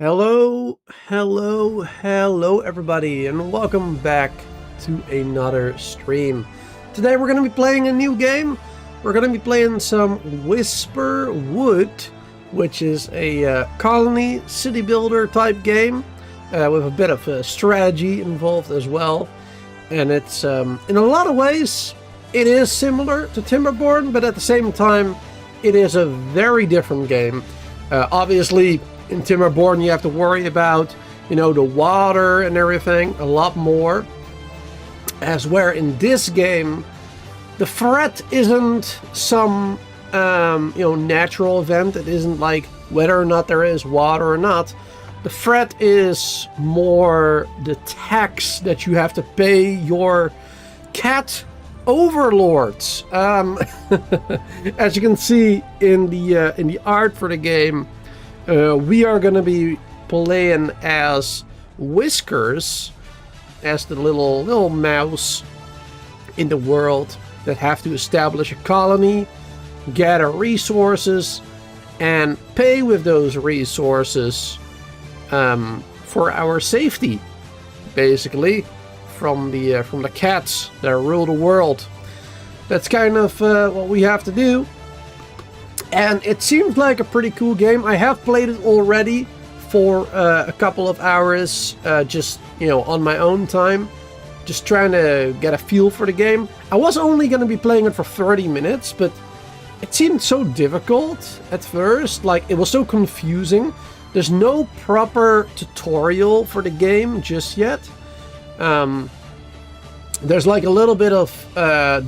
Hello everybody, and welcome back to another stream. Today we're going to be playing a new game. We're going to be playing some Whiskerwood, which is a colony city builder type game with a bit of strategy involved as well. And it's, in a lot of ways, it is similar to Timberborn, but at the same time, it is a very different game. Obviously, in Timberborn, you have to worry about, the water and everything a lot more. As where in this game, the threat isn't some, natural event. It isn't like whether or not there is water or not. The threat is more the tax that you have to pay your cat overlords. As you can see in the art for the game, we are going to be playing as Whiskers, as the little mouse in the world that have to establish a colony, gather resources, and pay with those resources for our safety, basically, from the cats that rule the world. That's kind of what we have to do. And it seems like a pretty cool game. I have played it already for a couple of hours, just, on my own time. Just trying to get a feel for the game. I was only going to be playing it for 30 minutes, but it seemed so difficult at first. Like, it was so confusing. There's no proper tutorial for the game just yet. There's like a little bit of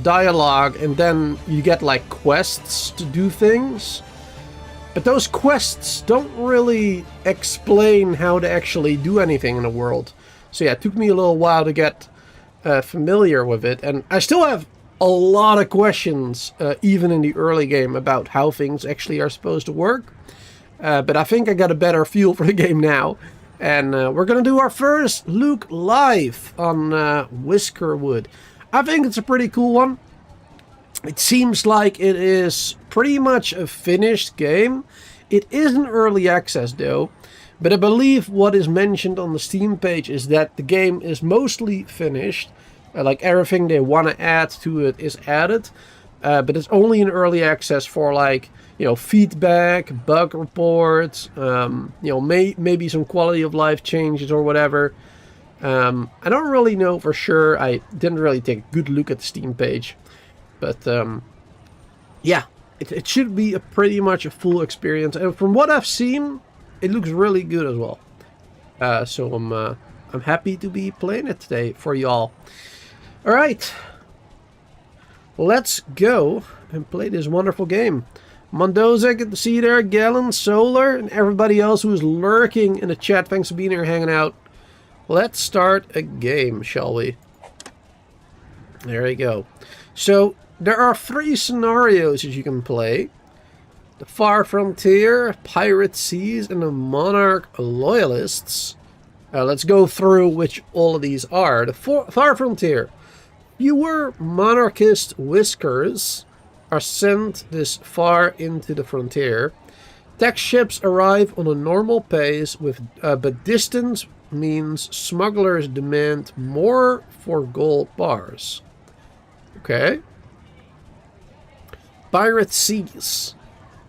dialogue, and then you get like quests to do things. But those quests don't really explain how to actually do anything in the world. So yeah, it took me a little while to get familiar with it. And I still have a lot of questions, even in the early game, about how things actually are supposed to work. But I think I got a better feel for the game now. And we're going to do our first look live on Wiskerwood. I think it's a pretty cool one. It seems like it is pretty much a finished game. It isn't early access though. But I believe what is mentioned on the Steam page is that the game is mostly finished. Like everything they want to add to it is added. But it's only in early access for like, feedback, bug reports, maybe some quality of life changes or whatever. I don't really know for sure. I didn't really take a good look at the Steam page. But, yeah, it should be pretty much a full experience. And from what I've seen, it looks really good as well. So I'm happy to be playing it today for y'all. Alright. Let's go and play this wonderful game. Mendoza, good to see you there. Gallon, Solar, and everybody else who is lurking in the chat. Thanks for being here, hanging out. Let's start a game, shall we? There we go. So, there are 3 scenarios that you can play. The Far Frontier, Pirate Seas, and the Monarch Loyalists. Let's go through which all of these are. The Far Frontier. Fewer monarchist whiskers are sent this far into the frontier. Tax ships arrive on a normal pace, but distance means smugglers demand more for gold bars. Okay. Pirate Seas.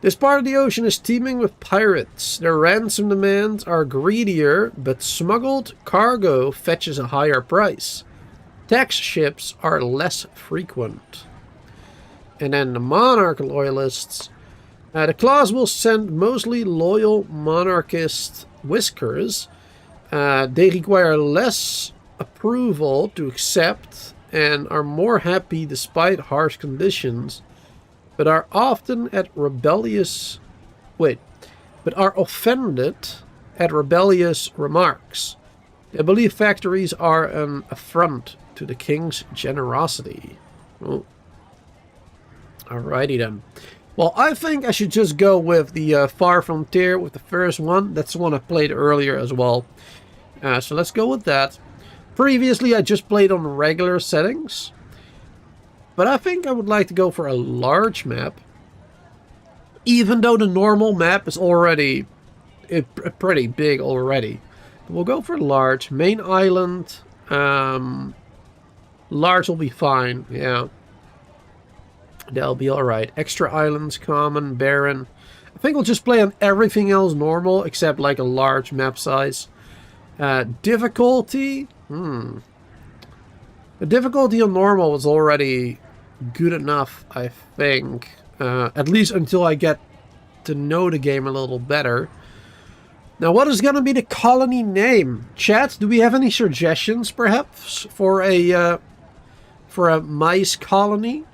This part of the ocean is teeming with pirates. Their ransom demands are greedier, but smuggled cargo fetches a higher price. Tax ships are less frequent. And then the Monarch Loyalists. The clause will send mostly loyal monarchist whiskers. They require less approval to accept and are more happy despite harsh conditions, but are often offended at rebellious remarks. They believe factories are an affront to the king's generosity. Oh. Alrighty then. Well, I think I should just go with the Far Frontier with the first one. That's the one I played earlier as well. So let's go with that. Previously, I just played on regular settings. But I think I would like to go for a large map. Even though the normal map is already pretty big already. We'll go for large. Main island. Large will be fine. Yeah. That'll be alright. Extra islands, common, barren. I think we'll just play on everything else normal, except like a large map size. Difficulty? The difficulty on normal was already good enough, I think. At least until I get to know the game a little better. Now, what is going to be the colony name? Chat, do we have any suggestions, perhaps, for a mice colony?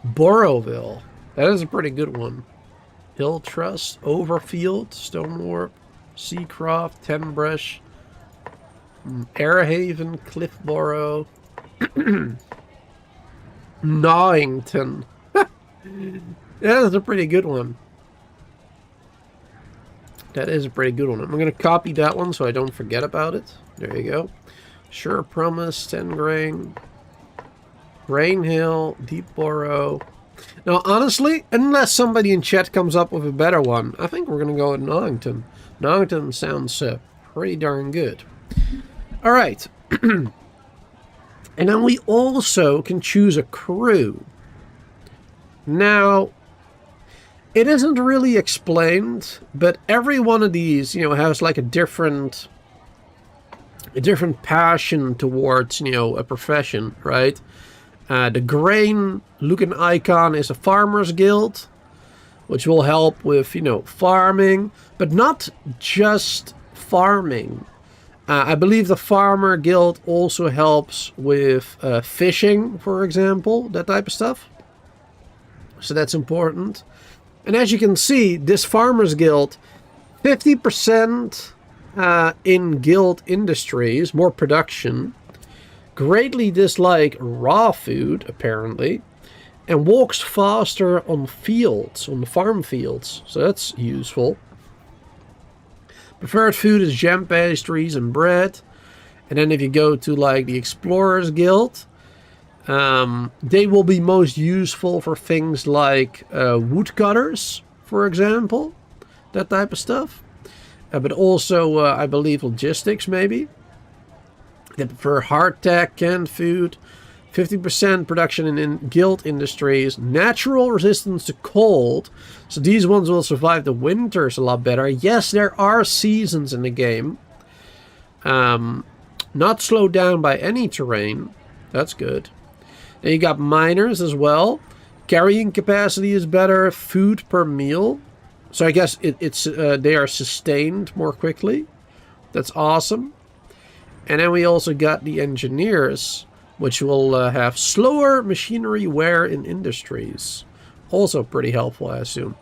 Boroville. That is a pretty good one. Hill Trust, Overfield, Stonewarp, Seacroft, Tenbrush, Airhaven, Cliffborough, Gnawington. That is a pretty good one. That is a pretty good one. I'm going to copy that one so I don't forget about it. There you go. Sure Promise, Tengrain, Rainhill, Deepborough. Now, honestly, unless somebody in chat comes up with a better one, I think we're going to go with Gnawington. Gnawington sounds pretty darn good. Alright. And then we also can choose a crew. Now, it isn't really explained, but every one of these, you know, has like a different passion towards, you know, a profession, right? The grain looking icon is a farmer's guild, which will help with, you know, farming, but not just farming. I believe the farmer guild also helps with fishing, for example, that type of stuff. So that's important. And as you can see, this farmer's guild, 50% in guild industries, more production, greatly dislike raw food, apparently, and walks faster on fields, on the farm fields. So that's useful. Preferred food is jam pastries and bread. And then if you go to like the Explorers Guild, they will be most useful for things like woodcutters, for example. That type of stuff. But also, I believe, logistics, maybe. They prefer hardtack, canned food. 50% production in guild industries. Natural resistance to cold. So these ones will survive the winters a lot better. Yes, there are seasons in the game. Not slowed down by any terrain. That's good. Then you got miners as well. Carrying capacity is better. Food per meal. So I guess they are sustained more quickly. That's awesome. And then we also got the engineers, which will have slower machinery wear in industries. Also pretty helpful, I assume.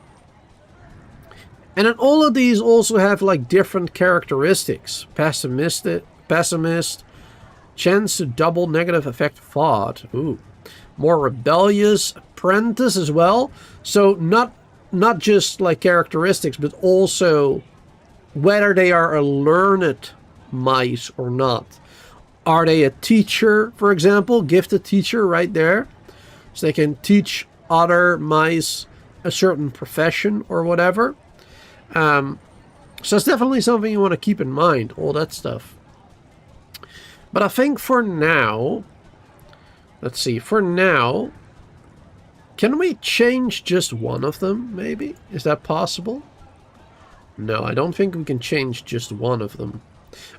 And then all of these also have like different characteristics. Pessimist, chance to double negative effect thought. Ooh. More rebellious, apprentice as well. So not just like characteristics, but also whether they are a learned mice or not. Are they a teacher, for example? Gifted teacher right there. So they can teach other mice a certain profession or whatever. So it's definitely something you want to keep in mind, all that stuff. But I think for now, let's see, for now, can we change just one of them, maybe? Is that possible? No, I don't think we can change just one of them.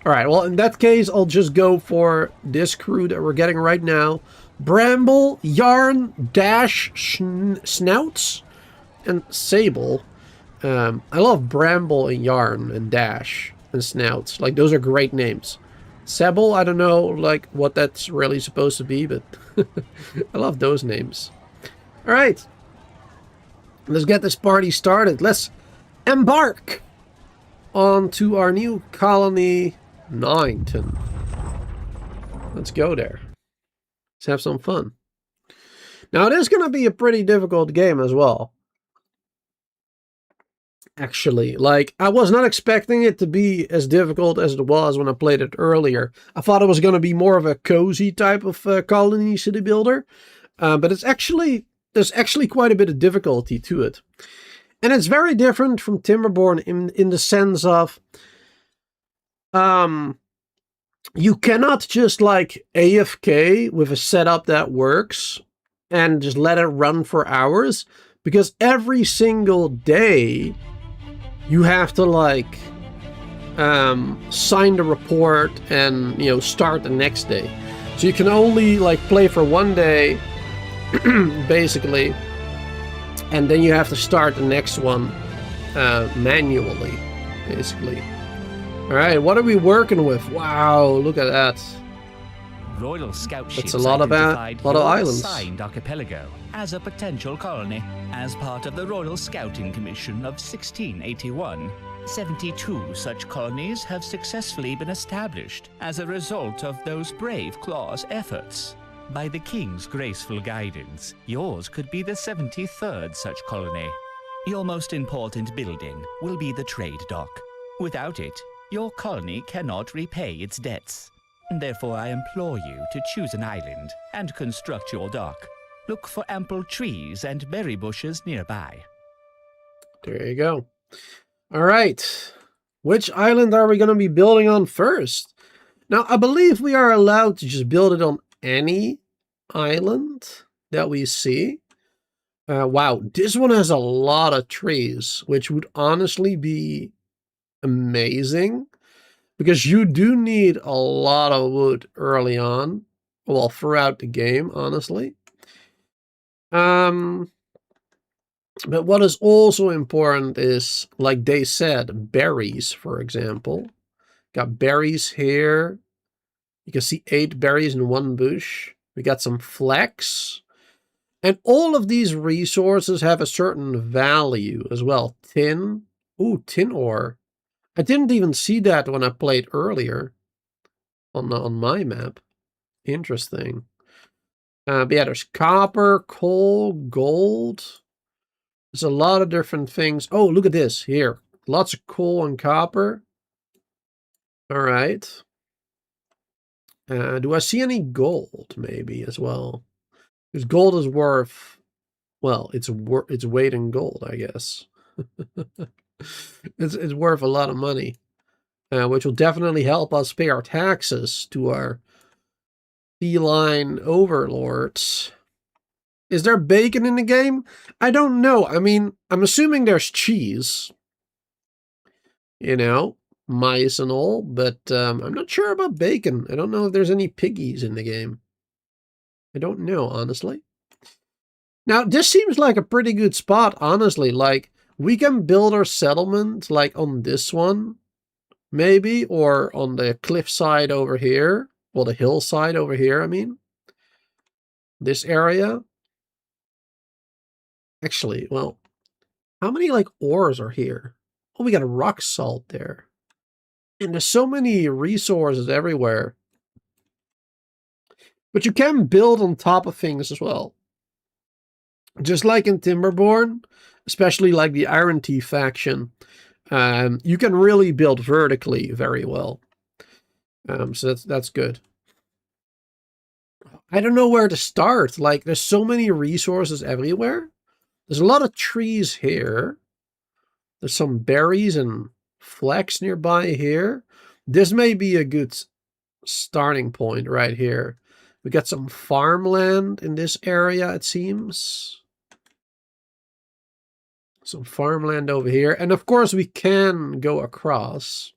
Alright, well, in that case, I'll just go for this crew that we're getting right now. Bramble, Yarn, Dash, Snouts, and Sable. I love Bramble and Yarn and Dash and Snouts. Like, those are great names. Sable, I don't know, like, what that's really supposed to be, but I love those names. Alright. Let's get this party started. Let's embark on to our new colony, Gnawington. Let's go there. Let's have some fun. Now, it is going to be a pretty difficult game as well. Actually, like, I was not expecting it to be as difficult as it was when I played it earlier. I thought it was going to be more of a cozy type of colony city builder. But there's actually quite a bit of difficulty to it. And it's very different from Timberborn in the sense of you cannot just like AFK with a setup that works and just let it run for hours, because every single day you have to like sign the report and, you know, start the next day. So you can only like play for one day basically, and then you have to start the next one manually, basically. All right, what are we working with? Wow, look at that. Royal Scout ships That's a lot of islands. Signed archipelago as a potential colony as part of the Royal Scouting Commission of 1681. 72 such colonies have successfully been established as a result of those brave Claw's efforts. By the King's graceful guidance, yours could be the 73rd such colony. Your most important building will be the trade dock. Without it, your colony cannot repay its debts. Therefore, I implore you to choose an island and construct your dock. Look for ample trees and berry bushes nearby. There you go. All right. Which island are we going to be building on first? Now, I believe we are allowed to just build it on any island that we see. Wow, this one has a lot of trees, which would honestly be amazing, because you do need a lot of wood early on, well, throughout the game, honestly. But what is also important is, like they said, berries, for example. Got berries here. You can see 8 berries in one bush. We got some flax. And all of these resources have a certain value as well. Tin. Ooh, tin ore. I didn't even see that when I played earlier on my map. Interesting. But yeah, there's copper, coal, gold. There's a lot of different things. Oh, look at this here. Lots of coal and copper. All right. Do I see any gold maybe as well? Because gold is worth, well, it's weight in gold, I guess. It's worth a lot of money, which will definitely help us pay our taxes to our feline overlords. Is there bacon in the game? I don't know. I mean, I'm assuming there's cheese. You know, mice and all, but I'm not sure about bacon. I don't know if there's any piggies in the game. I don't know, honestly. Now, this seems like a pretty good spot, honestly. Like, we can build our settlement, like, on this one, maybe, or on the cliffside over here. Well, the hillside over here, I mean. This area. Actually, well, how many, like, ores are here? Oh, we got a rock salt there. And there's so many resources everywhere. But you can build on top of things as well. Just like in Timberborn, especially like the Iron Teeth faction, you can really build vertically very well. So that's good. I don't know where to start. Like, there's so many resources everywhere. There's a lot of trees here. There's some berries and flax nearby here. This may be a good starting point right here. We got some farmland in this area, it seems. Some farmland over here. And of course, we can go across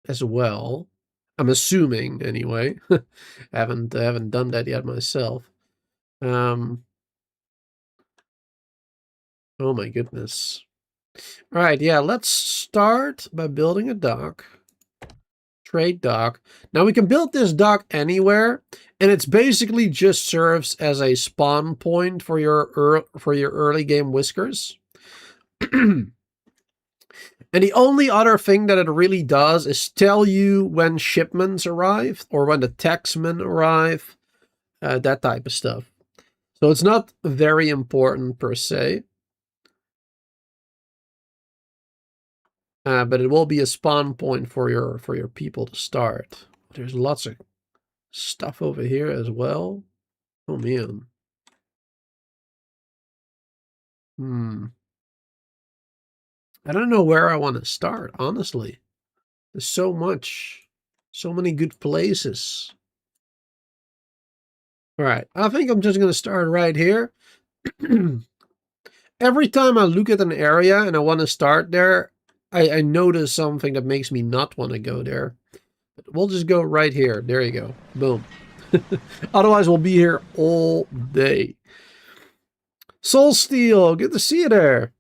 as well. I'm assuming, anyway. I haven't done that yet myself. Oh my goodness. All right, yeah, let's start by building a dock. Trade dock. Now we can build this dock anywhere, and it's basically just serves as a spawn point for your early game whiskers. And the only other thing that it really does is tell you when shipments arrive or when the taxmen arrive, that type of stuff. So it's not very important per se. But it will be a spawn point for your people to start. There's lots of stuff over here as well. Oh man. I don't know where I want to start, honestly. There's so much. So many good places. Alright, I think I'm just going to start right here. Every time I look at an area and I want to start there, I notice something that makes me not want to go there. But we'll just go right here. There you go. Boom. Otherwise, we'll be here all day. Soul Steel, good to see you there.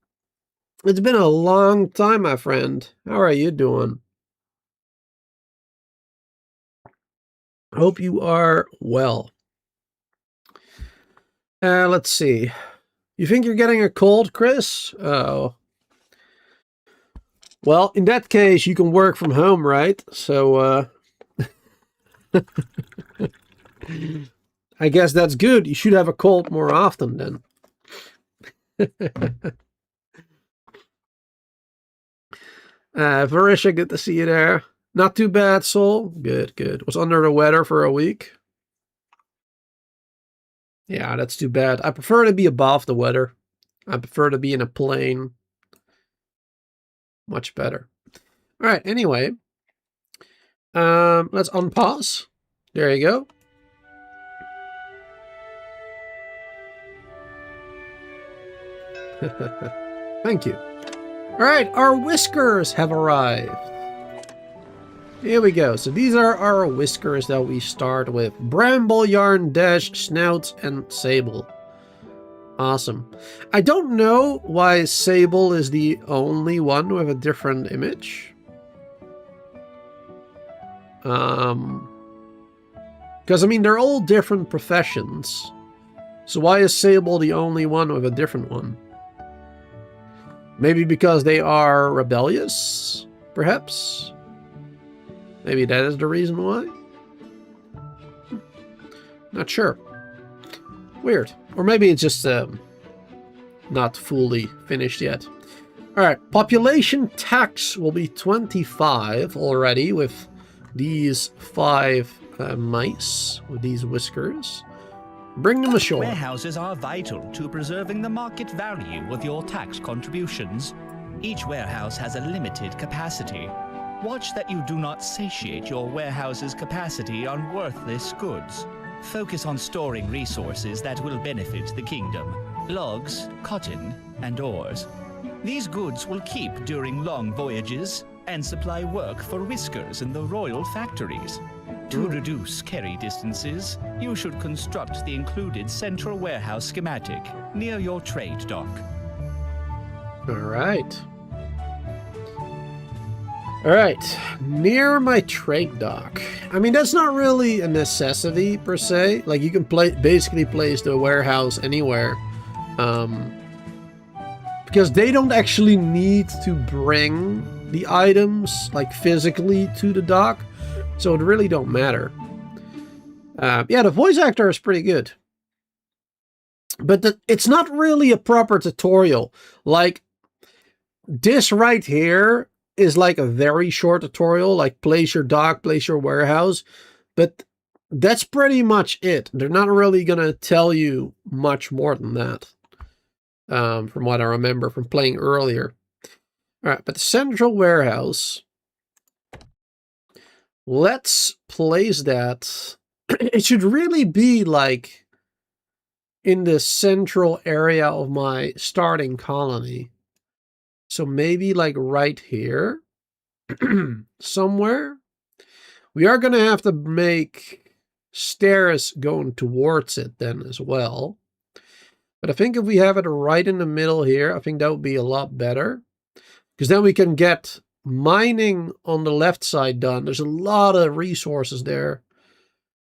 It's been a long time, my friend. How are you doing? Hope you are well. Let's see. You think you're getting a cold, Chris? Oh. Well, in that case, you can work from home, right? So, I guess that's good. You should have a cold more often then. Varisha, good to see you there. Not too bad, Soul. Good, good. Was under the weather for a week. Yeah, that's too bad. I prefer to be above the weather. I prefer to be in a plane. Much better. All right, anyway. Let's unpause. There you go. Thank you. All right, our whiskers have arrived. Here we go. So these are our whiskers that we start with. Bramble, Yarn, Dash, Snout, and Sable. Awesome. I don't know why Sable is the only one with a different image. Because, I mean, they're all different professions. So why is Sable the only one with a different one? Maybe because they are rebellious, perhaps? Maybe that is the reason why? Not sure. Weird. Or maybe it's just not fully finished yet. Alright, population tax will be 25 already with these 5 mice, with these whiskers. Bring them ashore. Warehouses are vital to preserving the market value of your tax contributions. Each warehouse has a limited capacity. Watch that you do not satiate your warehouse's capacity on worthless goods. Focus on storing resources that will benefit the kingdom. Logs, cotton, and ores. These goods will keep during long voyages and supply work for whiskers in the royal factories. To reduce carry distances, you should construct the included central warehouse schematic near your trade dock. Alright. Alright, near my trade dock. I mean, that's not really a necessity, per se. Like, you can basically place the warehouse anywhere. Because they don't actually need to bring the items, like, physically to the dock. So it really don't matter. Yeah, the voice actor is pretty good. But it's not really a proper tutorial. Like, this right here is like a very short tutorial, like place your dock, place your warehouse, but that's pretty much it. They're not really gonna tell you much more than that, from what I remember from playing earlier. All right, but the central warehouse, let's place that. It should really be like in the central area of my starting colony. So maybe like right here, somewhere. We are going to have to make stairs going towards it then as well. But I think if we have it right in the middle here, I think that would be a lot better. Because then we can get mining on the left side done. There's a lot of resources there.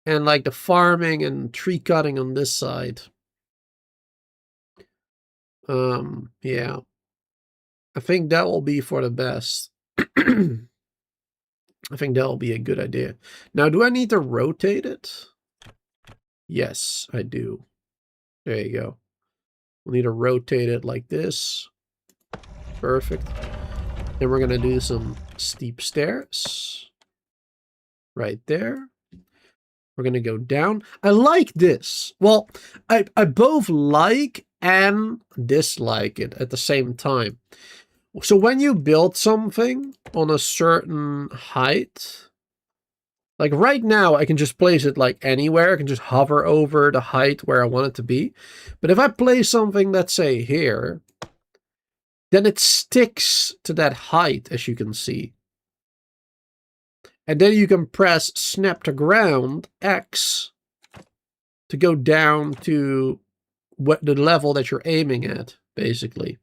And like the farming and tree cutting on this side. Yeah. I think that will be for the best. I think that will be a good idea. Now, do I need to rotate it? Yes, I do. There you go. We'll need to rotate it like this. Perfect. Then we're going to do some steep stairs. Right there. We're going to go down. I like this. Well, I both like and dislike it at the same time. So when you build something on a certain height, like right now, I can just place it like anywhere. I can just hover over the height where I want it to be. But if I place something, let's say here, then it sticks to that height, as you can see. And then you can press snap to ground, X, to go down to what the level that you're aiming at, basically.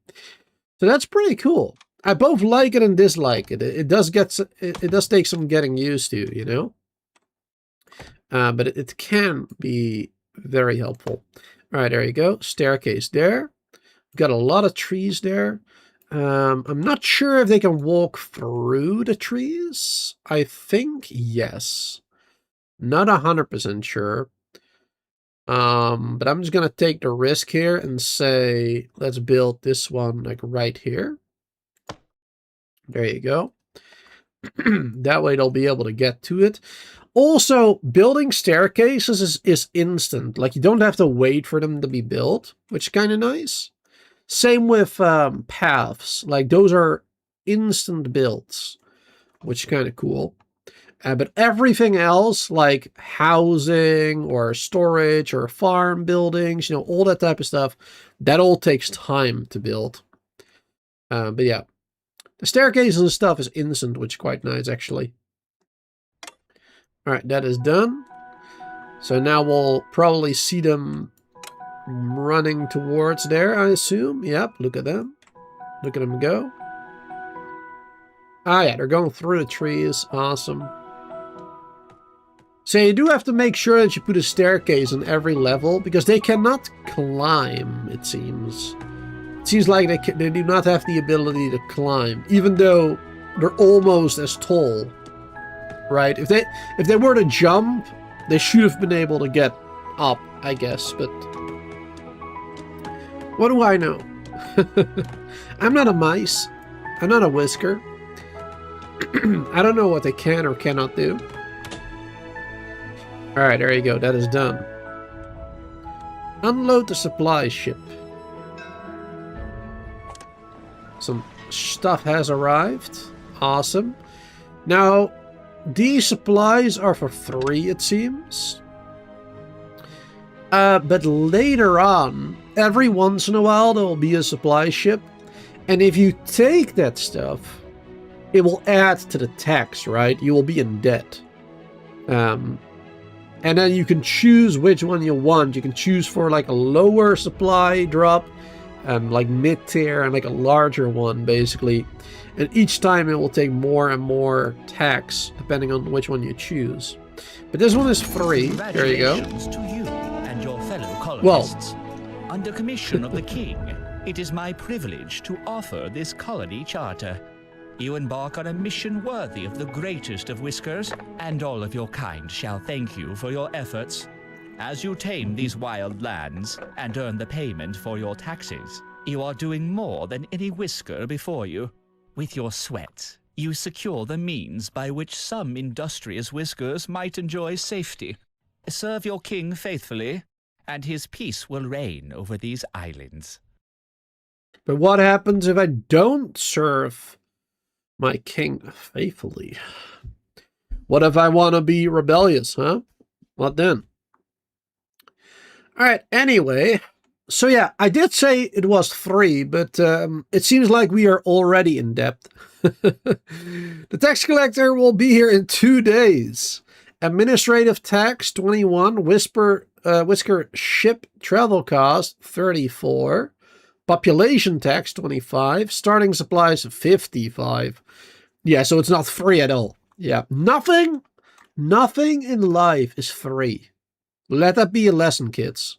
So that's pretty cool. I both like it and dislike it. It does take some getting used to, you know? But it can be very helpful. All right, there you go. Staircase there. Got a lot of trees there. I'm not sure if they can walk through the trees. I think yes. Not 100% sure. But I'm just gonna take the risk here and say, let's build this one like right here. There you go. That way they'll be able to get to it. Also, building staircases is instant. Like, you don't have to wait for them to be built, which is kind of nice. Same with paths. Like, those are instant builds, which is kind of cool. But everything else, like housing or storage or farm buildings, you know, all that type of stuff, that all takes time to build. But yeah, the staircases and stuff is instant, which is quite nice, actually. All right, that is done. So now we'll probably see them running towards there, I assume. Yep, look at them. Look at them go. Ah, yeah, they're going through the trees. Awesome. So you do have to make sure that you put a staircase on every level, because they cannot climb, it seems. It seems like they do not have the ability to climb, even though they're almost as tall. Right? If they were to jump, they should have been able to get up, I guess, but what do I know? I'm not a mice. I'm not a whisker. I don't know what they can or cannot do. Alright, there you go. That is done. Unload the supply ship. Some stuff has arrived. Awesome. Now, these supplies are for free, it seems. But later on, every once in a while, there will be a supply ship. And if you take that stuff, it will add to the tax, right? You will be in debt. And then you can choose which one you want. You can choose for like a lower supply drop, like mid-tier, and like a larger one, basically. And each time it will take more and more tax, depending on which one you choose. But this one is free. There you go. Congratulations to you and your fellow colonists. Under commission of the king, it is my privilege to offer this colony charter. You embark on a mission worthy of the greatest of whiskers, and all of your kind shall thank you for your efforts. As you tame these wild lands and earn the payment for your taxes, you are doing more than any whisker before you. With your sweat, you secure the means by which some industrious whiskers might enjoy safety. Serve your king faithfully, and his peace will reign over these islands. But what happens if I don't serve my king faithfully? What if I want to be rebellious, huh? What then? Alright, anyway. So yeah, I did say it was free, but it seems like we are already in debt. The tax collector will be here in 2 days. Administrative tax 21, Whisker ship travel cost 34, population tax 25, starting supplies 55. Yeah, so it's not free at all. Yeah, nothing in life is free. Let that be a lesson, kids.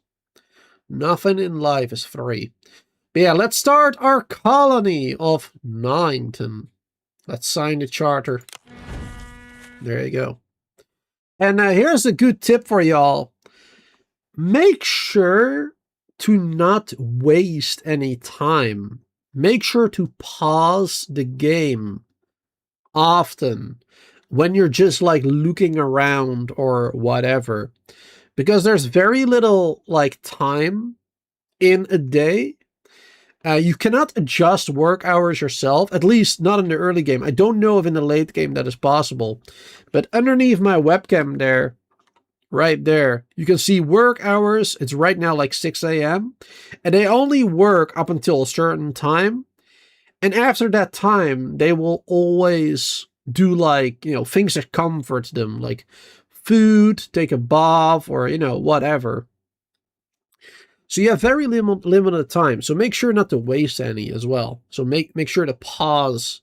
Nothing in life is free. But yeah, let's start our colony of Ninton. Let's sign the charter. There you go. And here's a good tip for y'all. Make sure to not waste any time. Make sure to pause the game often when you're just like looking around or whatever. Because there's very little like time in a day. You cannot adjust work hours yourself, at least not in the early game. I don't know if in the late game that is possible. But underneath my webcam there, right there, you can see work hours. It's right now like 6 a.m. And they only work up until a certain time. And after that time, they will always do like, things that comfort them, like food, take a bath, or, whatever. So you have very limited time. So make sure not to waste any as well. So make sure to pause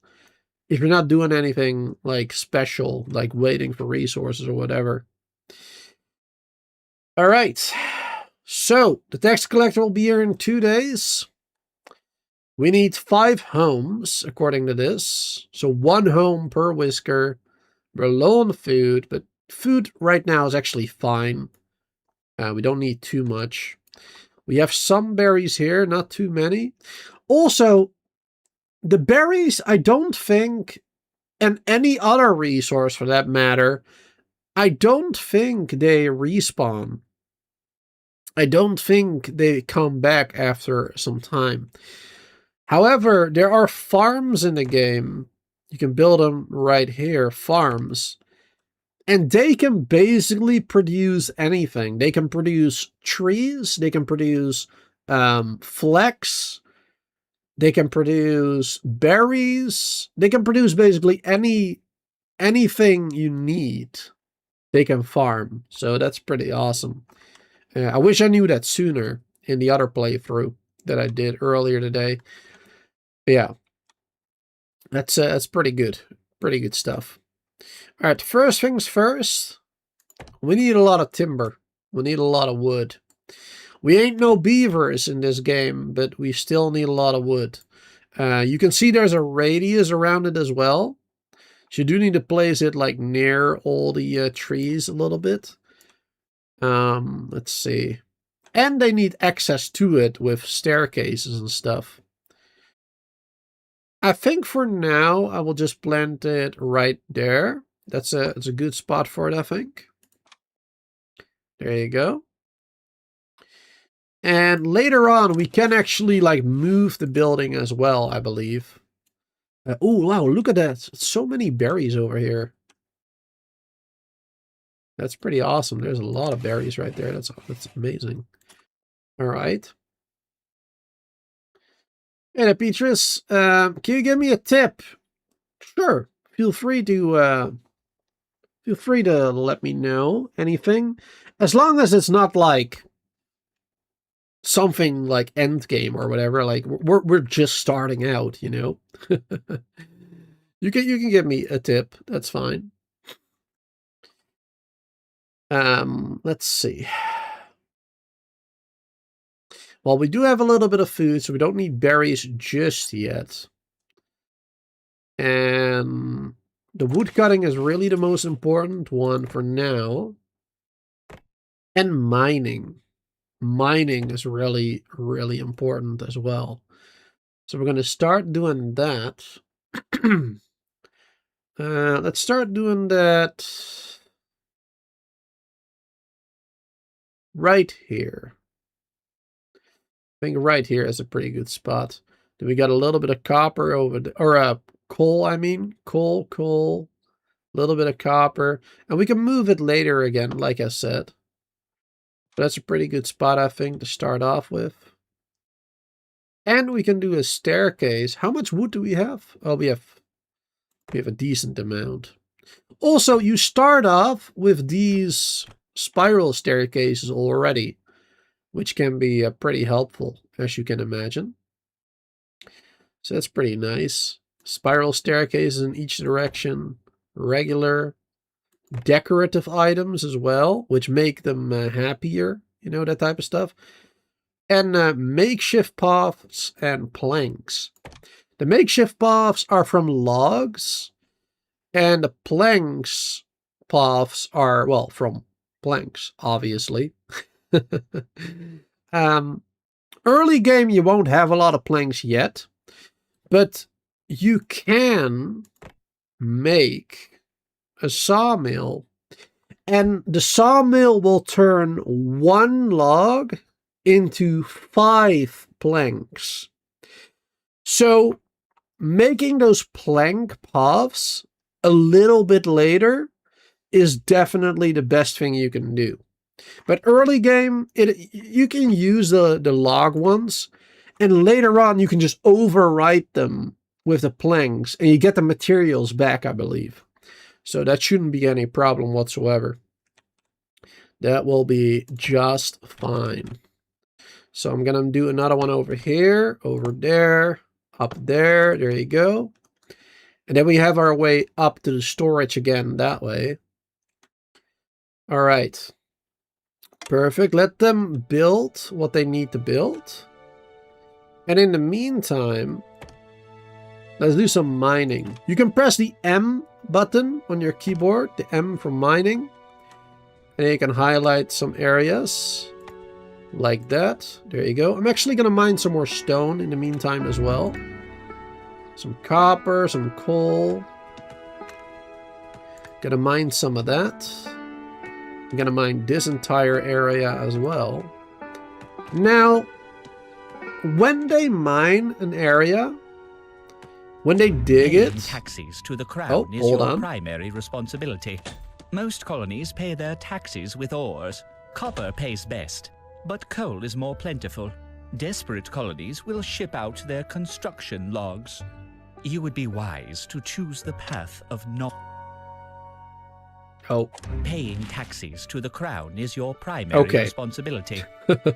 if you're not doing anything like special, like waiting for resources or whatever. All right. So the tax collector will be here in 2 days. We need 5 homes according to this. So 1 home per whisker. We're low on food, but food right now is actually fine. We don't need too much. We have some berries here, not too many. Also, the berries, I don't think, and any other resource for that matter, I don't think they respawn. I don't think they come back after some time. However, there are farms in the game. You can build them right here, farms. And they can basically produce anything. They can produce trees. They can produce flex. They can produce berries. They can produce basically anything you need. They can farm. So that's pretty awesome. I wish I knew that sooner in the other playthrough that I did earlier today. But yeah, that's pretty good. Pretty good stuff. All right, first things first, we need a lot of timber. We need a lot of wood. We ain't no beavers in this game, but we still need a lot of wood. You can see there's a radius around it as well. So you do need to place it like near all the trees a little bit. Let's see. And they need access to it with staircases and stuff. I think for now, I will just plant it right there. It's a good spot for it, I think. There you go. And later on, we can actually like move the building as well, I believe. Oh, wow, look at that. So many berries over here. That's pretty awesome. There's a lot of berries right there. That's amazing. All right. Hey, Petrus, can you give me a tip? Sure. Feel free to let me know anything, as long as it's not like something like end game or whatever. Like we're just starting out, you know. You can give me a tip. That's fine. Let's see. Well, we do have a little bit of food, so we don't need berries just yet. And the wood cutting is really the most important one for now. And mining. Mining is really, really important as well. So we're going to start doing that. Let's start doing that right here. I think right here is a pretty good spot. Then we got a little bit of copper over there, or coal, I mean. Coal, a little bit of copper. And we can move it later again, like I said. But that's a pretty good spot, I think, to start off with. And we can do a staircase. How much wood do we have? Oh, we have a decent amount. Also, you start off with these spiral staircases already, which can be pretty helpful, as you can imagine. So that's pretty nice. Spiral staircases in each direction, regular, decorative items as well, which make them happier, you know, that type of stuff. And makeshift paths and planks. The makeshift paths are from logs, and the planks paths are, well, from planks, obviously. Early game, you won't have a lot of planks yet, but you can make a sawmill, and the sawmill will turn 1 log into 5 planks. So making those plank paths a little bit later is definitely the best thing you can do. But early game, you can use the log ones, and later on you can just overwrite them with the planks, and you get the materials back, I believe. So that shouldn't be any problem whatsoever. That will be just fine. So I'm going to do another one over here, over there, up there. There you go. And then we have our way up to the storage again that way. All right. Perfect. Let them build what they need to build. And in the meantime, let's do some mining. You can press the M button on your keyboard, the M for mining. And you can highlight some areas like that. There you go. I'm actually going to mine some more stone in the meantime as well. Some copper, some coal. Gonna mine some of that. I'm gonna mine this entire area as well. Now, when they mine an area, when they dig Paying it... taxes to the crown is hold your on. primary responsibility. Most colonies pay their taxes with ores. Copper pays best, but coal is more plentiful. Desperate colonies will ship out their construction logs. You would be wise to choose the path of not... Oh. Paying taxes to the crown is your primary responsibility.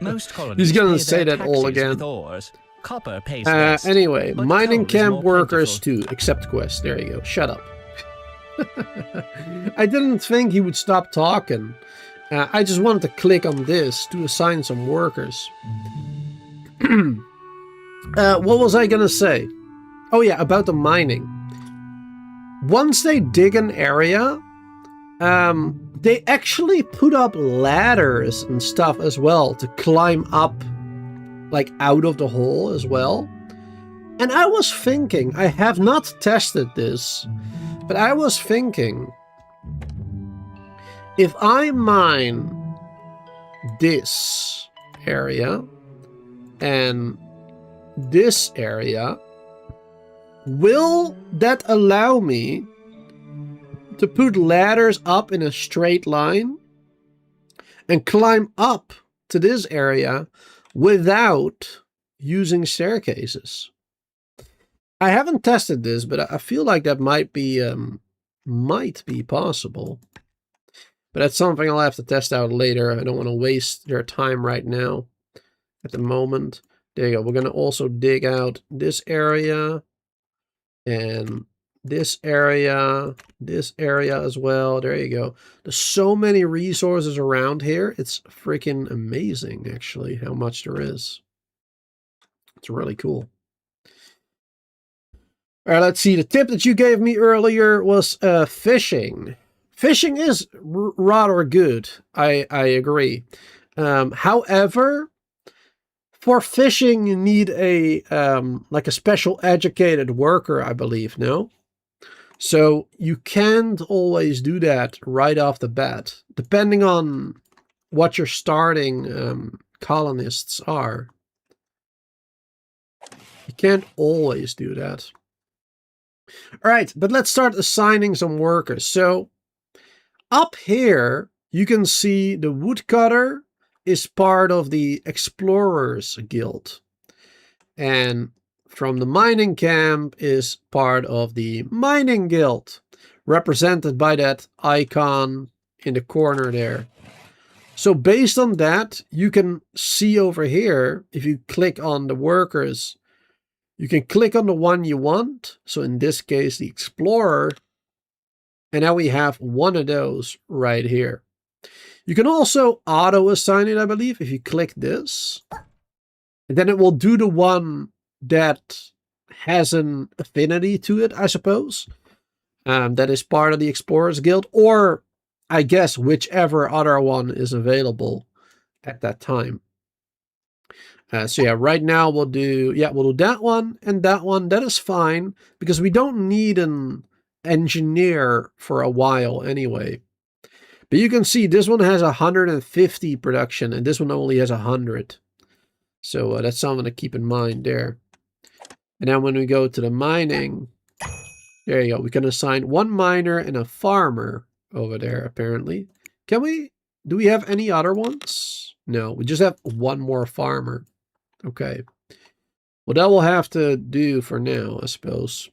Most colonies He's gonna pay say their that all taxes again. with ores. Copper pays best, anyway, but mining coal is camp more workers plentiful. too. Accept quest. There you go. Shut up. I didn't think he would stop talking. I just wanted to click on this to assign some workers. What was I gonna say? Oh yeah, about the mining. Once they dig an area, they actually put up ladders and stuff as well to climb up, like out of the hole as well. And I was thinking, I have not tested this, but I was thinking, if I mine this area and this area, will that allow me to put ladders up in a straight line and climb up to this area without using staircases? I haven't tested this, but I feel like that might be possible. But that's something I'll have to test out later. I don't want to waste their time right now at the moment. There you go. We're going to also dig out this area and this area as well. There you go. There's so many resources around here. It's freaking amazing, actually, how much there is. It's really cool. All right, let's see. The tip that you gave me earlier was fishing. Fishing is rather good. I agree. However, for fishing, you need a like a special educated worker, I believe. No, so you can't always do that right off the bat, depending on what your starting colonists are. You can't always do that. All right, but let's start assigning some workers. So up here, you can see the woodcutter is part of the Explorers Guild. And from the mining camp is part of the Mining Guild, represented by that icon in the corner there. So based on that, you can see over here, if you click on the workers, you can click on the one you want. So in this case, the Explorer. And now we have one of those right here. You can also auto-assign it, I believe, if you click this. And then it will do the one that has an affinity to it, I suppose. That is part of the Explorers Guild. Or, I guess, whichever other one is available at that time. So yeah, right now we'll do that one and that one. That is fine, because we don't need an engineer for a while anyway. But you can see this one has 150 production and this one only has 100. So that's something to keep in mind there. And then when we go to the mining, there you go. We can assign one miner and a farmer over there, apparently. Can we, do we have any other ones? No, we just have one more farmer. Okay. Well, that will have to do for now, I suppose.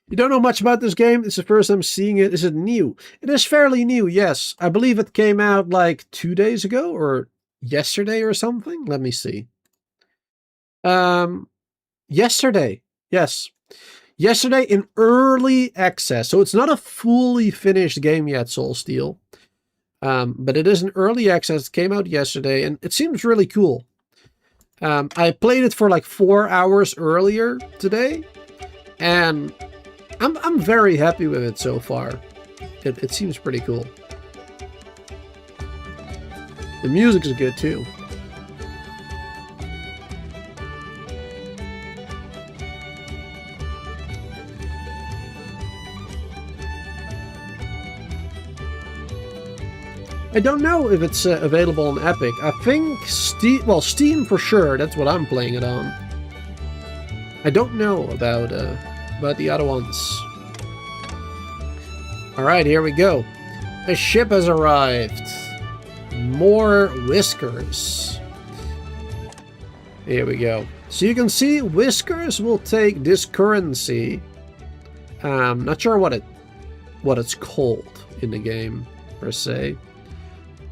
You don't know much about this game? It's the first time seeing it. Is it new? It is fairly new, yes. I believe it came out like 2 days ago or yesterday or something. Let me see. Yesterday. Yes. Yesterday in early access. So it's not a fully finished game yet, Soulsteel. But it is in early access. It came out yesterday and it seems really cool. I played it for like 4 hours earlier today. And I'm very happy with it so far. It seems pretty cool. The music's good too. I don't know if it's available on Epic. I think Steam, well, Steam for sure. That's what I'm playing it on. I don't know about the other ones. Alright, here we go. A ship has arrived. More whiskers. Here we go. So you can see whiskers will take this currency. Not sure what it's called in the game per se.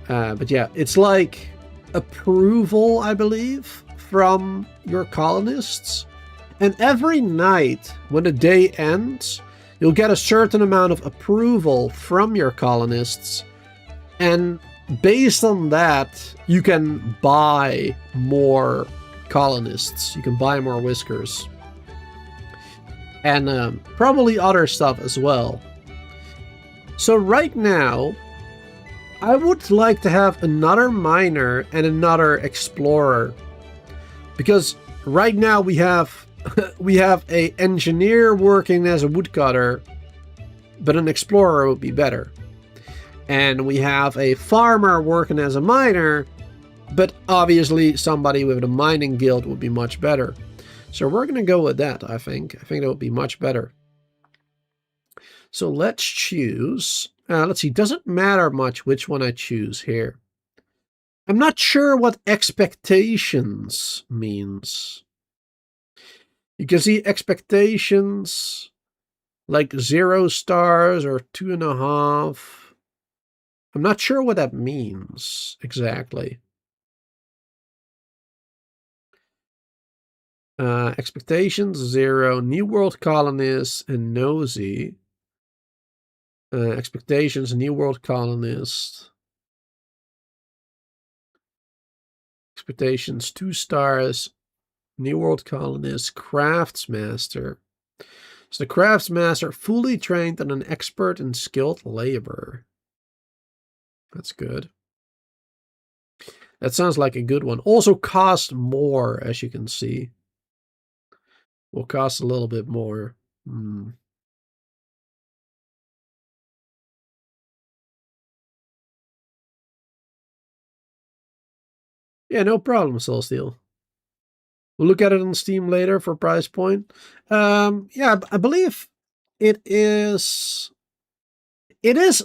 But yeah, it's like approval, I believe, from your colonists. And every night, when the day ends, you'll get a certain amount of approval from your colonists. And based on that, you can buy more colonists. You can buy more whiskers. And probably other stuff as well. So right now, I would like to have another miner and another explorer. Because right now we have a engineer working as a woodcutter, but an explorer would be better. And we have a farmer working as a miner, but obviously somebody with a mining guild would be much better. So we're going to go with that, I think. I think that would be much better. So let's choose. Let's see, doesn't matter much which one I choose here. I'm not sure what expectations means. You can see expectations like 0 stars or 2.5. I'm not sure what that means exactly. Expectations 0, New World Colonists, and Nosy. Expectations, New World Colonist. Expectations 2 stars. New World Colonist, Craftsmaster. So the Craftsmaster, fully trained and an expert in skilled labor. That's good. That sounds like a good one. Also cost more, as you can see. Will cost a little bit more. Yeah, no problem, Soulsteel. We'll look at it on Steam later for price point. Yeah, I believe it is. It is,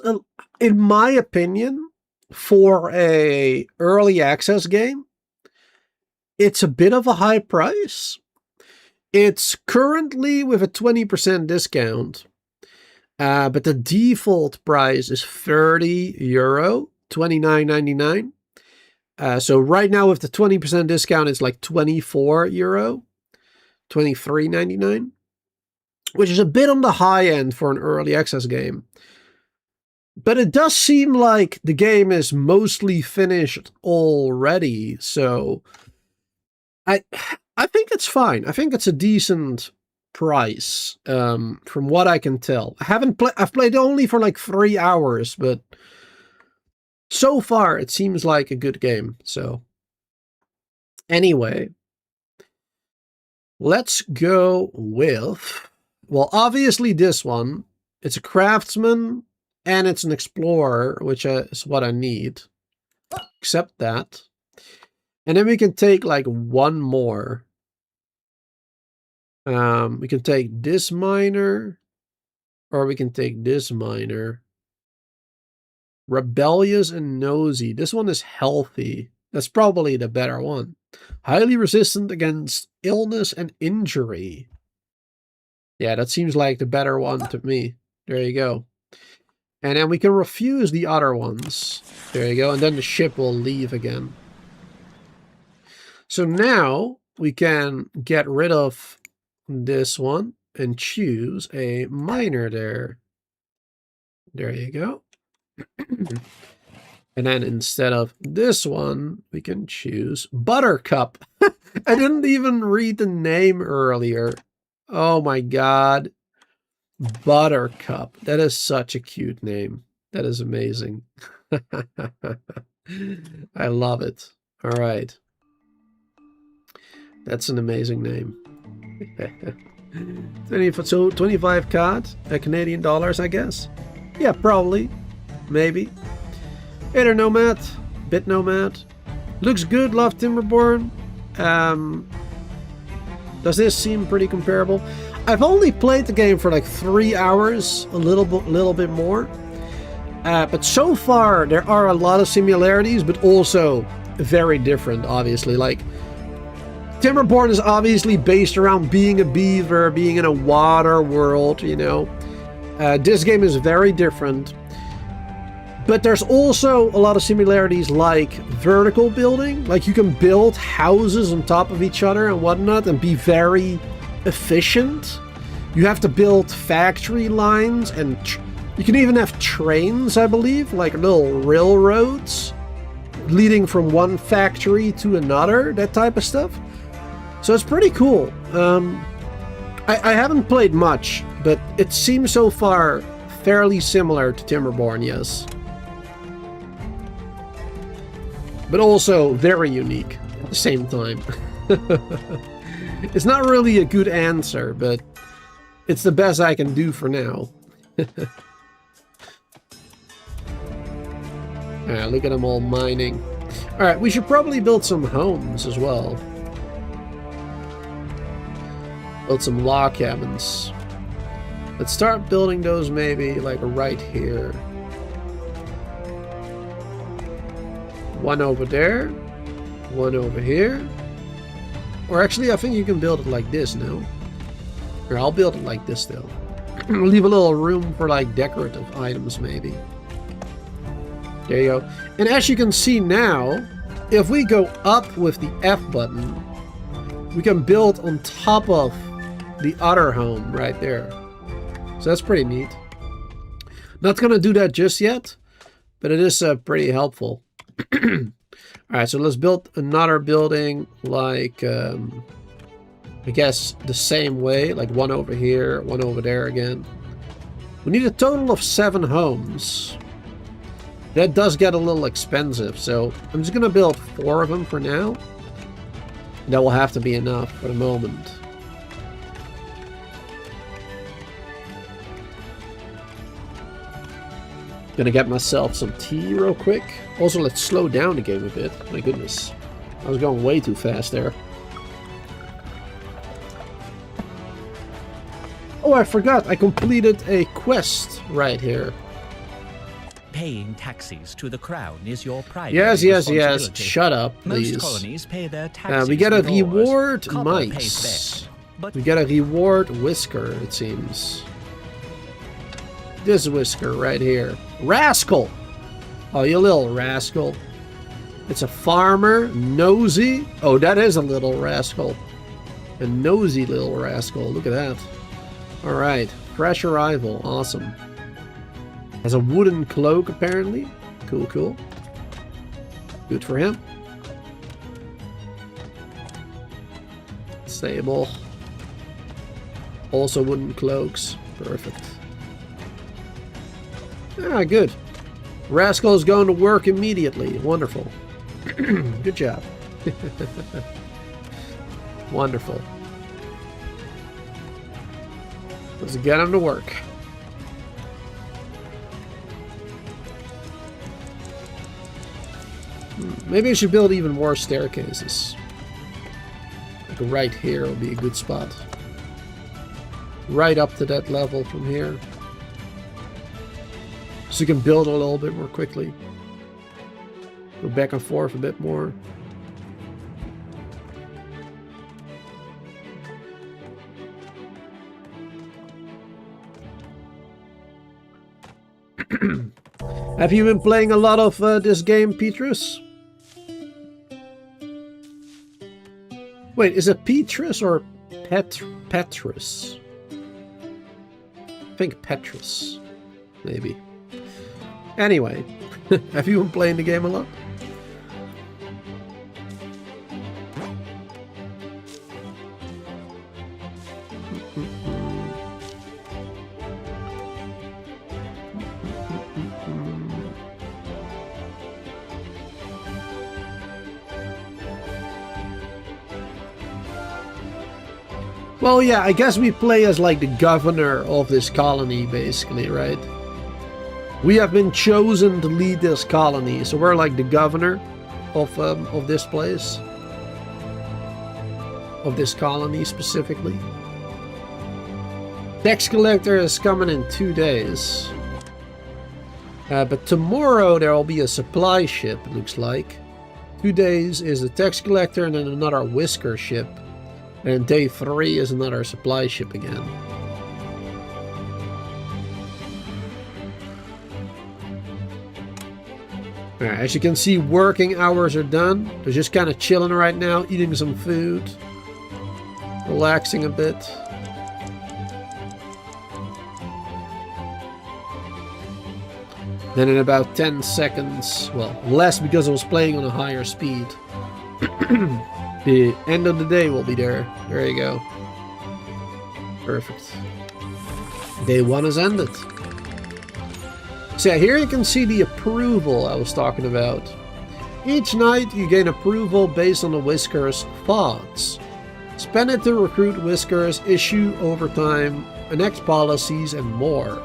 in my opinion, for a early access game, it's a bit of a high price. It's currently with a 20% discount, but the default price is €30, $29.99. So right now with the 20% discount, it's like €24, $23.99, which is a bit on the high end for an early access game. But it does seem like the game is mostly finished already, so I think it's fine. I think it's a decent price, from what I can tell. I've played only for like 3 hours, but so far it seems like a good game. So anyway, let's go with, well, obviously this one. It's a craftsman and it's an explorer, which is what I need. Accept that. And then we can take like one more. We can take this miner, or we can take this miner. Rebellious and nosy. This one is healthy. That's probably the better one. Highly resistant against illness and injury. Yeah, that seems like the better one to me. There you go. And then we can refuse the other ones. There you go. And then the ship will leave again. So now we can get rid of this one and choose a miner there. There you go. And then instead of this one, we can choose Buttercup. I didn't even read the name earlier. Oh my god. Buttercup. That is such a cute name. That is amazing. I love it. All right. That's an amazing name. So 25 CAD, Canadian dollars, I guess. Yeah, probably. Maybe. Hey there, Nomad. Bit Nomad. Looks good, love Timberborn. Does this seem pretty comparable? I've only played the game for like 3 hours, a little bit more. But so far, there are a lot of similarities, but also very different, obviously. Like, Timberborn is obviously based around being a beaver, being in a water world, you know. This game is very different. But there's also a lot of similarities like vertical building. Like you can build houses on top of each other and whatnot and be very efficient. You have to build factory lines and you can even have trains, I believe, like little railroads leading from one factory to another, that type of stuff. So it's pretty cool. I haven't played much, but it seems so far fairly similar to Timberborn, yes. But also very unique at the same time. It's not really a good answer, but it's the best I can do for now. Alright, look at them all mining. Alright, we should probably build some homes as well. Build some log cabins. Let's start building those maybe like right here. One over there, one over here. Or actually, I think you can build it like this now. Here, I'll build it like this though. Leave a little room for like decorative items maybe. There you go. And as you can see now, if we go up with the F button, we can build on top of the other home right there. So that's pretty neat. Not gonna do that just yet, but it is pretty helpful. Alright, so let's build another building like, I guess the same way, like one over here, one over there again. We need a total of 7 homes. That does get a little expensive, so I'm just gonna build 4 of them for now. That will have to be enough for the moment. Gonna get myself some tea real quick. Also, let's slow down the game a bit. My goodness. I was going way too fast there. Oh, I forgot. I completed a quest right here. Paying taxes to the crown is your primary Yes. responsibility. Shut up, please. Most colonies pay their taxes we get a with ores. reward Copper pays mice. best, but We get a reward whisker, it seems. This whisker right here. Rascal! Oh, you little rascal. It's a farmer. Nosy. Oh, that is a little rascal. A nosy little rascal. Look at that. Alright. Fresh arrival. Awesome. Has a wooden cloak, apparently. Cool, cool. Good for him. Stable. Also wooden cloaks. Perfect. Ah, good. Rascal is going to work immediately. Wonderful. Good job. Wonderful. Let's get him to work. Maybe I should build even more staircases. Like right here will be a good spot. right up to that level from here. So you can build a little bit more quickly. Go back and forth a bit more. Have you been playing a lot of this game, Petrus? Wait, is it Petrus or Petrus? I think Petrus, maybe. Anyway, have you been playing the game a lot? Well, yeah, I guess we play as like the governor of this colony, basically, right? We have been chosen to lead this colony, so we're like the governor of this place, of this colony specifically. Tax collector is coming in 2 days, but tomorrow there will be a supply ship. It looks like 2 days is the tax collector, and then another whisker ship. And day 3 is another supply ship again. Alright, as you can see, working hours are done. They're just kind of chilling right now, eating some food, relaxing a bit. Then in about 10 seconds, well, less because I was playing on a higher speed, the end of the day will be there. There you go. Perfect. Day 1 is ended. So yeah, here you can see the approval I was talking about. Each night you gain approval based on the Whisker's thoughts. Spend it to recruit Whiskers, issue overtime, enact policies, and more.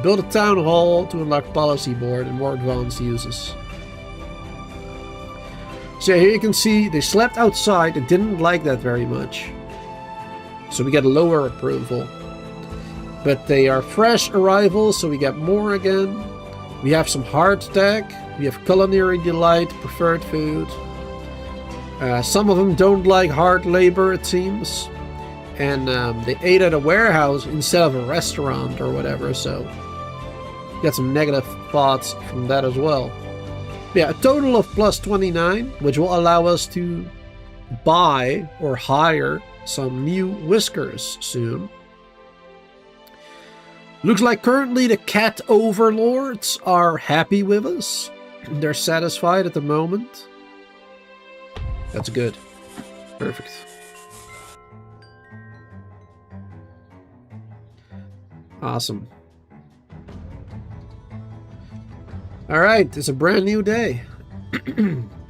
Build a town hall to unlock policy board and more advanced uses. So here you can see they slept outside and didn't like that very much. So we get lower approval. But they are fresh arrivals, so we get more again. We have some heart attack. We have culinary delight, preferred food. Some of them don't like hard labor, it seems. And they ate at a warehouse instead of a restaurant or whatever, so get some negative thoughts from that as well. Yeah, a total of plus 29, which will allow us to buy or hire some new Whiskers soon. Looks like currently the cat overlords are happy with us. They're satisfied at the moment. That's good. Perfect. Awesome. Alright, it's a brand new day.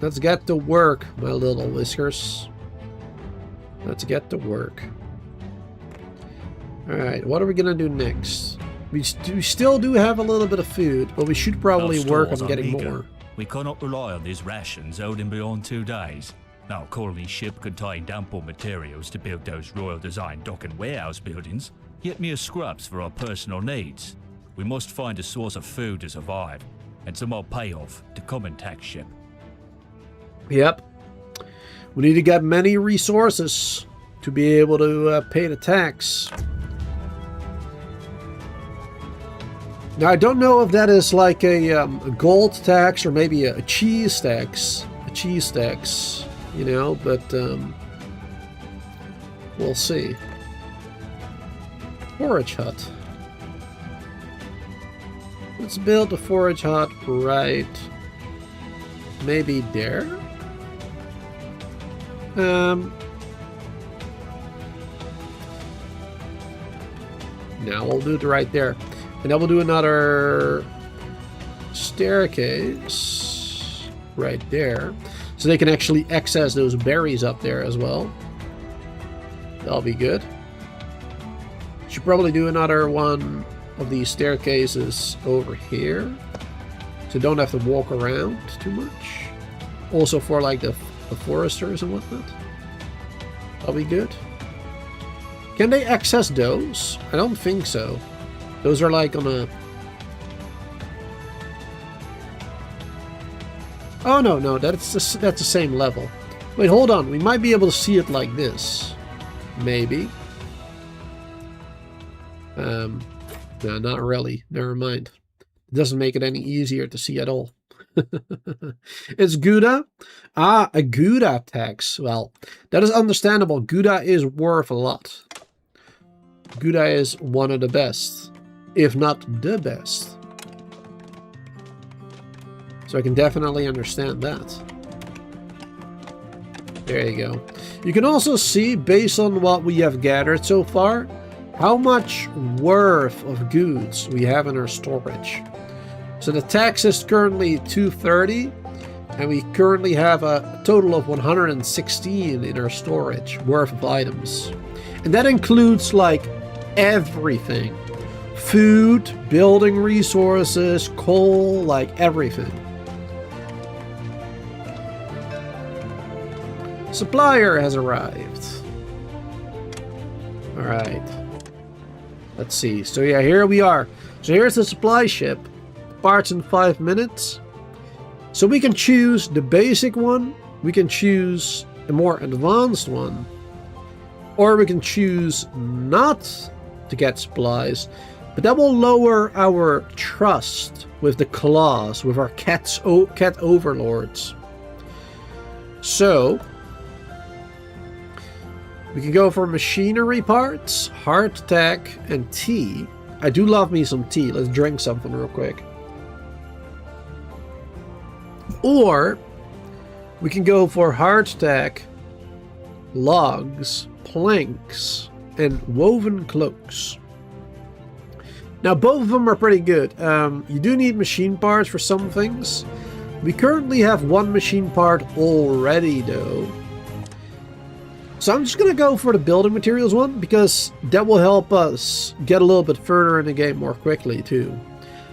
Let's get to work, my little Whiskers. Let's get to work. Alright, what are we gonna do next? We still do have a little bit of food, but we should probably work on getting more. We cannot rely on these rations holding beyond 2 days. Now, colony ship contain ample materials to build those royal design dock and warehouse buildings, yet mere scraps for our personal needs. We must find a source of food to survive, and some more payoff to common tax ship. Yep. We need to get many resources to be able to pay the tax. Now, I don't know if that is like a gold tax or maybe a cheese tax. A cheese tax, you know, but we'll see. Forage hut. Let's build a forage hut right maybe there. Now we'll do it right there. And then we'll do another staircase right there. So they can actually access those berries up there as well. That'll be good. Should probably do another one of these staircases over here. So don't have to walk around too much. Also for like the foresters and whatnot. That'll be good. Can they access those? I don't think so. Those are like on a... Oh, no, that's the same level. Wait, hold on. We might be able to see it like this. Maybe. No, not really. Never mind. It doesn't make it any easier to see at all. It's Gouda. Ah, a Gouda tax. Well, that is understandable. Gouda is worth a lot. Gouda is one of the best, if not the best. So I can definitely understand that. There you go. You can also see, based on what we have gathered so far, how much worth of goods we have in our storage. So the tax is currently 230, and we currently have a total of 116 in our storage worth of items. And that includes like everything. Food, building resources, coal, like everything. Supplier has arrived. Alright. Let's see. So yeah, here we are. So here's the supply ship. Parts in 5 minutes. So we can choose the basic one. We can choose a more advanced one. Or we can choose not to get supplies. But that will lower our trust with the claws, with our cat overlords. So we can go for machinery parts, heart attack, and tea. I do love me some tea. Let's drink something real quick. Or we can go for heart attack, logs, planks, and woven cloaks. Now both of them are pretty good. You do need machine parts for some things. We currently have one machine part already though. So I'm just going to go for the building materials one, because that will help us get a little bit further in the game more quickly too.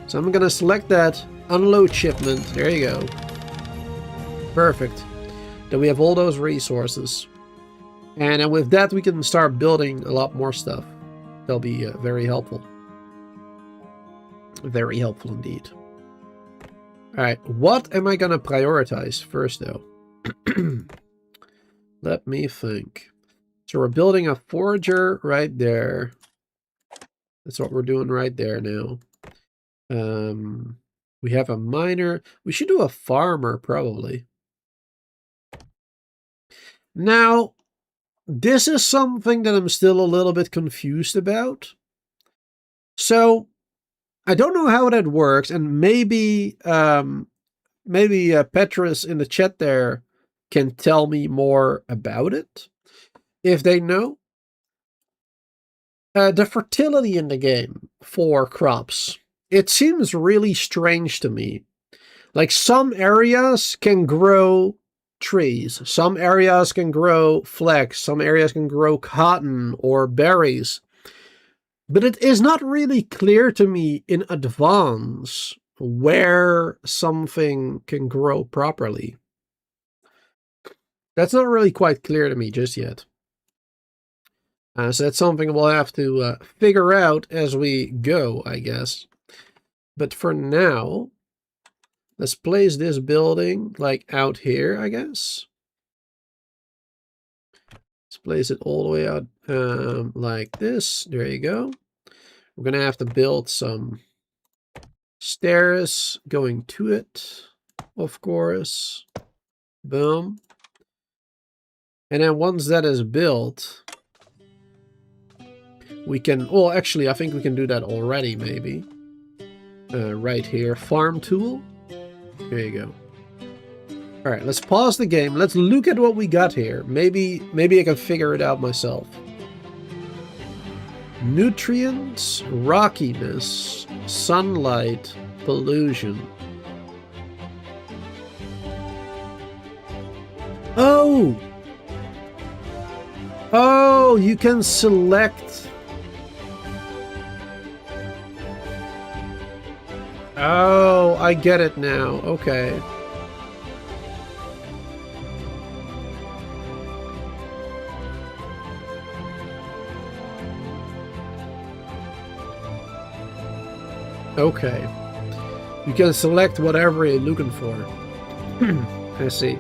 So I'm going to select that, unload shipment, there you go. Perfect. Then we have all those resources. And then with that we can start building a lot more stuff. That'll be very helpful. Very helpful indeed. Alright, what am I going to prioritize first though? Let me think. So we're building a forager right there. That's what we're doing right there now. We have a miner. We should do a farmer probably. Now, this is something that I'm still a little bit confused about. So, I don't know how that works, and maybe Petrus in the chat there can tell me more about it, if they know. The fertility in the game for crops. It seems really strange to me. Like some areas can grow trees, some areas can grow flax, some areas can grow cotton or berries. But it is not really clear to me in advance where something can grow properly. That's not really quite clear to me just yet. So that's something we'll have to figure out as we go, I guess. But for now, let's place this building like out here, I guess. Let's place it all the way out like this. There you go. We're going to have to build some stairs going to it, of course. Boom. And then once that is built, we can, well, actually, I think we can do that already, maybe. Right here, farm tool. There you go. All right, let's pause the game. Let's look at what we got here. Maybe I can figure it out myself. Nutrients, rockiness, sunlight, pollution. Oh! Oh, you can select. Oh, I get it now. Okay. Okay. You can select whatever you're looking for. I see.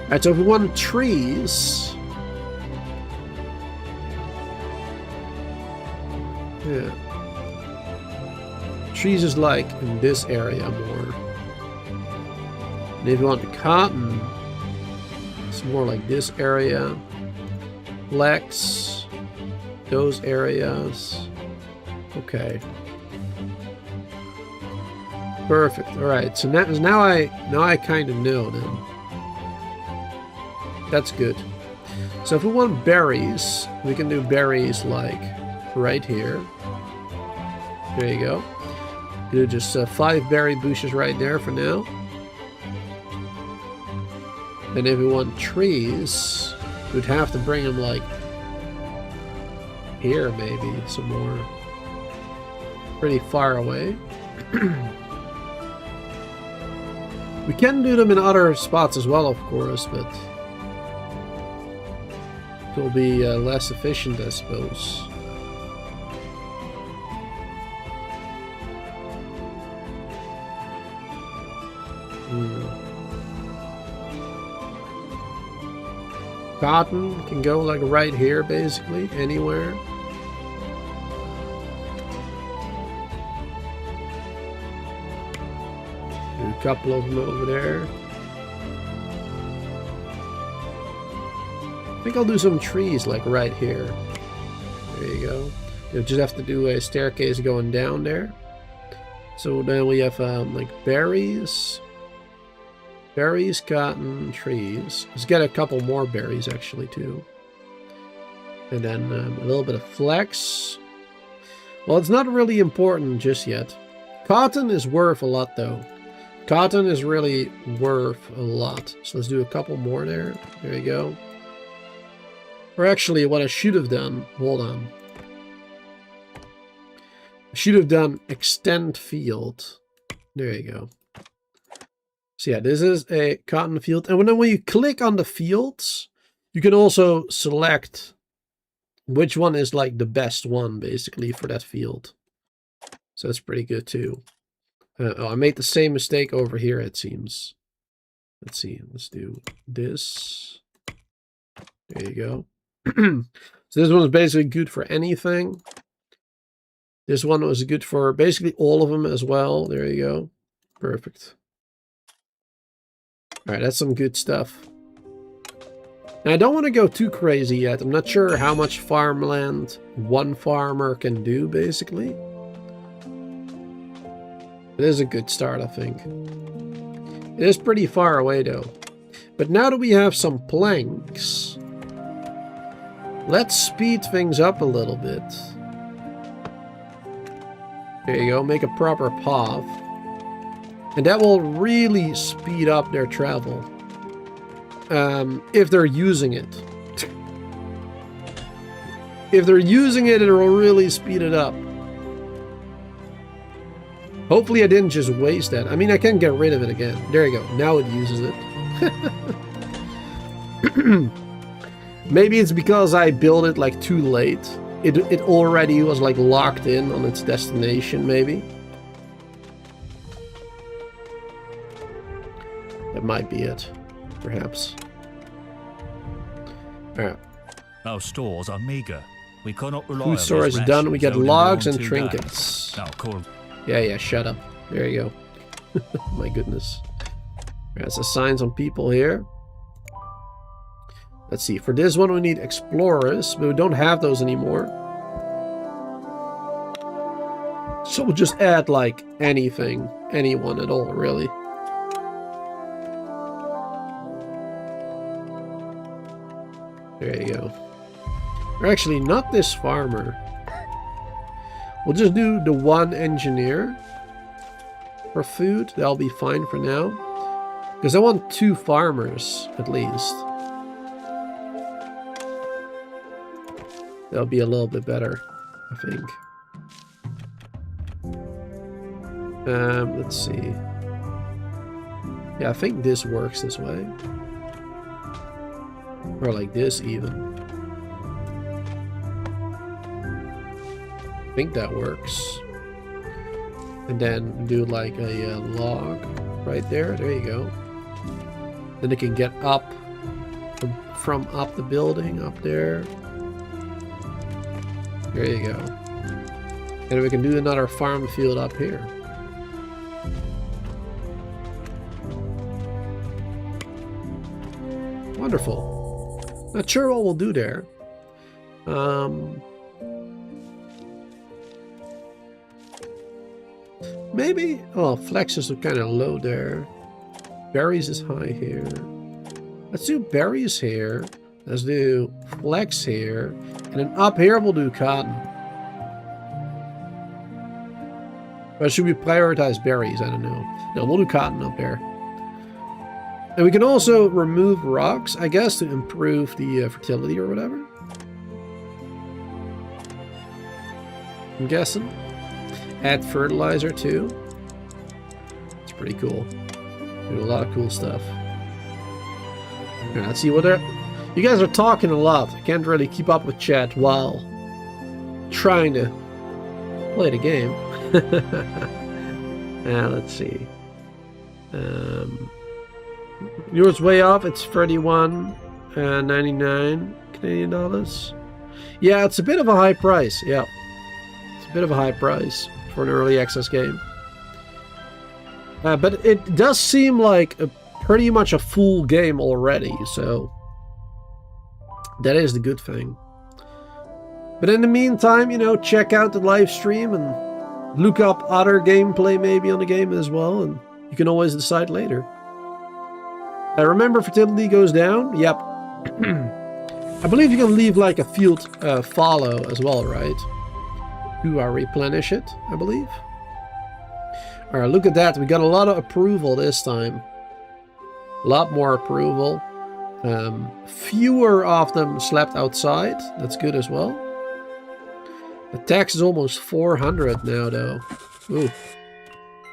Alright, so if we want trees... Yeah. Trees is like in this area more. And if you want the cotton, it's more like this area. Flex, those areas. Okay. Perfect. All right. So now I kind of know then. That's good. So if we want berries, we can do berries like right here. There you go. Do just 5 berry bushes right there for now. And if we want trees, we'd have to bring them like here maybe, some more. Pretty far away. We can do them in other spots as well, of course, but it will be less efficient, I suppose. Cotton can go like right here, basically, anywhere. Do a couple of them over there. I think I'll do some trees like right here. There you go. You'll just have to do a staircase going down there. So then we have like berries. Berries, cotton, trees. Let's get a couple more berries actually too. And then a little bit of flex. Well, it's not really important just yet. Cotton is worth a lot though. Cotton is really worth a lot. So let's do a couple more there. There you go. Or actually what I should have done, hold on. I should have done extend field. There you go. So yeah, this is a cotton field. And when you click on the fields, you can also select which one is like the best one, basically, for that field. So that's pretty good too. Oh, I made the same mistake over here, it seems. Let's see. Let's do this. There you go. So this one is basically good for anything. This one was good for basically all of them as well. There you go. Perfect. Alright, that's some good stuff. Now, I don't want to go too crazy yet. I'm not sure how much farmland one farmer can do, basically. It is a good start, I think. It is pretty far away, though. But now that we have some planks, let's speed things up a little bit. There you go, make a proper path. And that will really speed up their travel. If they're using it. If they're using it, it will really speed it up. Hopefully I didn't just waste that. I mean, I can get rid of it again. There you go. Now it uses it. Maybe it's because I built it like too late. It already was like locked in on its destination, maybe. That might be it, perhaps. Alright. Our stores are meager. We cannot rely Food on storage these done. We get rations logs and only on 2 days. trinkets. Now, cool. Yeah, shut up. There you go. My goodness. There's a sign some people here. Let's see. For this one, we need explorers, but we don't have those anymore. So we'll just add, like, anything. Anyone at all, really. There you go. Or actually, not this farmer. We'll just do the one engineer for food. That'll be fine for now. Because I want 2 farmers, at least. That'll be a little bit better, I think. Let's see. Yeah, I think this works this way. Or like this, even. I think that works. And then do like a log right there. There you go. Then it can get up from up the building up there. There you go. And we can do another farm field up here. Wonderful. Not sure what we'll do there. Maybe. Oh, flexes are kind of low there. Berries is high here. Let's do berries here. Let's do flex here. And then up here we'll do cotton. Or should we prioritize berries? I don't know. No, we'll do cotton up there. And we can also remove rocks, I guess, to improve the fertility or whatever. I'm guessing. Add fertilizer too. It's pretty cool. Do a lot of cool stuff. Right, let's see what they're... You guys are talking a lot. I can't really keep up with chat while trying to play the game. Let's see. Yours way off. It's 31.99 Canadian dollars. Yeah, it's a bit of a high price. Yeah, it's a bit of a high price for an early access game. But it does seem like pretty much a full game already, so that is the good thing. But in the meantime, you know, check out the live stream and look up other gameplay maybe on the game as well, and you can always decide later. Remember, fertility goes down? Yep. I believe you can leave like a field follow as well, right? To replenish it, I believe. Alright, look at that. We got a lot of approval this time. A lot more approval. Fewer of them slept outside. That's good as well. The tax is almost 400 now, though. Ooh.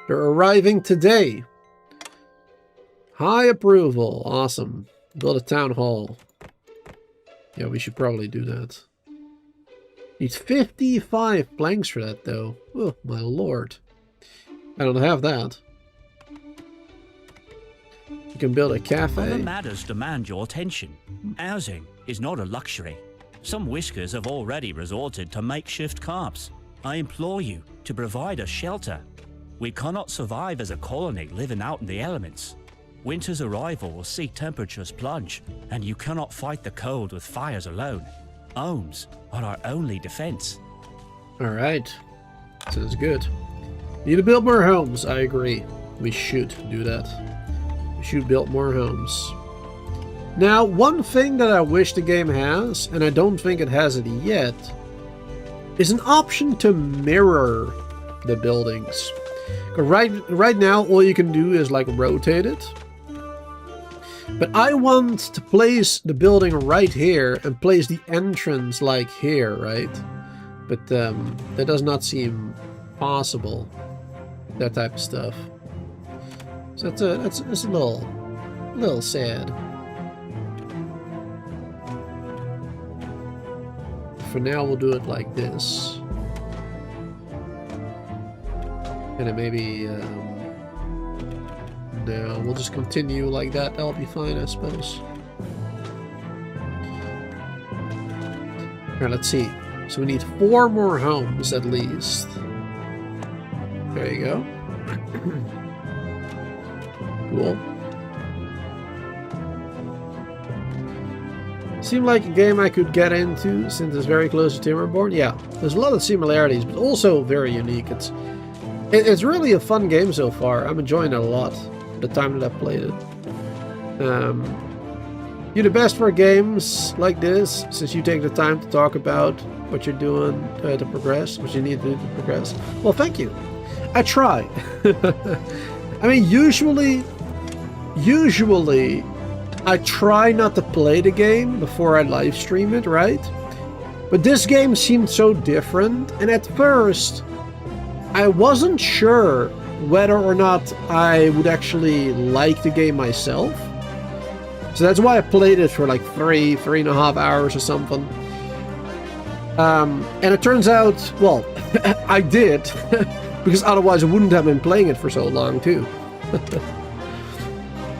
They're arriving today. High approval. Awesome. Build a town hall. Yeah, we should probably do that. Need 55 planks for that, though. Oh, my lord. I don't have that. You can build a cafe. Other matters demand your attention. Housing is not a luxury. Some whiskers have already resorted to makeshift camps. I implore you to provide us shelter. We cannot survive as a colony living out in the elements. Winter's arrival will see temperatures plunge, and you cannot fight the cold with fires alone. Homes are our only defense. Alright. Sounds good. Need to build more homes. I agree. We should do that. We should build more homes. Now, one thing that I wish the game has, and I don't think it has it yet, is an option to mirror the buildings. Right now, all you can do is like rotate it. But I want to place the building right here and place the entrance like here, right? But that does not seem possible. That type of stuff. So that's a little sad. For now, we'll do it like this. And then maybe no, we'll just continue like that. That'll be fine, I suppose. Alright, let's see. So we need 4 more homes at least. There you go. Cool. Seemed like a game I could get into since it's very close to Timberborn. Yeah, there's a lot of similarities, but also very unique. It's really a fun game so far. I'm enjoying it a lot. The time that I've played it. You're the best for games like this, since you take the time to talk about what you're doing to progress, what you need to do to progress. Well, thank you. I try. I mean, usually I try not to play the game before I live stream it, right? But this game seemed so different, and at first I wasn't sure whether or not I would actually like the game myself. So that's why I played it for like 3.5 hours or something. And it turns out, well, I did. Because otherwise I wouldn't have been playing it for so long too.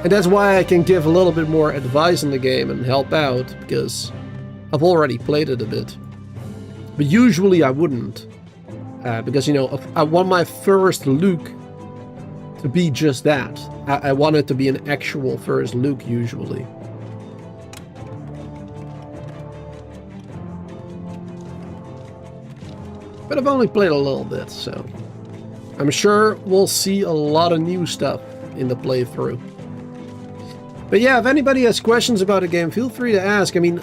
And that's why I can give a little bit more advice in the game and help out, because I've already played it a bit. But usually I wouldn't. Because, you know, I want my first look to be just that. I want it to be an actual first look usually. But I've only played a little bit, so I'm sure we'll see a lot of new stuff in the playthrough. But yeah, if anybody has questions about the game, feel free to ask. I mean,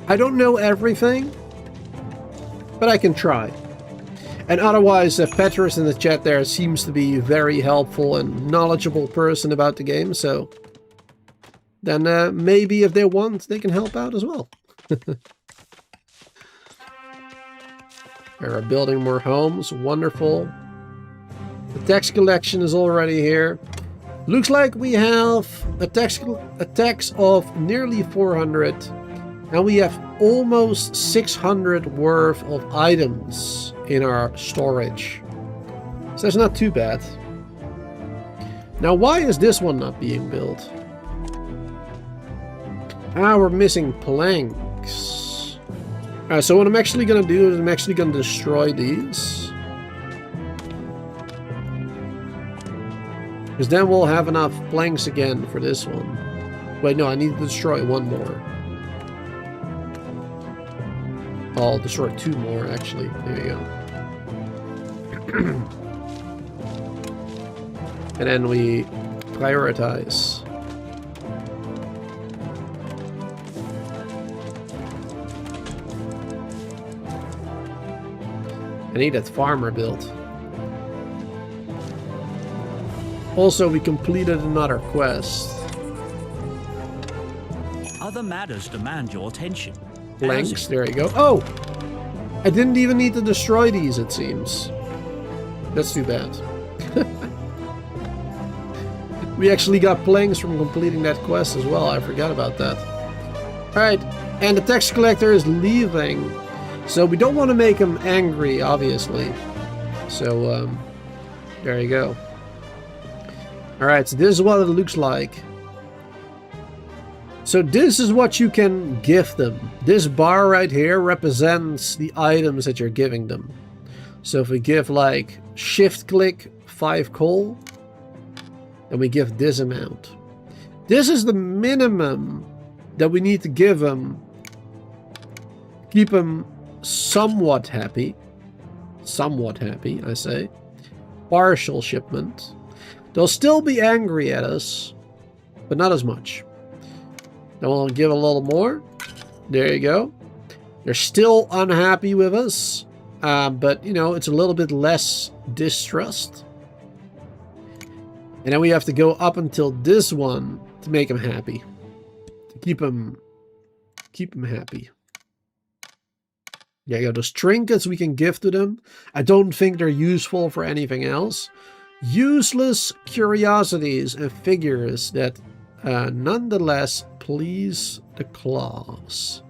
I don't know everything, but I can try. And otherwise, Petrus in the chat there seems to be a very helpful and knowledgeable person about the game, so then maybe if they want, they can help out as well. We're building more homes, wonderful. The tax collection is already here. Looks like we have a tax of nearly 400, and we have almost 600 worth of items in our storage. So that's not too bad. Now, why is this one not being built? Ah, we're missing planks. Alright, so what I'm actually going to do is I'm actually going to destroy these. Because then we'll have enough planks again for this one. Wait, no, I need to destroy one more. I'll destroy two more, actually. There you go. And then we prioritize. I need that farmer built. Also, we completed another quest. Other matters demand your attention. Planks, there you go. Oh! I didn't even need to destroy these, it seems. That's too bad. We actually got planks from completing that quest as well. I forgot about that. Alright, and the tax collector is leaving. So we don't want to make him angry, obviously. So, there you go. Alright, so this is what it looks like. So this is what you can give them. This bar right here represents the items that you're giving them. So if we give like shift click 5 coal, then we give this amount. This is the minimum that we need to give them. Keep them somewhat happy. Somewhat happy, I say. Partial shipment. They'll still be angry at us, but not as much. Then we'll give a little more. There you go. They're still unhappy with us, but, you know, it's a little bit less distrust. And then we have to go up until this one to make them happy. To keep them happy. There you go. Those trinkets we can give to them. I don't think they're useful for anything else. Useless curiosities and figures that nonetheless please the claws.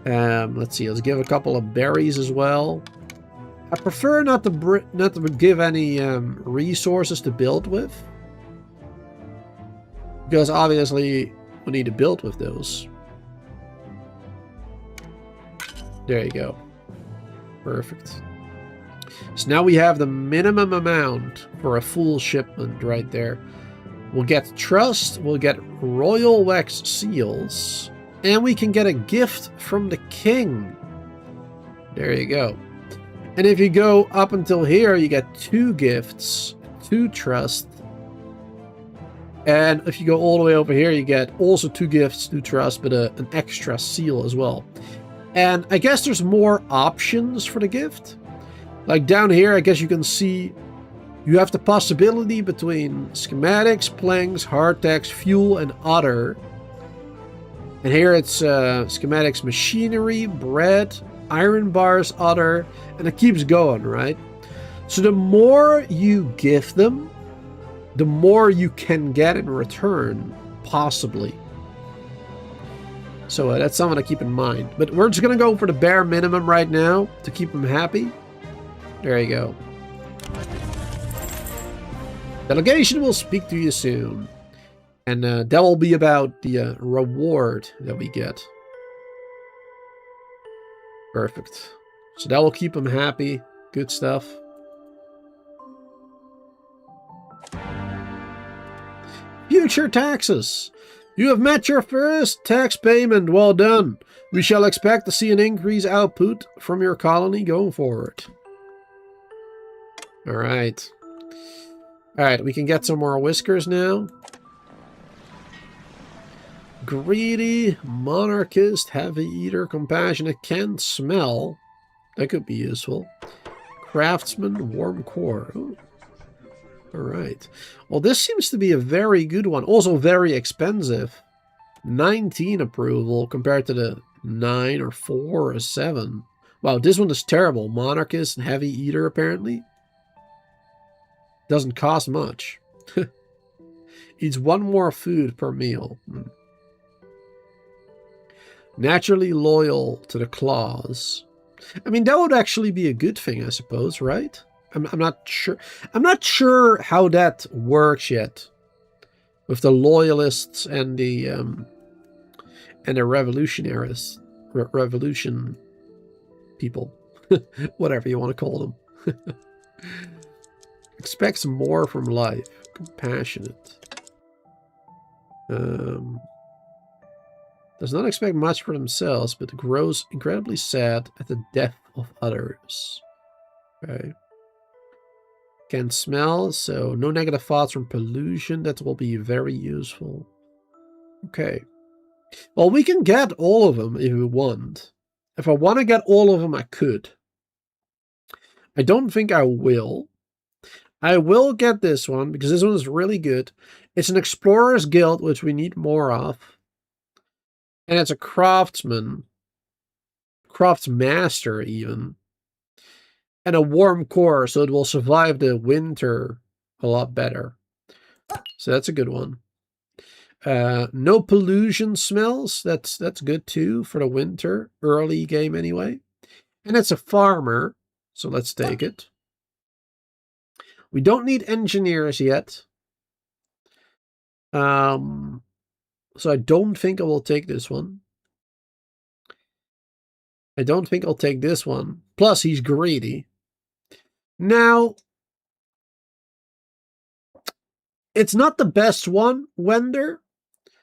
Let's see. Let's give a couple of berries as well. I prefer not to give any resources to build with, because obviously we need to build with those. There you go. Perfect. So now we have the minimum amount for a full shipment right there. We'll get trust, we'll get royal wax seals, and we can get a gift from the king. There you go. And if you go up until here, you get 2 gifts, 2 trust. And if you go all the way over here, you get also 2 gifts, 2 trust, but an extra seal as well. And I guess there's more options for the gift. Like down here, I guess you can see you have the possibility between schematics, planks, hardtacks, fuel, and other. And here it's schematics, machinery, bread, iron bars, other, and it keeps going, right? So the more you give them, the more you can get in return, possibly. So that's something to keep in mind. But we're just going to go for the bare minimum right now to keep them happy. There you go. Delegation will speak to you soon. And that will be about the reward that we get. Perfect. So that will keep them happy. Good stuff. Future taxes. You have met your first tax payment. Well done. We shall expect to see an increased output from your colony going forward. Alright. Alright, we can get some more whiskers now. Greedy, monarchist, heavy eater, compassionate, can smell. That could be useful. Craftsman, warm core. Alright. Well, this seems to be a very good one. Also very expensive. 19 approval compared to the 9 or 4 or 7. Wow, this one is terrible. Monarchist and heavy eater, apparently. Doesn't cost much. Eats 1 more food per meal. Naturally loyal to the claws. I mean, that would actually be a good thing, I suppose, right? I'm not sure. I'm not sure how that works yet with the loyalists and the revolutionaries, revolution people, whatever you want to call them. Expects more from life. Compassionate. Does not expect much for themselves, but grows incredibly sad at the death of others. Okay. Can smell, so no negative thoughts from pollution. That will be very useful. Okay. Well, we can get all of them if we want. If I want to get all of them, I could. I don't think I will. I will get this one, because this one is really good. It's an Explorer's Guild, which we need more of. And it's a craftsman. Craftsmaster, even. And a warm core, so it will survive the winter a lot better. So that's a good one. No pollution smells. That's good too for the winter. Early game anyway. And it's a farmer, so let's take it. We don't need engineers yet. So I don't think I will take this one. I don't think I'll take this one. Plus, he's greedy. Now, it's not the best one, Wender,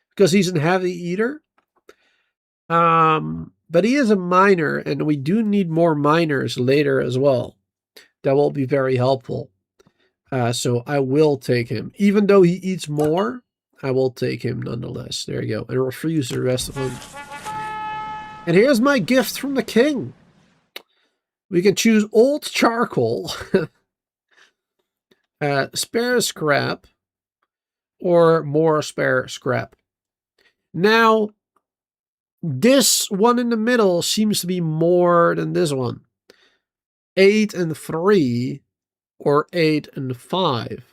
because he's a heavy eater. But he is a miner, and we do need more miners later as well. That will be very helpful. So I will take him. Even though he eats more, I will take him nonetheless. There you go. And refuse the rest of them. And here's my gift from the king. We can choose old charcoal, spare scrap, or more spare scrap. Now, this one in the middle seems to be more than this one. 8 and 3, or 8 and 5.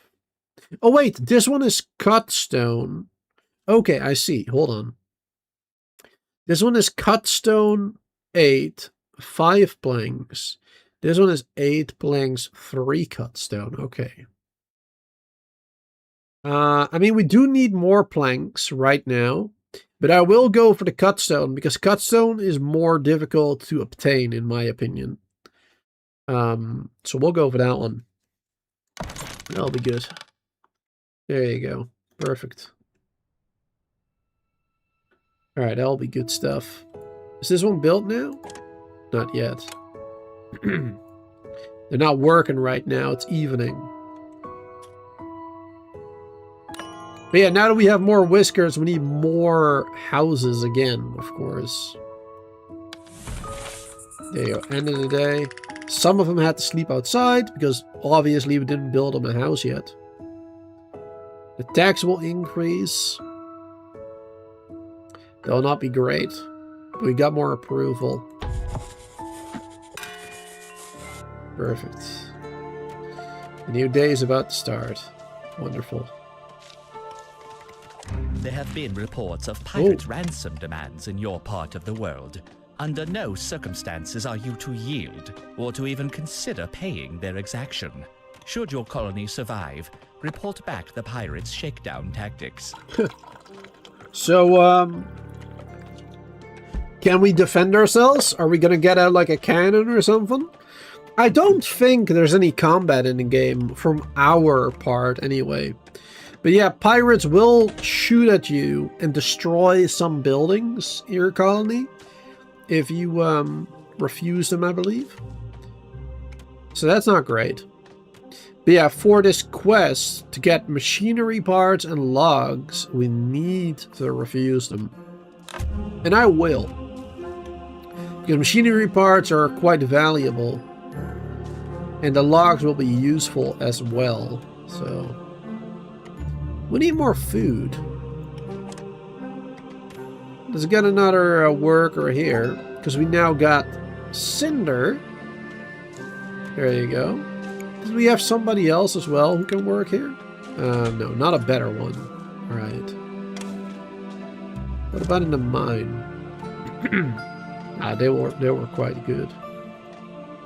Oh wait, this one is cut stone. Okay, I see. Hold on. This one is cut stone 8, 5 planks. This one is 8 planks, 3 cut stone. Okay. I mean, we do need more planks right now, but I will go for the cut stone because cut stone is more difficult to obtain, in my opinion. So we'll go for that one. That'll be good. There you go. Perfect. Alright, that'll be good stuff. Is this one built now? Not yet. They're not working right now. It's evening. But yeah, now that we have more whiskers, we need more houses again, of course. There you go. End of the day. Some of them had to sleep outside because obviously we didn't build them a house yet. The tax will increase. That will not be great, but we got more approval. Perfect. A new day is about to start. Wonderful. There have been reports of pirate ransom demands in your part of the world. Under no circumstances are you to yield, or to even consider paying their exaction. Should your colony survive, report back the pirates' shakedown tactics. So, can we defend ourselves? Are we gonna get out like a cannon or something? I don't think there's any combat in the game, from our part anyway. But yeah, pirates will shoot at you and destroy some buildings in your colony if you refuse them, I believe. So that's not great. But yeah, for this quest, to get machinery parts and logs, we need to refuse them. And I will. Because machinery parts are quite valuable. And the logs will be useful as well. So we need more food. Let's get another worker here. Because we now got cinder. There you go. Do we have somebody else as well who can work here? No, not a better one. Alright. What about in the mine? They were quite good.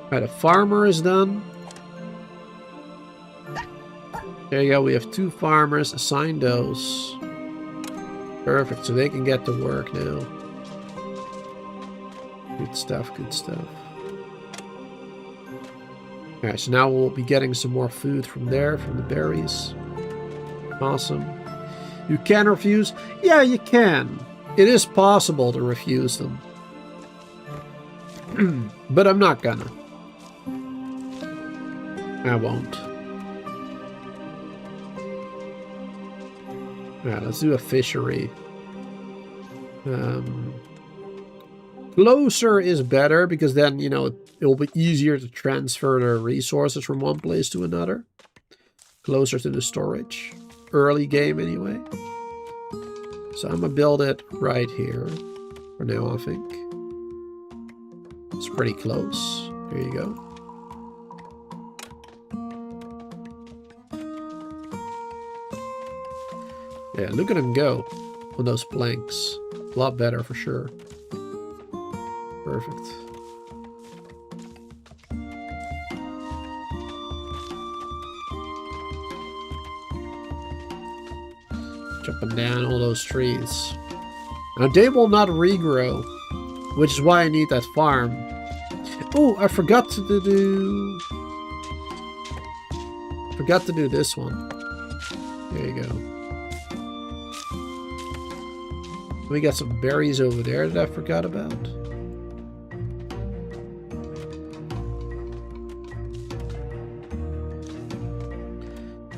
Alright, a farmer is done. There you go, we have 2 farmers. Assign those. Perfect, so they can get to work now. Good stuff, good stuff. Alright, so now we'll be getting some more food from there, from the berries. Awesome. You can refuse? Yeah, you can. It is possible to refuse them. But I'm not gonna. I won't. Alright, let's do a fishery. Closer is better, because then, you know, it will be easier to transfer the resources from one place to another. Closer to the storage. Early game, anyway. So I'm gonna build it right here. For now, I think. It's pretty close. There you go. Yeah, look at him go on those planks. A lot better for sure. Perfect. Jumping down all those trees. Now they will not regrow, which is why I need that farm. Oh, I forgot to do... Forgot to do this one. There you go. We got some berries over there that I forgot about.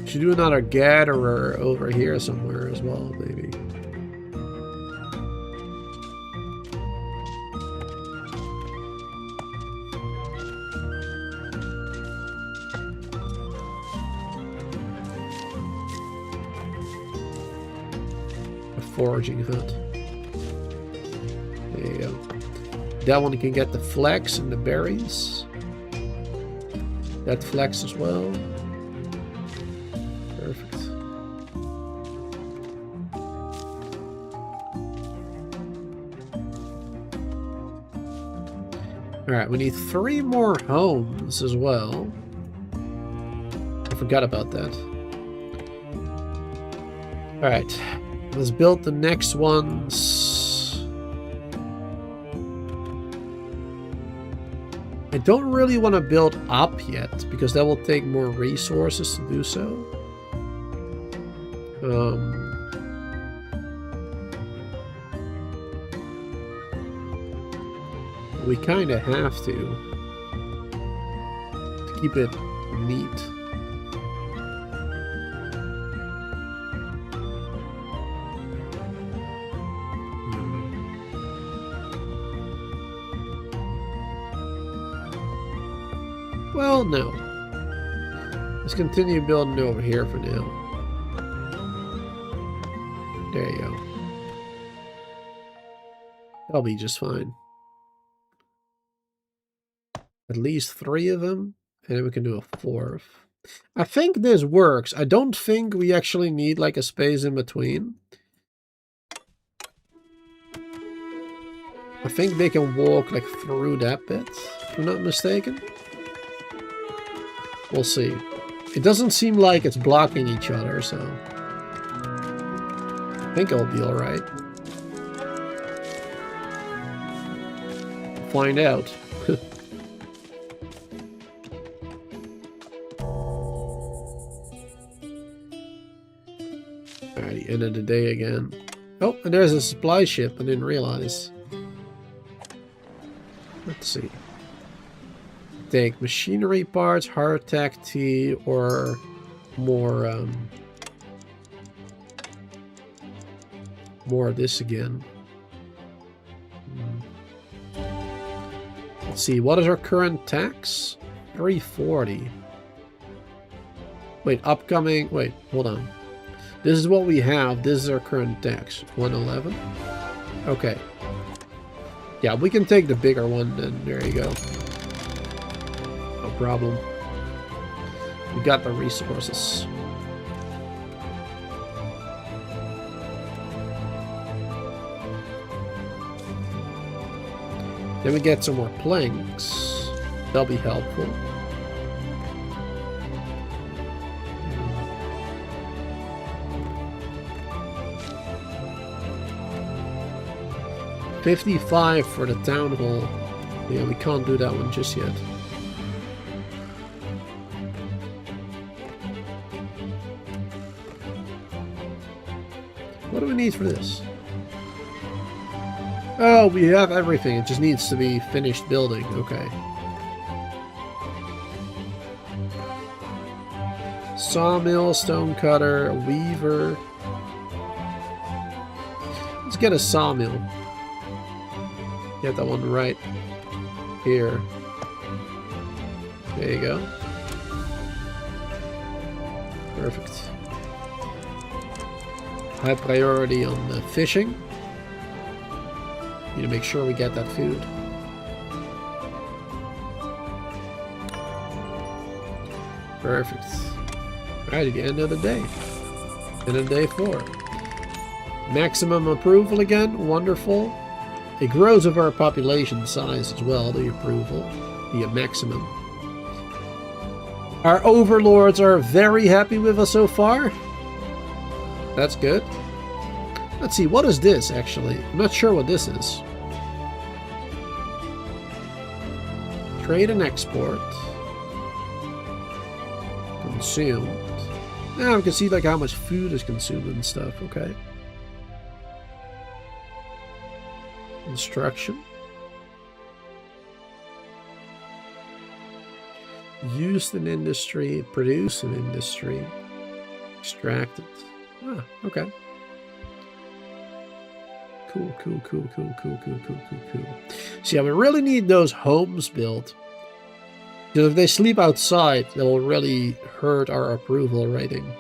Should do another gatherer over here somewhere as well, maybe. A foraging hut. There you go. That one can get the flax and the berries. That flax as well. Perfect. Alright, we need 3 more homes as well. I forgot about that. Alright, let's build the next ones. I don't really want to build up yet, because that will take more resources to do so. We kind of have to keep it neat. Well, no. Let's continue building over here for now. There you go. That'll be just fine. At least 3 of them, and then we can do a 4th. I think this works. I don't think we actually need like a space in between. I think they can walk like through that bit, if I'm not mistaken. We'll see. It doesn't seem like it's blocking each other, so I think it'll be alright. Find out. Alright, the end of the day again. Oh, and there's a supply ship. I didn't realize. Let's see. Take machinery parts, hardtack tea, or more more of this again. Let's see, what is our current tax? 340. Wait, upcoming, wait, hold on. This is what we have. This is our current tax. 111. Okay. Yeah, we can take the bigger one then. There you go. No problem. We got the resources. Then we get some more planks. That'll be helpful. $55 for the town hall. Yeah, we can't do that one just yet. What do we need for this? Oh, we have everything. It just needs to be finished building. Okay. Sawmill, stone cutter, weaver. Let's get a sawmill. Get that one right here. There you go. Perfect. High priority on the fishing. Need to make sure we get that food. Perfect. Alright, at the end of the day. End of day 4. Maximum approval again. Wonderful. It grows with our population size as well, the approval. The maximum. Our overlords are very happy with us so far. That's good. Let's see, what is this actually? I'm not sure what this is. Trade and export. Consumed. Now we can see like how much food is consumed and stuff, okay. Construction. Used in industry, produced in industry, extracted. Ah, okay. Cool. See, we really need those homes built. Because if they sleep outside, that will really hurt our approval rating.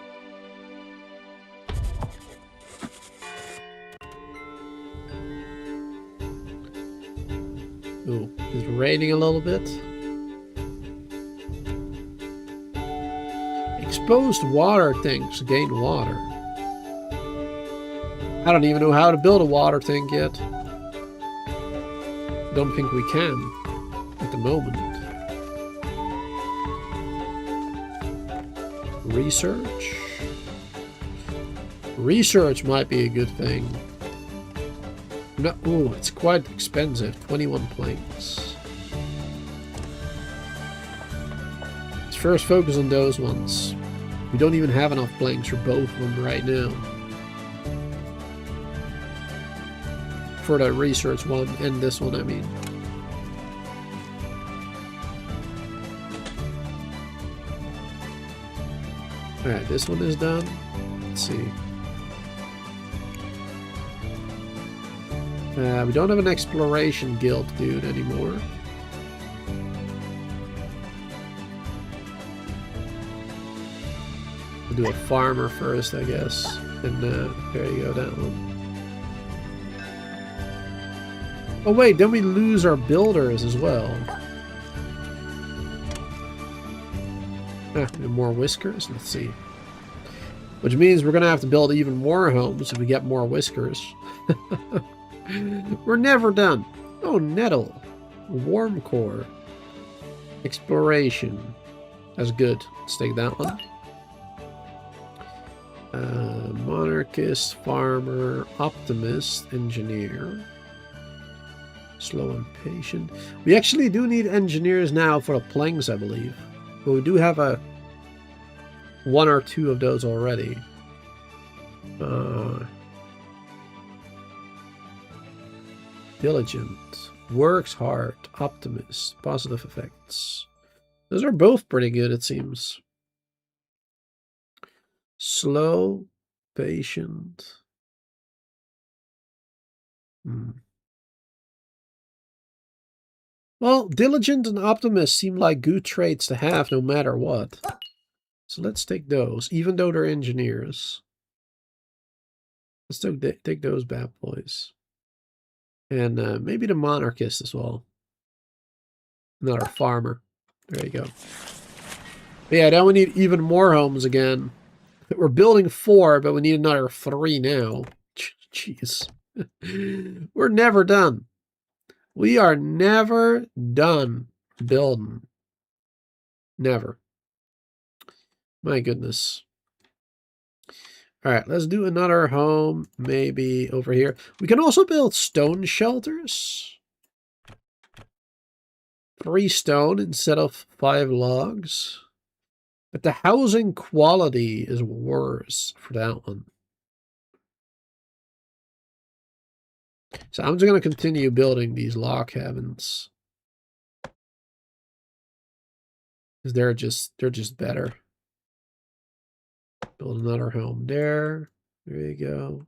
Ooh, it's raining a little bit. Exposed water tanks gain water. I don't even know how to build a water tank yet. Don't think we can at the moment. Research. Research might be a good thing. No, ooh, it's quite expensive. 21 planks. Let's first focus on those ones. We don't even have enough planks for both of them right now. For the research one and this one, I mean. Alright, this one is done. Let's see. We don't have an exploration guild dude anymore. We'll do a farmer first, I guess. And there you go, that one. Oh wait, then we lose our builders as well. And more whiskers, let's see. Which means we're gonna have to build even more homes if we get more whiskers. We're never done. Oh, nettle. Warm core. Exploration. That's good. Let's take that one. Monarchist, farmer, optimist, engineer. Slow and patient. We actually do need engineers now for the planks, I believe. But we do have a 1 or 2 of those already. Diligent. Works hard. Optimist. Positive effects. Those are both pretty good, it seems. Slow. Patient. Well, diligent and optimist seem like good traits to have no matter what. So let's take those, even though they're engineers. Let's take those bad boys. And maybe the monarchist as well. Another farmer. There you go. But yeah, now we need even more homes again. We're building 4, but we need another 3 now. Jeez. We're never done. We are never done building. Never. My goodness. Alright, let's do another home, maybe over here. We can also build stone shelters. 3 stone instead of 5 logs. But the housing quality is worse for that one. So I'm just going to continue building these log cabins. Because they're just better. Build another home there. There you go.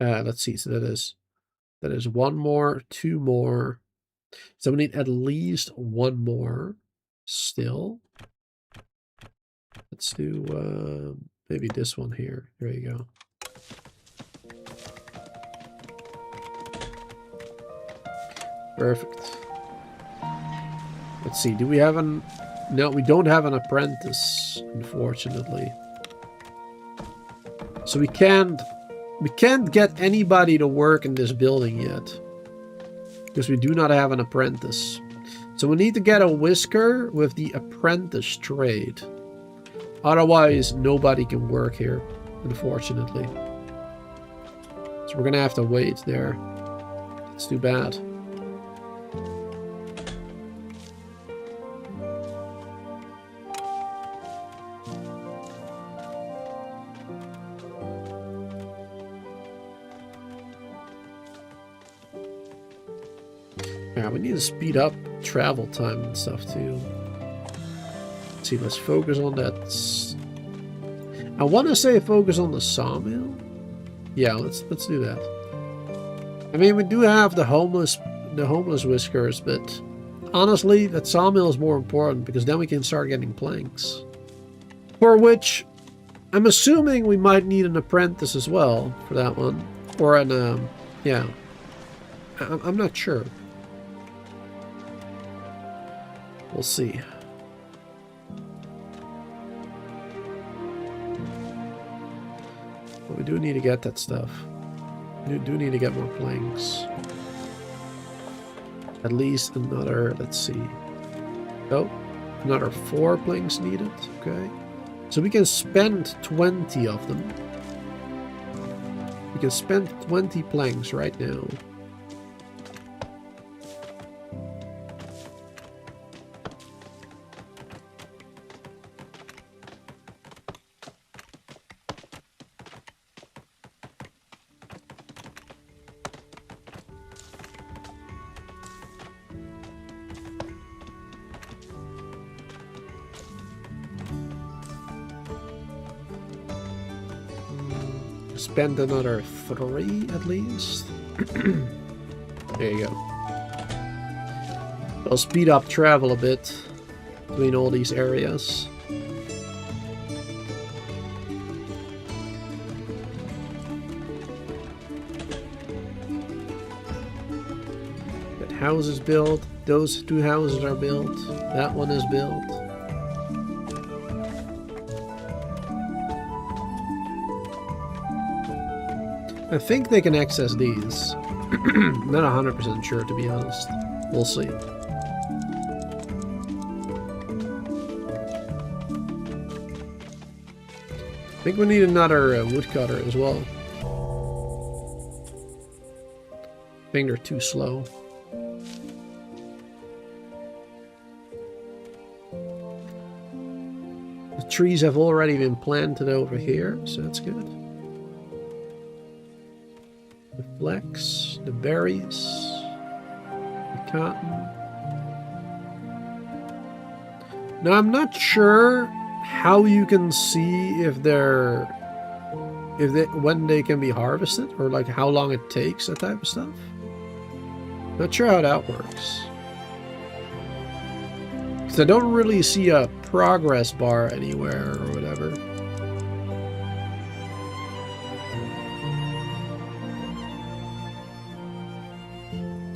Let's see. So that is 1 more, 2 more. So we need at least 1 more still. Let's do maybe this one here. There you go. Perfect. Let's see. Do we have an... No, we don't have an apprentice, unfortunately. So we can't get anybody to work in this building yet. Because we do not have an apprentice. So we need to get a whisker with the apprentice trade. Otherwise, nobody can work here, unfortunately. So we're going to have to wait there. It's too bad. Yeah, we need to speed up travel time and stuff too. Let's see, let's focus on that. I want to say focus on the sawmill. Yeah, let's do that. I mean, we do have the homeless whiskers, but honestly, that sawmill is more important because then we can start getting planks. For which, I'm assuming we might need an apprentice as well for that one, or an yeah. I'm not sure. We'll see. But we do need to get that stuff. We do need to get more planks. At least another, let's see. Oh, another 4 planks needed. Okay. So we can spend 20 of them. We can spend 20 planks right now. Spend another 3 at least. There you go. I'll speed up travel a bit between all these areas. That house is built. Those 2 houses are built. That one is built. I think they can access these. Not 100% sure, to be honest. We'll see. I think we need another woodcutter as well. I think they're too slow. The trees have already been planted over here, so that's good. The flax, the berries, the cotton. Now I'm not sure how you can see if they're when they can be harvested, or like how long it takes, that type of stuff. Not sure how that works. Because I don't really see a progress bar anywhere or whatever.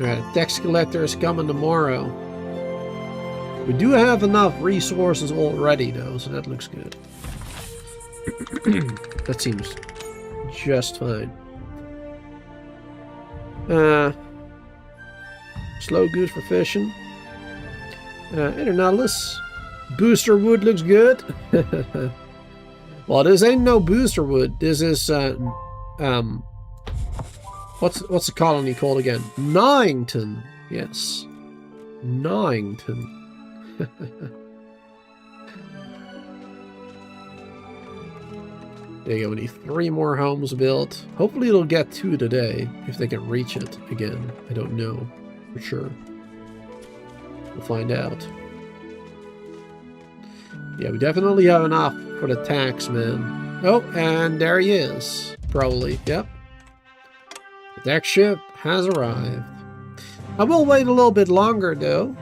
Alright, tax collector is coming tomorrow. We do have enough resources already though, so that looks good. That seems just fine. Slow goose for fishing. Nautilus. Booster wood looks good. Well, this ain't no booster wood. This is what's the colony called again? Nowington. Yes. Nowington. There you go. We need 3 more homes built. Hopefully it'll get 2 today, if they can reach it again. I don't know for sure. We'll find out. Yeah, we definitely have enough for the tax man. Oh, and there he is. Probably. Yep. The tax ship has arrived. I will wait a little bit longer though,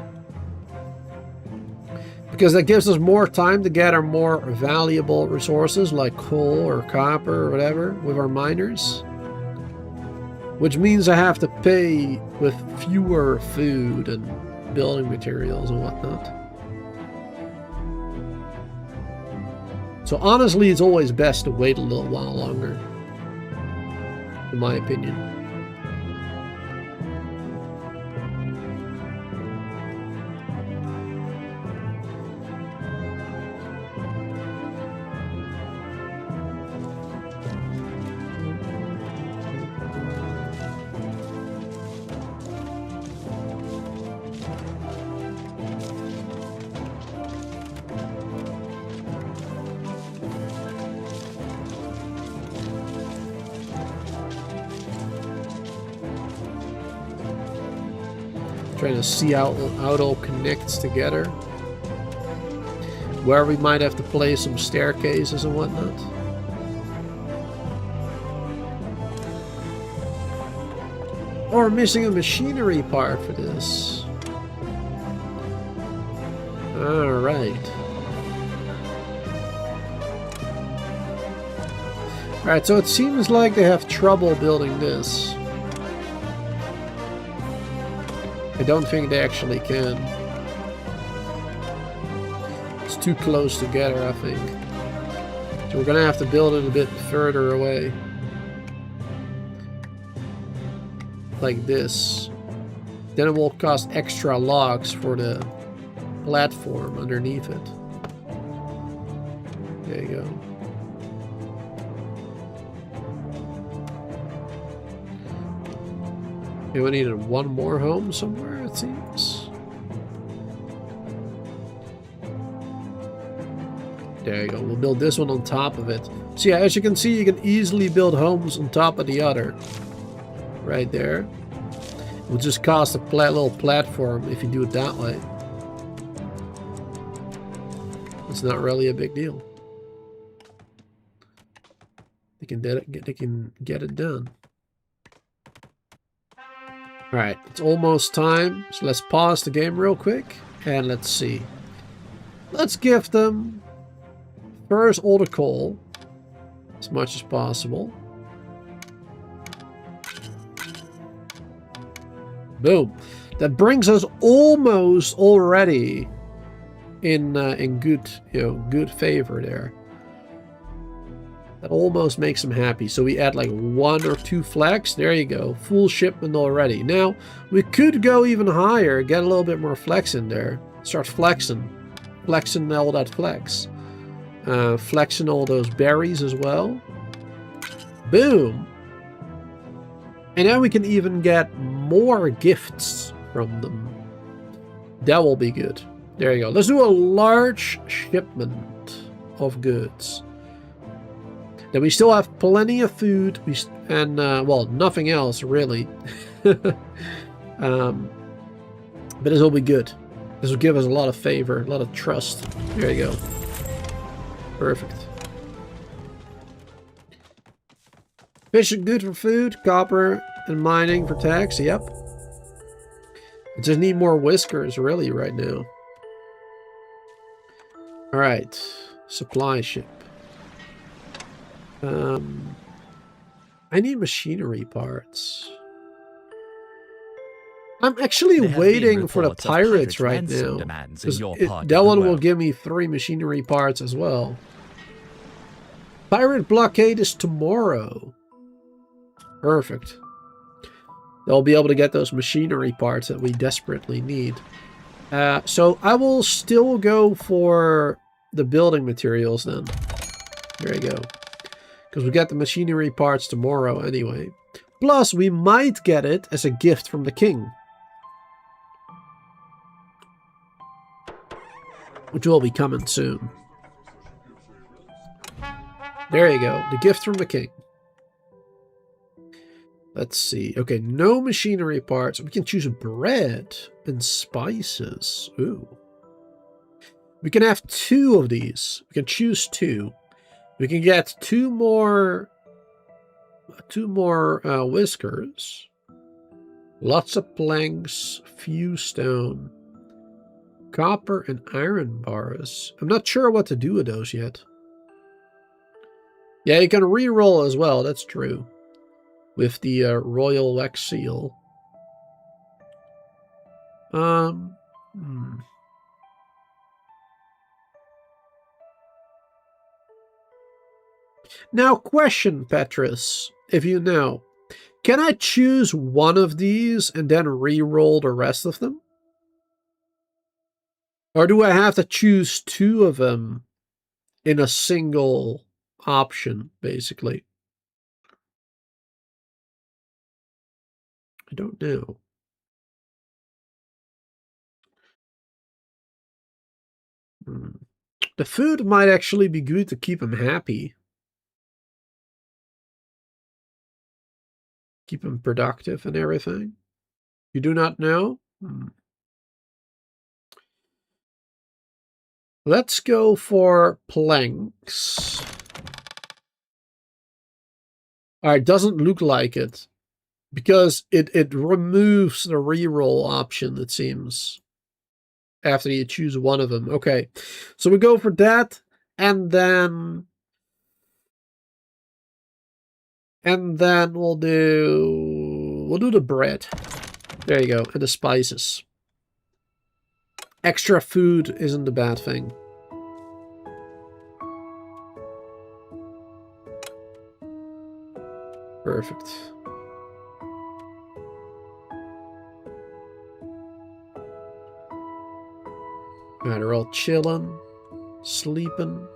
because that gives us more time to gather more valuable resources like coal or copper or whatever with our miners. Which means I have to pay with fewer food and building materials and whatnot. So honestly, it's always best to wait a little while longer, in my opinion. Trying to see how it all connects together. Where we might have to place some staircases and whatnot. Or missing a machinery part for this. Alright. Alright, so it seems like they have trouble building this. I don't think they actually can. It's too close together, I think. So we're gonna have to build it a bit further away. Like this. Then it will cost extra logs for the platform underneath it. There you go. Okay, we needed 1 more home somewhere, it seems. There you go. We'll build this one on top of it. So yeah, as you can see, you can easily build homes on top of the other. Right there. It will just cost a little platform if you do it that way. It's not really a big deal. They can get it done. Alright, it's almost time, so let's pause the game real quick, and let's see. Let's give them first all the coal, as much as possible. Boom. That brings us almost already in good, good favor there. That almost makes him happy. So we add like 1 or 2 flags. There you go. Full shipment already. Now, we could go even higher. Get a little bit more flex in there. Start flexing. Flexing all that flex. Flexing all those berries as well. Boom. And now we can even get more gifts from them. That will be good. There you go. Let's do a large shipment of goods. Then we still have plenty of food, and well, nothing else really. But this will be good. This will give us a lot of favor, a lot of trust. There you go. Perfect. Fishing good for food, copper and mining for tax. Yep. I just need more whiskers really right now. All right, supply ship. I need machinery parts. I'm actually waiting for the pirates right now. That one will give me 3 machinery parts as well. Pirate blockade is tomorrow. Perfect. They'll be able to get those machinery parts that we desperately need. So I will still go for the building materials then. There you go. Because we get the machinery parts tomorrow anyway. Plus, we might get it as a gift from the king. Which will be coming soon. There you go. The gift from the king. Let's see. Okay, no machinery parts. We can choose bread and spices. Ooh. We can have 2 of these. We can choose 2. We can get 2 more whiskers. Lots of planks, few stone, copper and iron bars. I'm not sure what to do with those yet. Yeah, you can re-roll as well. That's true. With the royal wax seal. Now, question, Petrus, if you know. Can I choose one of these and then re-roll the rest of them? Or do I have to choose 2 of them in a single option, basically? I don't know. The food might actually be good to keep him happy. Keep him productive and everything. You do not know? Let's go for planks. Alright, doesn't look like it. Because it removes the reroll option, it seems. After you choose one of them. Okay. So we go for that. And then we'll do the bread. There you go. And the spices. Extra food isn't a bad thing. Perfect. Alright, they're all chilling, sleeping.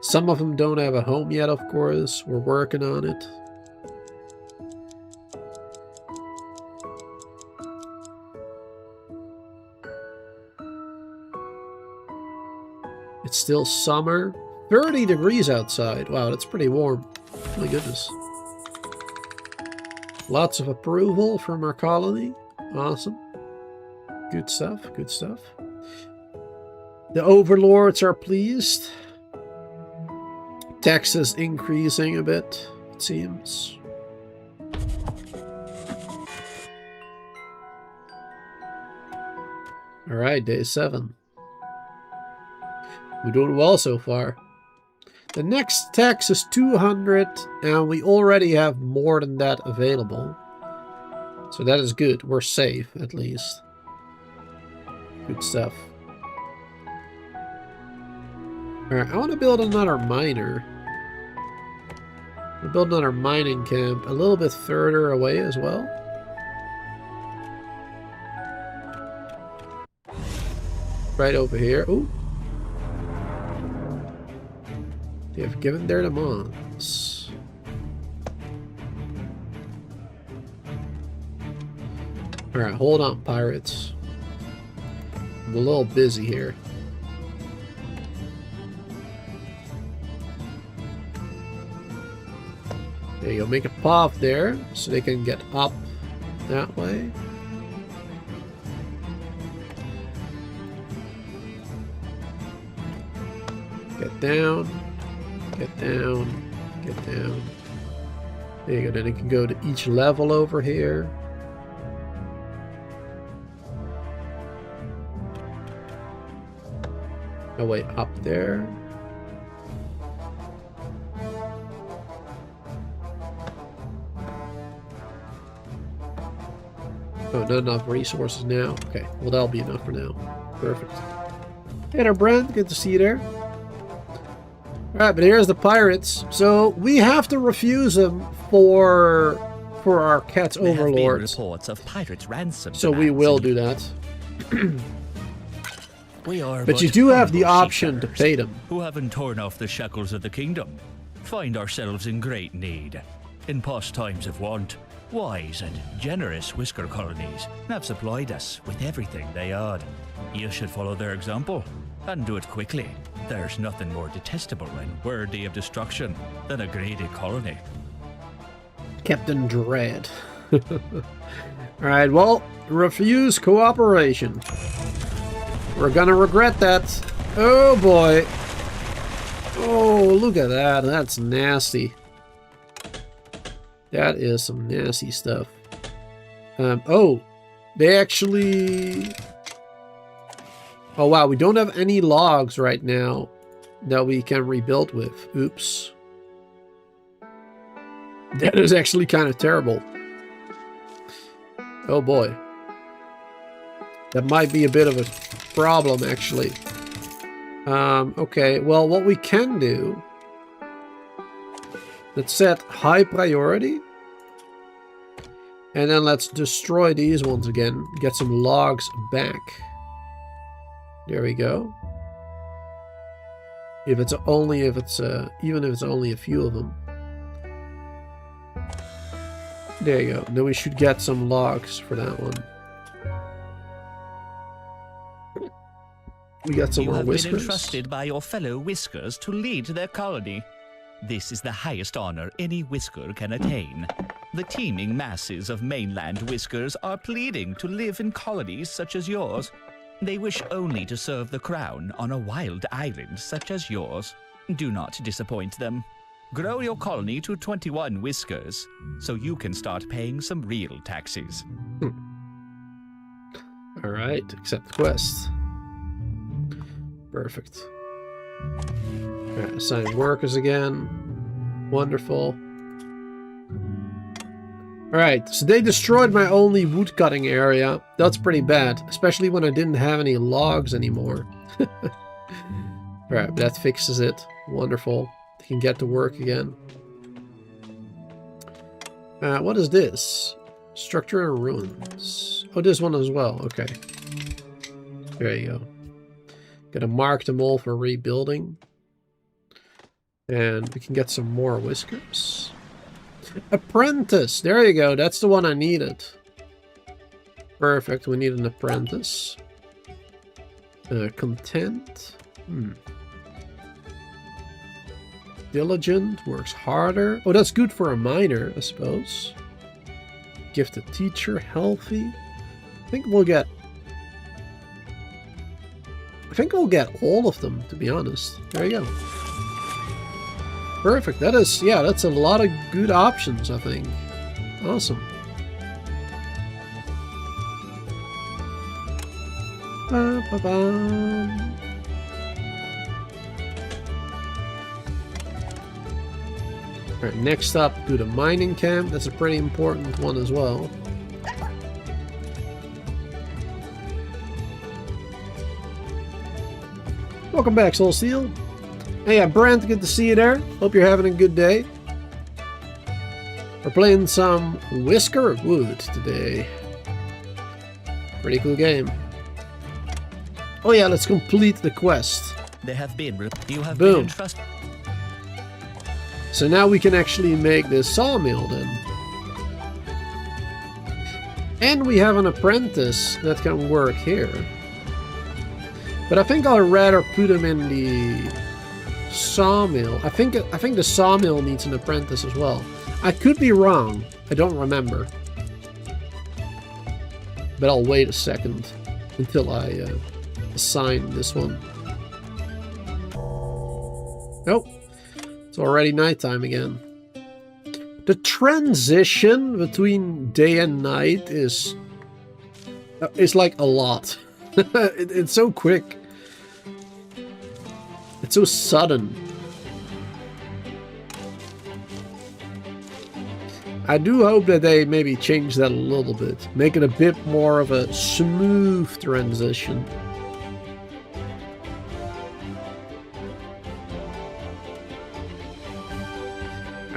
Some of them don't have a home yet, of course. We're working on it. It's still summer. 30 degrees outside. Wow, that's pretty warm. My goodness. Lots of approval from our colony. Awesome. Good stuff, good stuff. The overlords are pleased. Taxes increasing a bit, it seems. Alright, day 7. We're doing well so far. The next tax is 200, and we already have more than that available. So that is good. We're safe, at least. Good stuff. Alright, I want to build another miner. We'll build another mining camp a little bit further away as well. Right over here. Ooh. They have given their demands. Alright, hold on, pirates. I'm a little busy here. There you go, make a path there so they can get up that way. Get down, get down, get down. There you go, then it can go to each level over here. No way up there. Oh, not enough resources now. Okay, well that'll be enough for now. Perfect. Hey there, Brent. Good to see you there. Alright, but here's the pirates. So we have to refuse them for our cat's overlords. Reports of pirates' ransom. So we will do that. We are but you do have the option to pay them. Who haven't torn off the shackles of the kingdom. Find ourselves in great need. In past times of want, wise and generous Whisker colonies have supplied us with everything they had. You should follow their example, and do it quickly. There's nothing more detestable and worthy of destruction than a greedy colony. Captain Dread. Alright, well, refuse cooperation. We're gonna regret that. Oh boy. Oh, look at that. That's nasty. That is some nasty stuff. Oh, they actually... Oh wow, we don't have any logs right now that we can rebuild with. Oops. That is actually kind of terrible. Oh boy. That might be a bit of a problem, actually. Okay, well, what we can do... Let's set high priority. And then let's destroy these ones again. Get some logs back. There we go. Even if it's only a few of them. There you go. Then we should get some logs for that one. We got some more whiskers. You have been entrusted by your fellow whiskers to lead their colony. This is the highest honor any whisker can attain. The teeming masses of mainland whiskers are pleading to live in colonies such as yours. They wish only to serve the crown on a wild island such as yours. Do not disappoint them. Grow your colony to 21 whiskers, so you can start paying some real taxes. Alright, accept the quest. Perfect. Alright, assign workers again. Wonderful. Alright, so they destroyed my only wood cutting area. That's pretty bad, especially when I didn't have any logs anymore. Alright, that fixes it. Wonderful. They can get to work again. What is this? Structure and ruins. Oh, this one as well. Okay. There you go. Gotta mark them all for rebuilding. And we can get some more whiskers. Apprentice! There you go. That's the one I needed. Perfect. We need an apprentice. Content. Diligent. Works harder. Oh, that's good for a miner, I suppose. Gifted teacher. Healthy. I think we'll get all of them, to be honest. There you go. Perfect. That is, yeah, that's a lot of good options, I think. Awesome. Ba-ba-bum. Alright, next up, do the mining camp. That's a pretty important one as well. Welcome back, Soul Steel. Hey, Brent, good to see you there. Hope you're having a good day. We're playing some Whiskerwood today. Pretty cool game. Oh yeah, let's complete the quest. They have been. You have Boom. been entrusted. So now we can actually make this sawmill then. And we have an apprentice that can work here. But I think I'd rather put him in the sawmill. I think the sawmill needs an apprentice as well. I could be wrong. I don't remember. But I'll wait a second until I assign this one. Nope. It's already nighttime again. The transition between day and night is like a lot. It's so quick. It's so sudden. I do hope that they maybe change that a little bit. Make it a bit more of a smooth transition.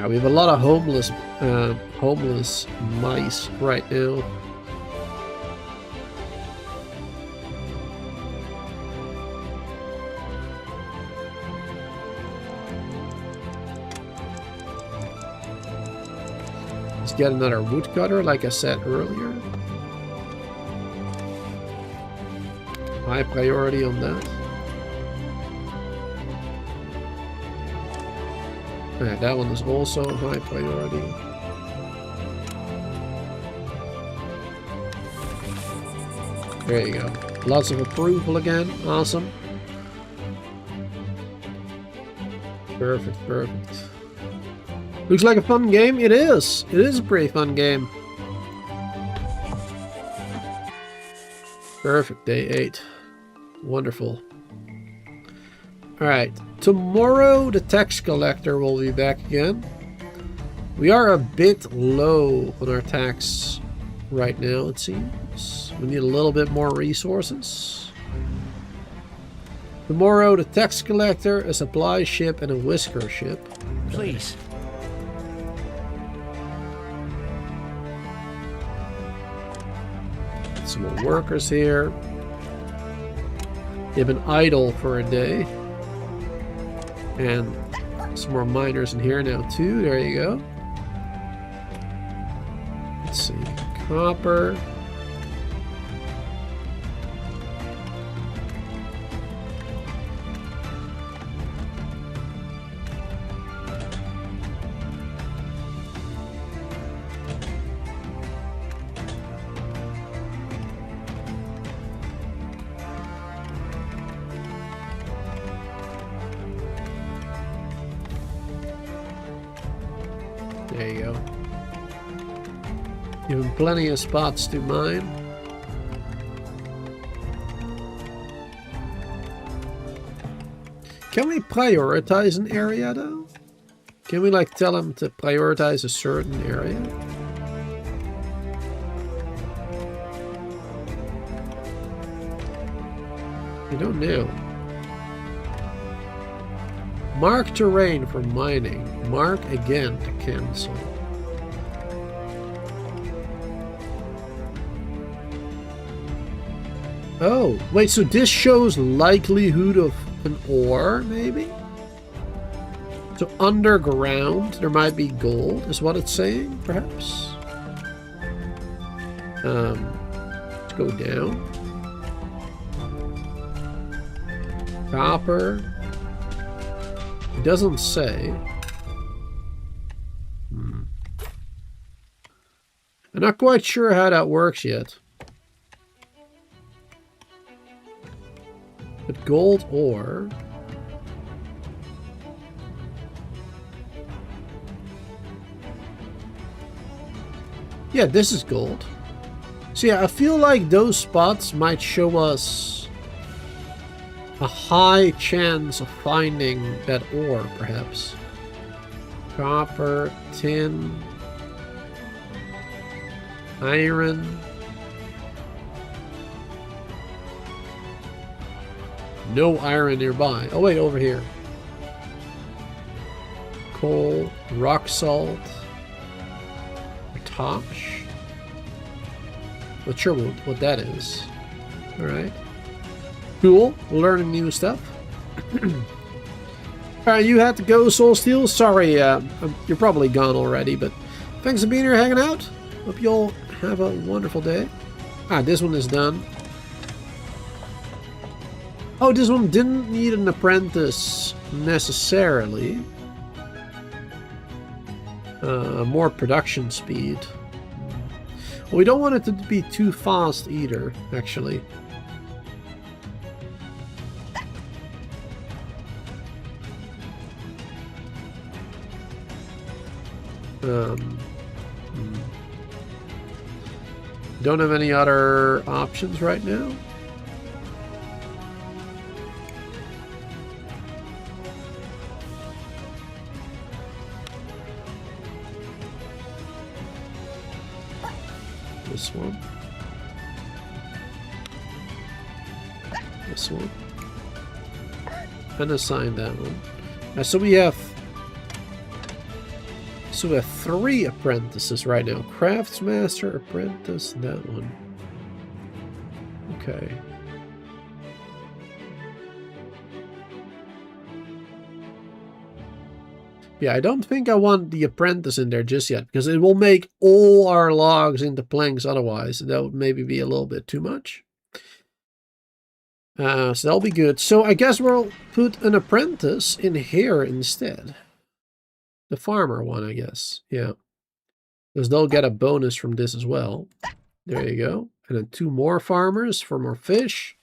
We have a lot of homeless mice right now. Let's get another woodcutter, like I said earlier. High priority on that. Yeah, that one is also a high priority. There you go. Lots of approval again. Awesome. Perfect, perfect. Looks like a fun game. It is. It is a pretty fun game. Perfect. Day 8. Wonderful. Alright. Tomorrow the tax collector will be back again. We are a bit low on our tax right now, it seems. We need a little bit more resources. Tomorrow the tax collector, a supply ship, and a whisker ship. Please. Some more workers here. They've been idle for a day. And some more miners in here now too. There you go. Let's see. Copper. There you go. Given plenty of spots to mine. Can we prioritize an area though? Can we like tell them to prioritize a certain area? I don't know. Mark terrain for mining. Mark again to cancel. Oh, wait, so this shows likelihood of an ore, maybe? So underground, there might be gold, is what it's saying, perhaps? Let's go down. Copper. It doesn't say. I'm not quite sure how that works yet. But gold ore. Yeah, this is gold. So yeah, I feel like those spots might show us a high chance of finding that ore, perhaps. Copper, tin, iron. No iron nearby. Oh wait, over here. Coal, rock salt. Tosh. Not sure what that is. Alright. Cool. Learning new stuff. Alright, you had to go, Soul Steel. Sorry, you're probably gone already, but thanks for being here hanging out. Hope you all have a wonderful day. Ah, this one is done. Oh, this one didn't need an apprentice necessarily. More production speed. Well, we don't want it to be too fast either, actually. Don't have any other options right now. This one. This one. And assign that one. So we have 3 apprentices right now. Craftsmaster, apprentice, that one. Okay. Yeah, I don't think I want the apprentice in there just yet, because it will make all our logs into planks otherwise. That would maybe be a little bit too much. So that'll be good. So I guess we'll put an apprentice in here instead. The farmer one, I guess. Yeah. Because they'll get a bonus from this as well. There you go. And then 2 more farmers for more fish.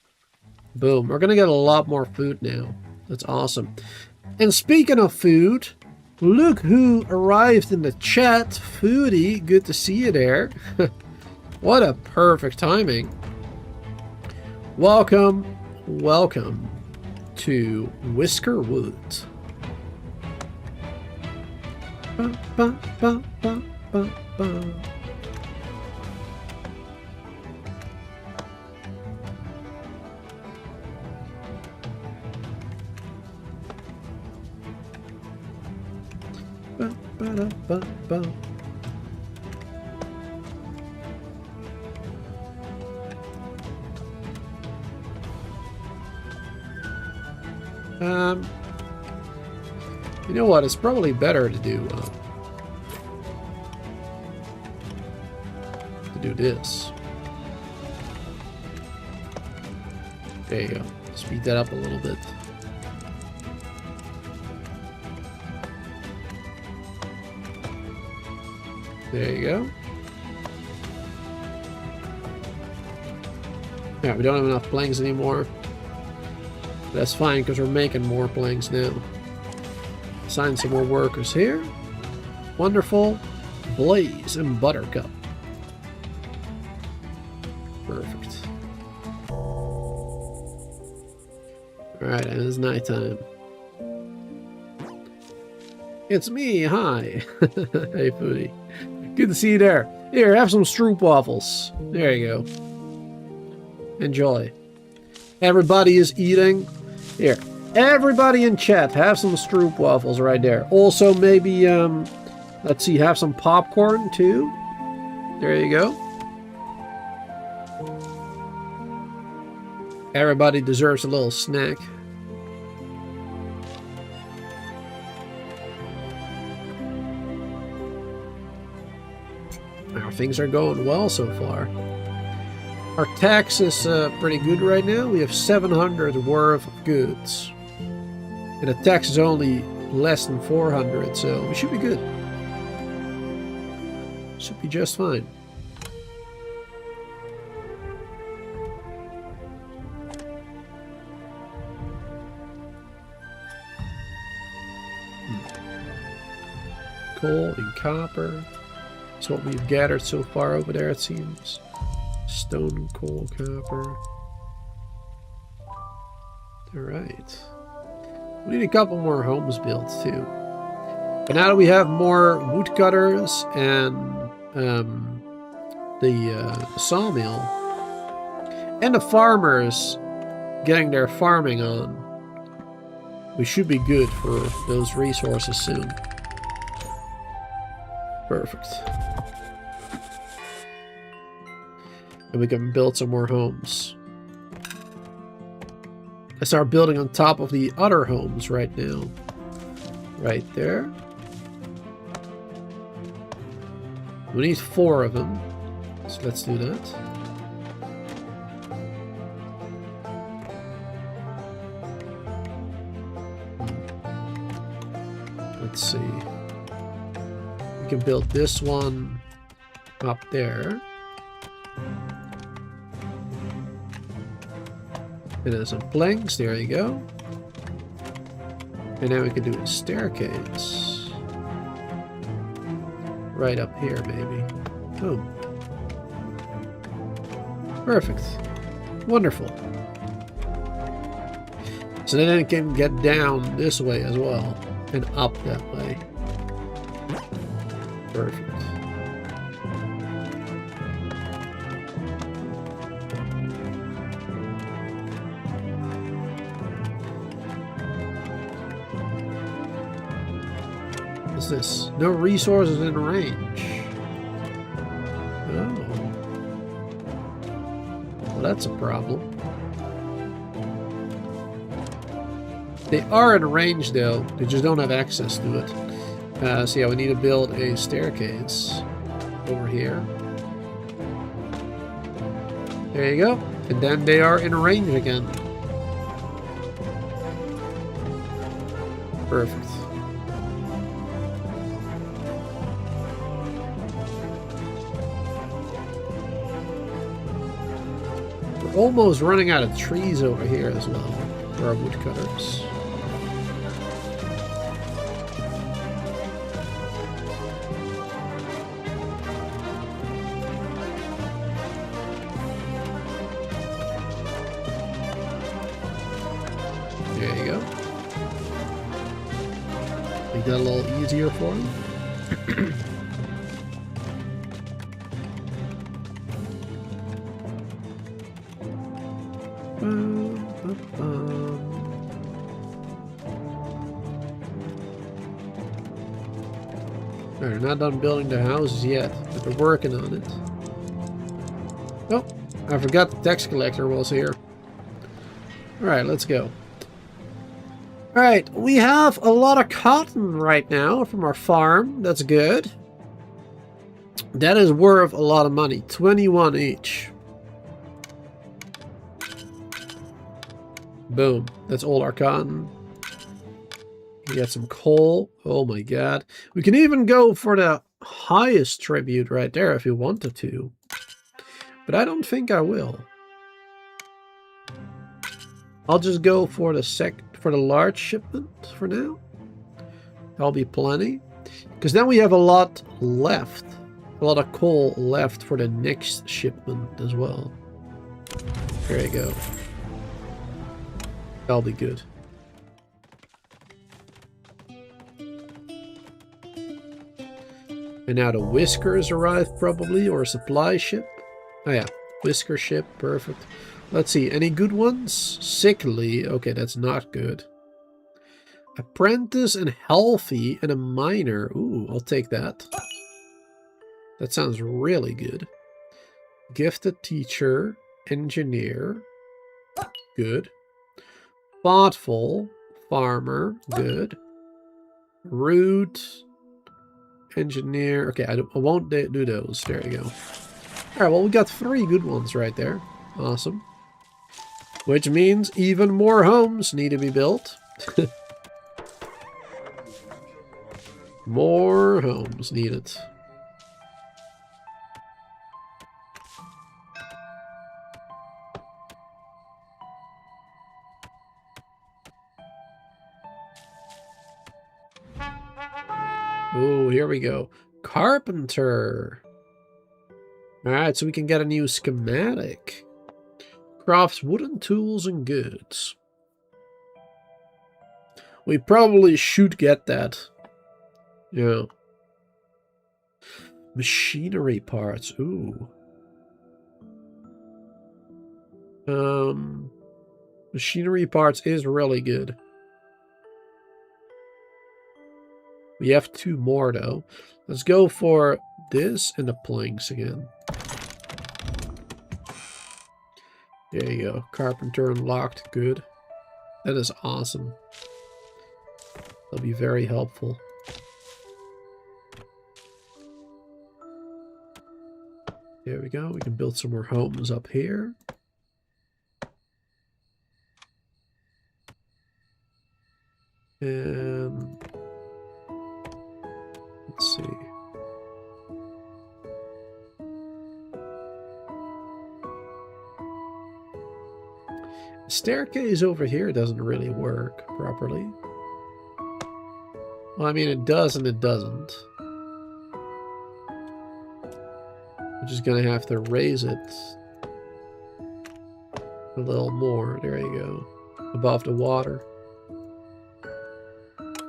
Boom. We're going to get a lot more food now. That's awesome. And speaking of food, look who arrived in the chat. Foodie, good to see you there. What a perfect timing. Welcome to Whiskerwood. Ba, ba, ba, ba, ba, ba. Ba, ba, da, ba, ba. You know what? It's probably better to do this. There you go. Speed that up a little bit. There you go. Yeah, we don't have enough planks anymore. That's fine, because we're making more planks now. Assign some more workers here. Wonderful. Blaze and Buttercup. Perfect. Alright, and it's nighttime. It's me, hi. Hey, Foodie. Good to see you there. Here, have some stroop waffles. There you go. Enjoy. Everybody is eating. Here. Everybody in chat, have some stroop waffles right there. Also, maybe, let's see, have some popcorn too. There you go. Everybody deserves a little snack. Our things are going well so far. Our tax is pretty good right now. We have 700 worth of goods. And the tax is only less than 400, so we should be good. Should be just fine. Coal and copper. That's what we've gathered so far over there, it seems. Stone, coal, copper. Alright. We need a couple more homes built too. But now that we have more woodcutters and the sawmill and the farmers getting their farming on, we should be good for those resources soon. Perfect. And we can build some more homes. I start building on top of the other homes right now. Right there. We need 4 of them. So let's do that. Let's see. We can build this one up there. And then some planks, there you go. And then we can do a staircase. Right up here, maybe. Boom. Perfect. Wonderful. So then it can get down this way as well. And up that way. Perfect. What's this? No resources in range. Oh. Well, that's a problem. They are in range though, they just don't have access to it. So yeah, we need to build a staircase over here. There you go. And then they are in range again. Perfect. We're almost running out of trees over here as well for our woodcutters. There you go. Make that a little easier for him. They're not done building the houses yet, but they're working on it. Oh, I forgot the tax collector was here. Alright, let's go. Alright, we have a lot of cotton right now from our farm. That's good. That is worth a lot of money. 21 each. Boom. That's all our cotton. We got some coal. Oh my god. We can even go for the highest tribute right there if you wanted to. But I don't think I will. I'll just go for the large shipment for now. That'll be plenty. Because then we have a lot left. A lot of coal left for the next shipment as well. There you go. That'll be good. And now the whiskers arrive probably, or a supply ship. Oh yeah, whisker ship, perfect. Let's see, any good ones? Sickly, okay, that's not good. Apprentice and healthy and a miner. Ooh, I'll take that. That sounds really good. Gifted teacher, engineer, good. Thoughtful, farmer, good. Rude, engineer. Okay, I won't do those. There you go. Alright, well, we got 3 good ones right there. Awesome. Which means even more homes need to be built. More homes needed. Oh, here we go. Carpenter. Alright, so we can get a new schematic. Crafts wooden tools and goods. We probably should get that. Yeah. Machinery parts. Ooh. Machinery parts is really good. We have 2 more though. Let's go for this and the planks again. There you go. Carpenter unlocked. Good. That is awesome. That'll be very helpful. There we go. We can build some more homes up here. And let's see. The staircase over here doesn't really work properly. Well, I mean, it does and it doesn't. We're just gonna have to raise it a little more. There you go. Above the water.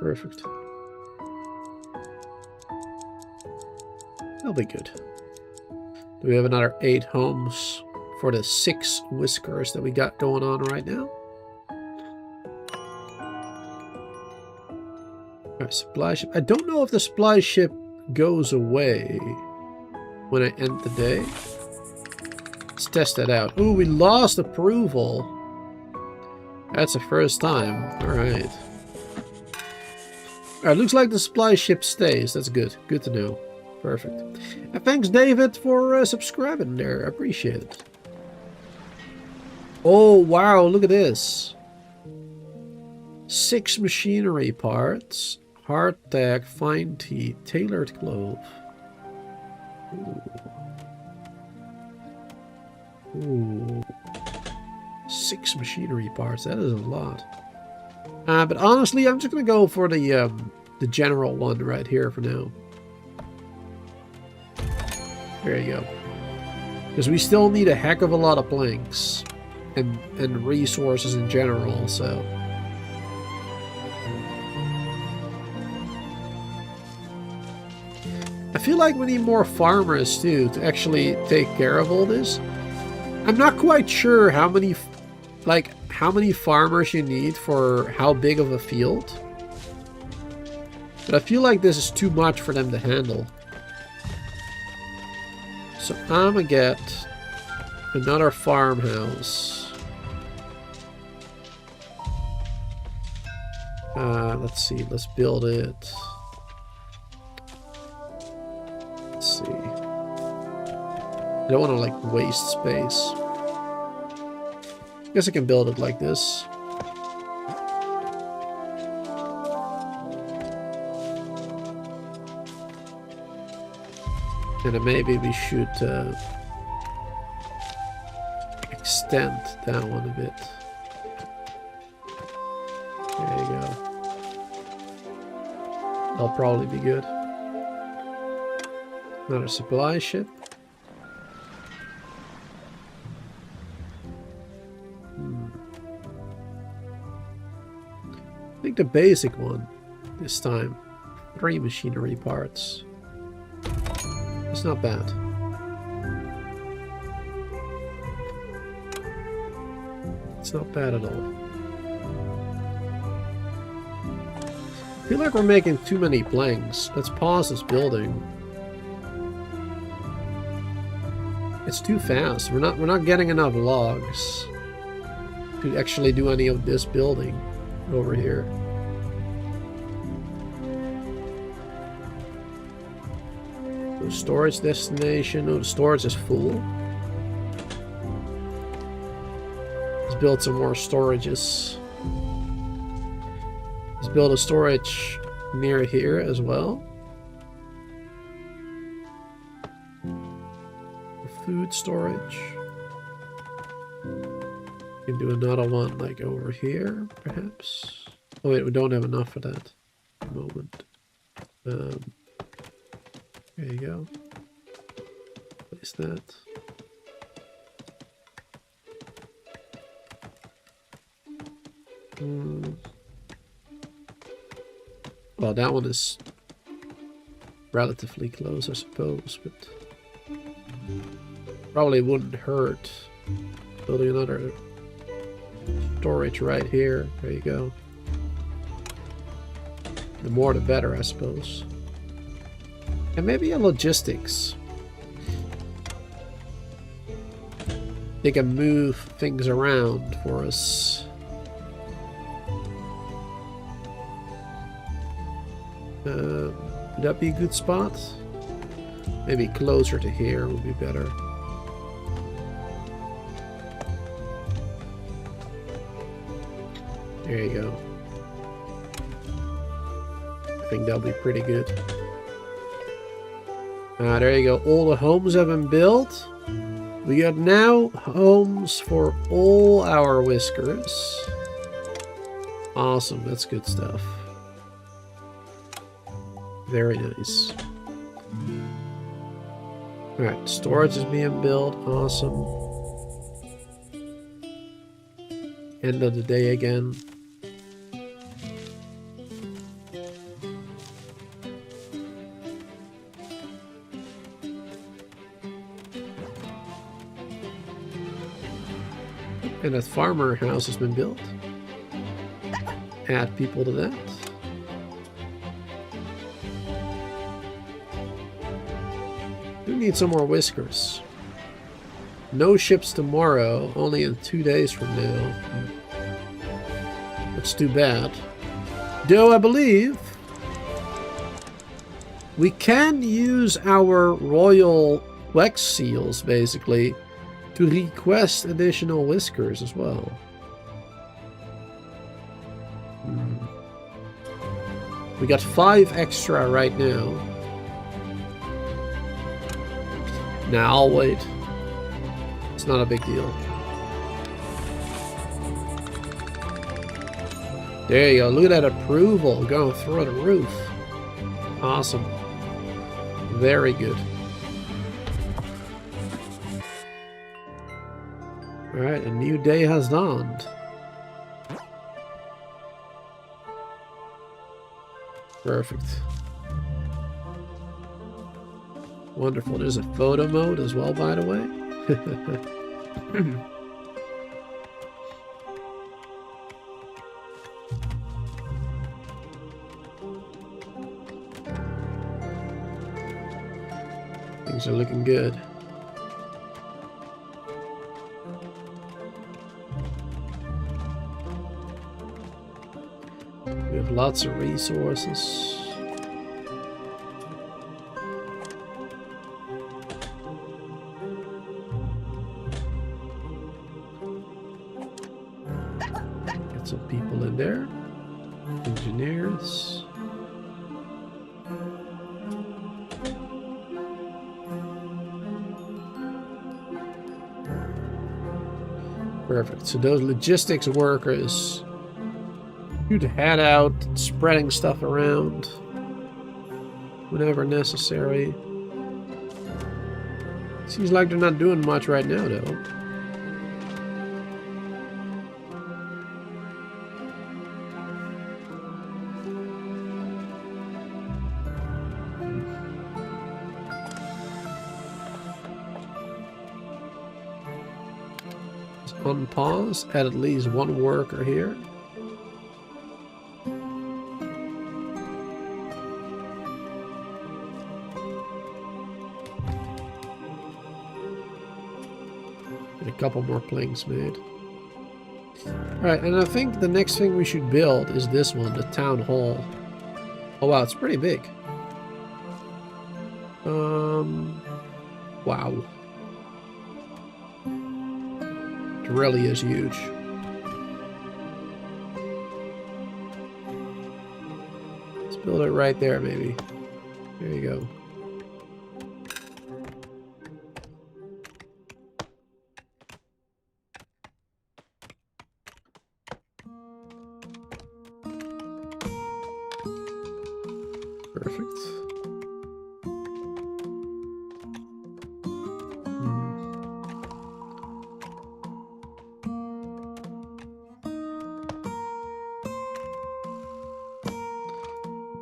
Perfect. That'll be good. Do we have another 8 homes for the 6 whiskers that we got going on right now? Alright, supply ship. I don't know if the supply ship goes away when I end the day. Let's test that out. Ooh, we lost approval. That's the first time. Alright. Alright, looks like the supply ship stays. That's good. Good to know. Perfect. And thanks, David, for subscribing there. I appreciate it. Oh, wow. Look at this. 6 machinery parts. Hardtack, fine teeth, tailored glove. Ooh. Ooh. 6 machinery parts. That is a lot. But honestly, I'm just gonna go for the general one right here for now. There you go. Because we still need a heck of a lot of planks and resources in general, so. I feel like we need more farmers too to actually take care of all this. I'm not quite sure how many farmers you need for how big of a field. But I feel like this is too much for them to handle. So I'm gonna get another farmhouse. Let's see, let's build it. Let's see. I don't want to like waste space. I guess I can build it like this. And then maybe we should extend that one a bit. There you go. That'll probably be good. Another supply ship. I think the basic one this time. 3 machinery parts. It's not bad. It's not bad at all. I feel like we're making too many planks. Let's pause this building. It's too fast. We're not getting enough logs to actually do any of this building over here. No storage destination. No, the storage is full. Let's build some more storages. Let's build a storage near here as well. Food storage. We can do another one like over here, perhaps. Oh wait, we don't have enough for that at the moment. There you go. Place that. Well, that one is relatively close, I suppose, but probably wouldn't hurt building another storage right here. There you go. The more the better, I suppose. And maybe a logistics. they can move things around for us. Would that be a good spot? Maybe closer to here would be better. There you go. I think that'll be pretty good. There you go. All the homes have been built. We got now homes for all our whiskers. Awesome. That's good stuff. Very nice. Alright, storage is being built. Awesome. End of the day again. And a farmer house has been built. Add people to that. We need some more whiskers. No ships tomorrow, only in 2 days from now. That's too bad. Though I believe we can use our royal wax seals, basically, to request additional whiskers as well. We got 5 extra right now. Nah, I'll wait. It's not a big deal. There you go. Look at that approval going through the roof. Awesome. Very good. Alright, a new day has dawned. Perfect. Wonderful. There's a photo mode as well, by the way. Things are looking good. We have lots of resources. Get some people in there. Engineers. Perfect. So those logistics workers should head out, spreading stuff around whenever necessary. Seems like they're not doing much right now, though. On pause, add at least one worker here. And a couple more planks made. Alright, and I think the next thing we should build is this one, the town hall. Oh wow, it's pretty big. Wow. It really is huge. Let's build it right there, maybe. There you go. Perfect.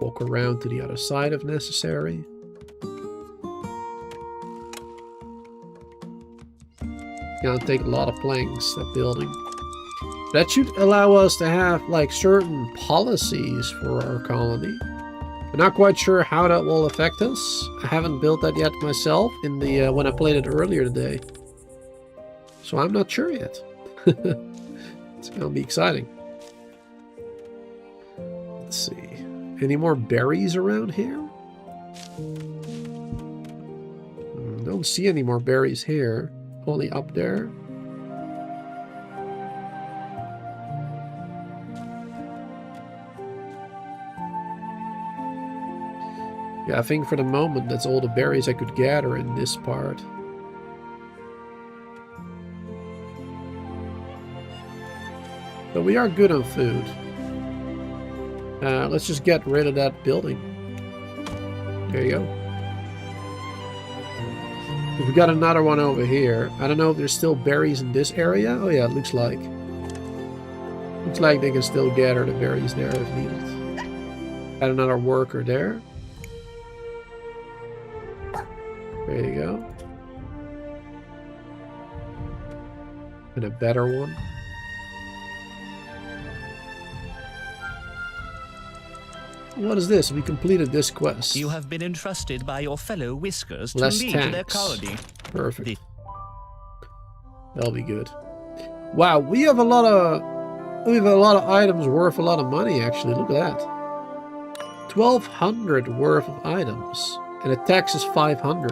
Walk around to the other side if necessary. Gonna take a lot of planks, that building. That should allow us to have like certain policies for our colony. I'm not quite sure how that will affect us. I haven't built that yet myself in the when I played it earlier today. So I'm not sure yet. It's going to be exciting. Let's see. Any more berries around here? Don't see any more berries here. Only up there. Yeah, I think for the moment that's all the berries I could gather in this part. So we are good on food. Let's just get rid of that building. There you go. We got another one over here. I don't know if there's still berries in this area. Oh yeah, it looks like. Looks like they can still gather the berries there if needed. Got another worker there. There you go. And a better one. What is this? We completed this quest. You have been entrusted by your fellow Whiskers to Less lead tanks. their colony. Perfect. That'll be good. Wow, we have a lot of items worth a lot of money actually. Look at that. 1,200 worth of items. And the tax is 500.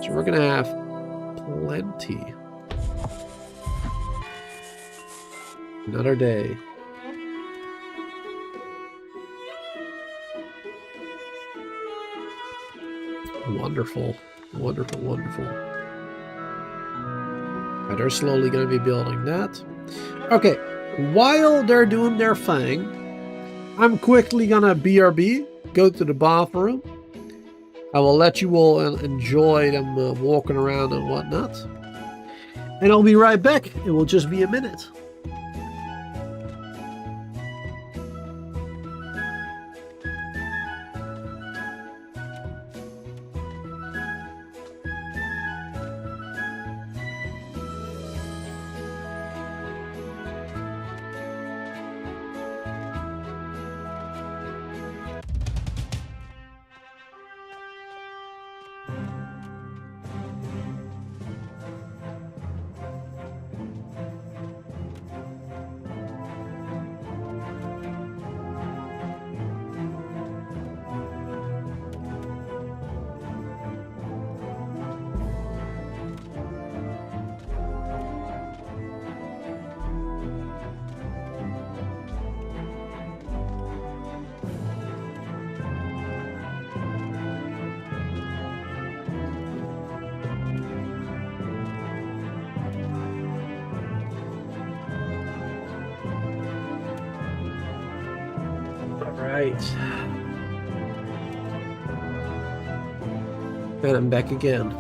So we're gonna have plenty. Another day. Wonderful. Wonderful, wonderful. Right, they're slowly going to be building that. Okay, while they're doing their thing, I'm quickly going to BRB, go to the bathroom. I will let you all enjoy them walking around and whatnot. And I'll be right back. It will just be a minute. Right. And I'm back again.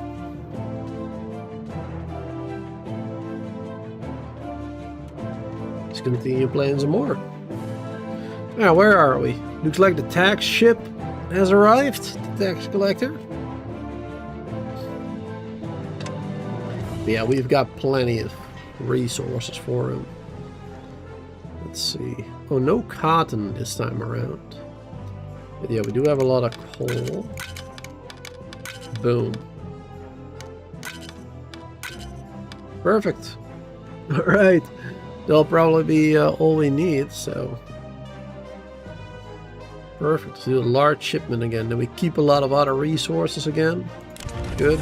Let's continue playing some more. Now, where are we? Looks like the tax ship has arrived. The tax collector. Yeah, we've got plenty of resources for him. Let's see. Oh, no cotton this time around. But yeah, we do have a lot of coal. Boom. Perfect. Alright. That'll probably be all we need, so... Perfect. Let's do a large shipment again. Then we keep a lot of other resources again. Good.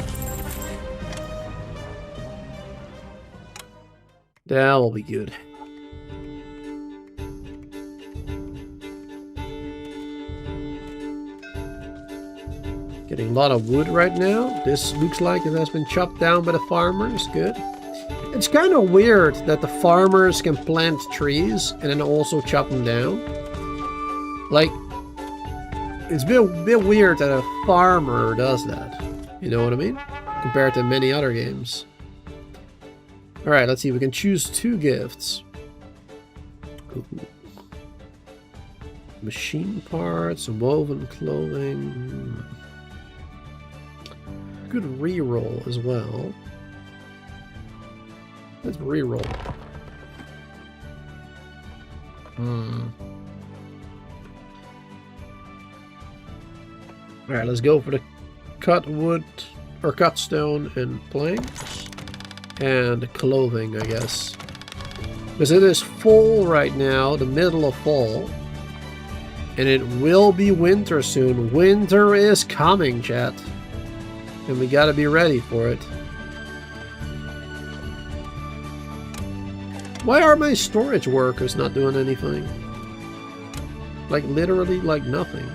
That'll be good. Getting a lot of wood right now. This looks like it has been chopped down by the farmers. Good. It's kind of weird that the farmers can plant trees and then also chop them down. Like, it's a bit weird that a farmer does that. You know what I mean? Compared to many other games. Alright, let's see. We can choose 2 gifts. Ooh. Machine parts, woven clothing. Good reroll as well. Let's reroll. Alright, let's go for the cut wood or cut stone and planks. and clothing, I guess. Because it is fall right now, the middle of fall. And it will be winter soon. Winter is coming, chat. And we gotta be ready for it. Why are my storage workers not doing anything? Like, literally, like nothing.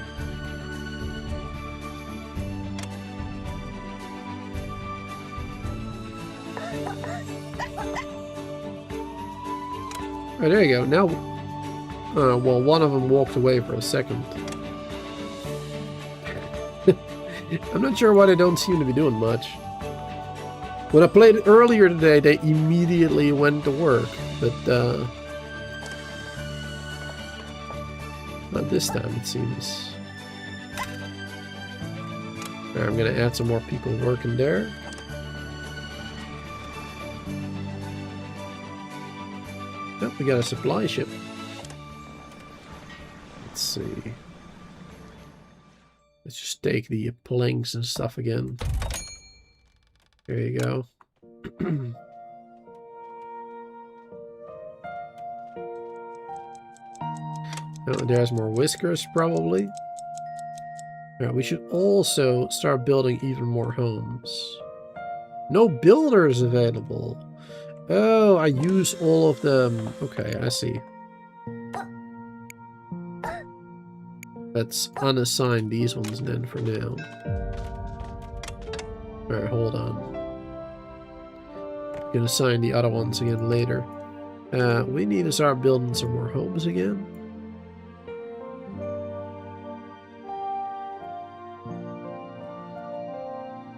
Oh, there you go. Now, well, one of them walked away for a second. I'm not sure why they don't seem to be doing much. When I played it earlier today, they immediately went to work, but not this time, it seems. Alright, I'm gonna add some more people working there. Oh, we got a supply ship. Let's see. Let's just take the planks and stuff again. There you go. Oh, there's more whiskers, probably. Alright, we should also start building even more homes. No builders available. Oh, I use all of them. Okay, I see. Let's unassign these ones then for now. Alright, hold on. Gonna assign the other ones again later. We need to start building some more homes again.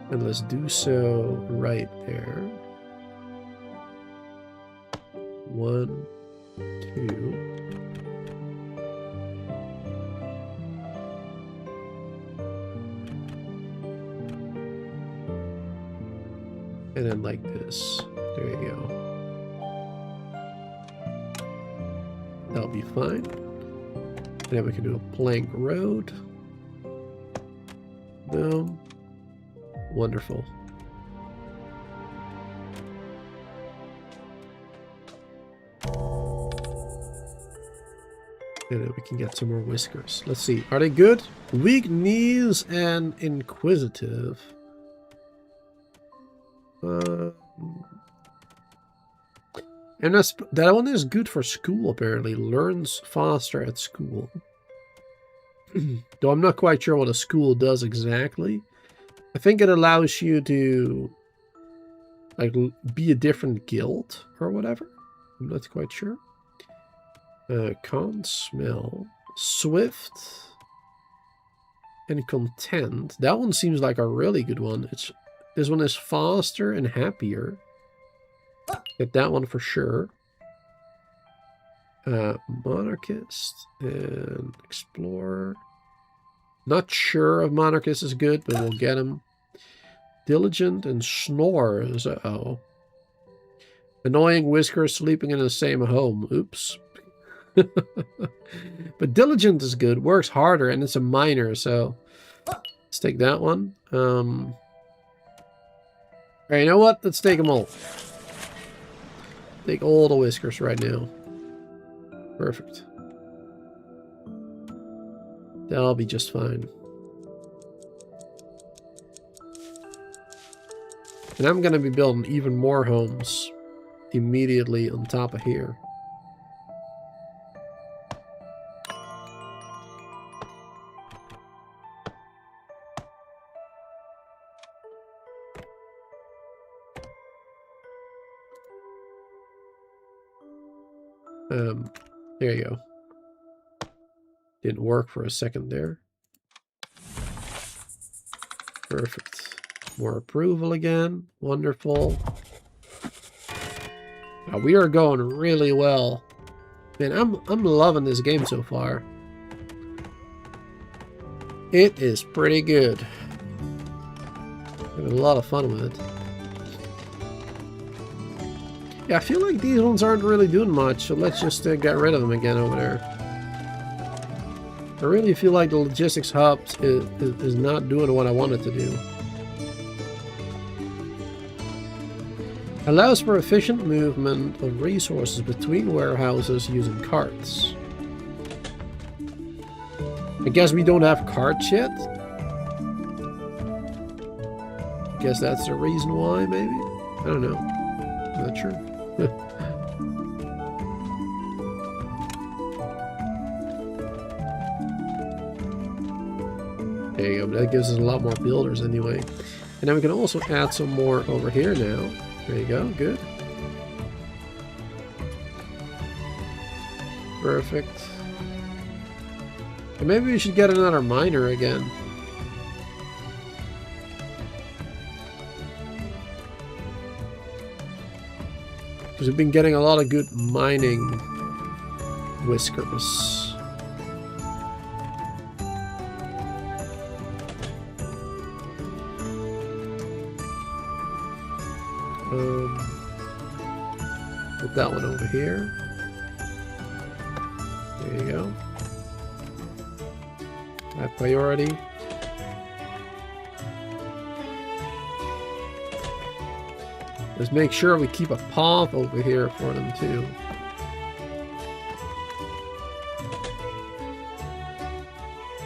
And let's do so right there. 1, 2. And then like this. There you go. That'll be fine. And then we can do a plank road. Boom. Wonderful. And then we can get some more whiskers. Let's see. Are they good? Weak knees and inquisitive. And that one is good for school, apparently. Learns faster at school. Though I'm not quite sure what a school does exactly. I think it allows you to like be a different guild or whatever. I'm not quite sure. Can't smell. Swift and content. That one seems like a really good one. This one is faster and happier. Get that one for sure. Monarchist and explorer. Not sure if monarchist is good, but we'll get him. Diligent and snores. Uh-oh. Annoying whisker sleeping in the same home. Oops. But diligent is good. Works harder and it's a minor, so let's take that one. Alright, you know what? Let's take them all. Take all the whiskers right now. Perfect. That'll be just fine. And I'm going to be building even more homes immediately on top of here. There you go. Didn't work for a second there. Perfect. More approval again. Wonderful. Now, we are going really well. Man, I'm loving this game so far. It is pretty good. Having a lot of fun with it. Yeah, I feel like these ones aren't really doing much, so let's just get rid of them again over there. I really feel like the logistics hub is not doing what I want it to do. Allows for efficient movement of resources between warehouses using carts. I guess we don't have carts yet. Guess that's the reason why, maybe? I don't know. I'm not sure. There you go, but that gives us a lot more builders anyway. And then we can also add some more over here now. There you go, good. Perfect. And maybe we should get another miner again. Because we've been getting a lot of good mining whiskers. Put that one over here. There you go. High priority. Let's make sure we keep a path over here for them too.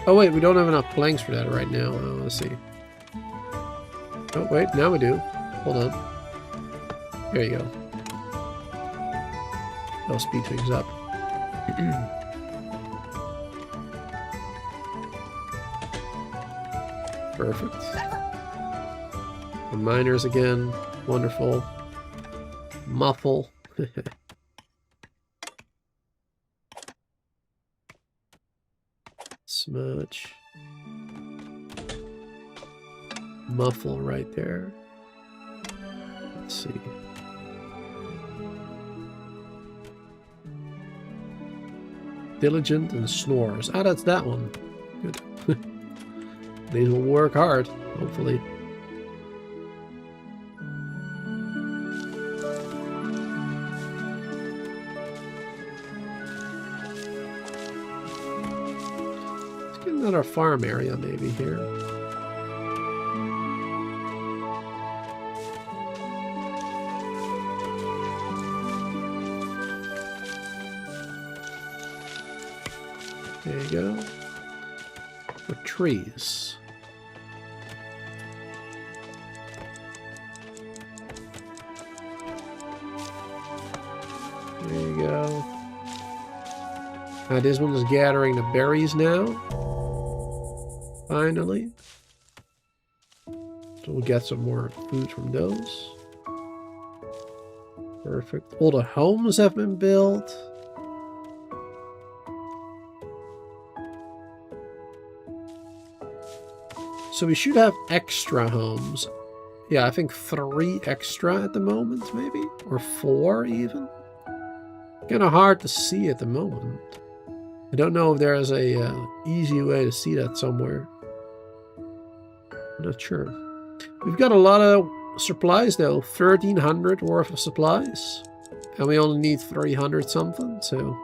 Oh wait, we don't have enough planks for that right now. Oh, let's see. Oh wait, now we do. Hold on. There you go. I'll speed things up. Perfect. The miners again. Wonderful. Muffle. Smudge. Muffle right there. Let's see. Diligent and snores. Ah, that's that one. Good. These will work hard, hopefully. Let's get another farm area maybe here. There you go. For trees. There you go. This one is gathering the berries now. Finally. So we'll get some more food from those. Perfect. All the homes have been built. So we should have extra homes. Yeah, I think 3 extra at the moment, maybe? Or 4 even? Kind of hard to see at the moment. I don't know if there is a easy way to see that somewhere. I'm not sure. We've got a lot of supplies though. 1,300 worth of supplies. And we only need 300 something, so...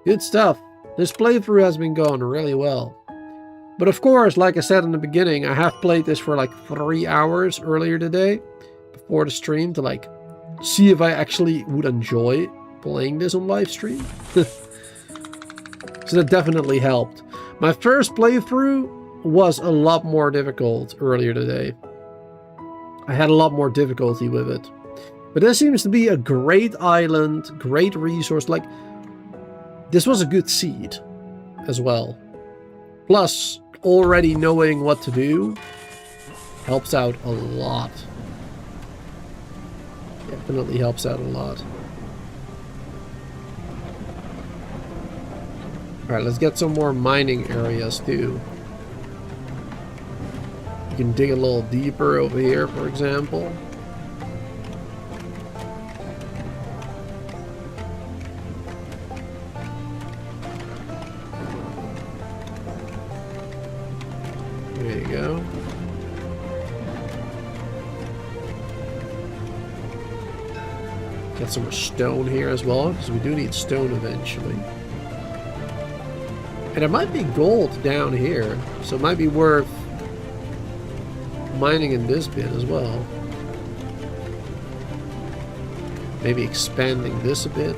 Good stuff. This playthrough has been going really well. But of course, like I said in the beginning, I have played this for like 3 hours earlier today before the stream to like see if I actually would enjoy playing this on live stream. So that definitely helped. My first playthrough was a lot more difficult earlier today. I had a lot more difficulty with it. But this seems to be a great island, great resource. Like, this was a good seed as well. Plus, already knowing what to do helps out a lot. Definitely helps out a lot. Alright, let's get some more mining areas too. You can dig a little deeper over here, for example. There you go. Get some more stone here as well, because we do need stone eventually. And there might be gold down here, so it might be worth mining in this bit as well. Maybe expanding this a bit.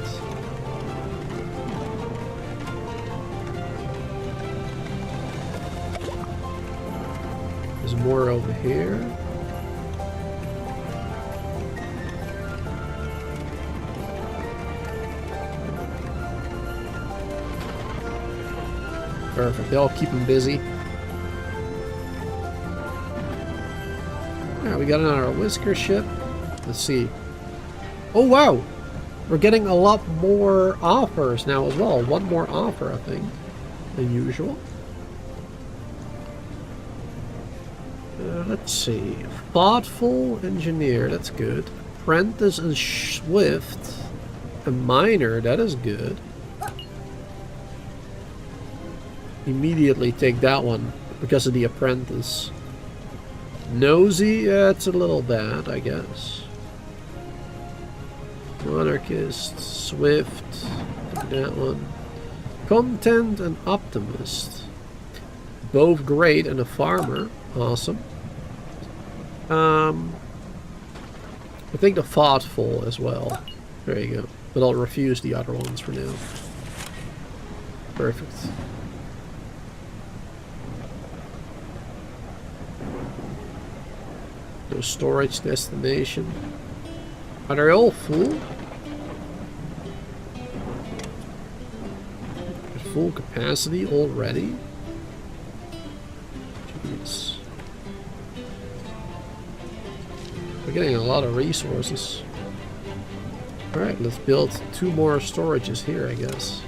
There's more over here. Perfect. They'll keep them busy. Alright, we got another Whisker ship. Let's see. Oh wow! We're getting a lot more offers now as well. One more offer, I think, than usual. Let's see. Thoughtful engineer, that's good. Apprentice and swift. A miner, that is good. Immediately take that one because of the apprentice. Nosy, yeah, it's a little bad, I guess. Monarchist, swift, that one. Content and optimist. Both great and a farmer. Awesome. I think the thoughtful as well. There you go. But I'll refuse the other ones for now. Perfect. No storage destination. Are they all full? At full capacity already? Jeez. We're getting a lot of resources. Alright, let's build 2 more storages here, I guess.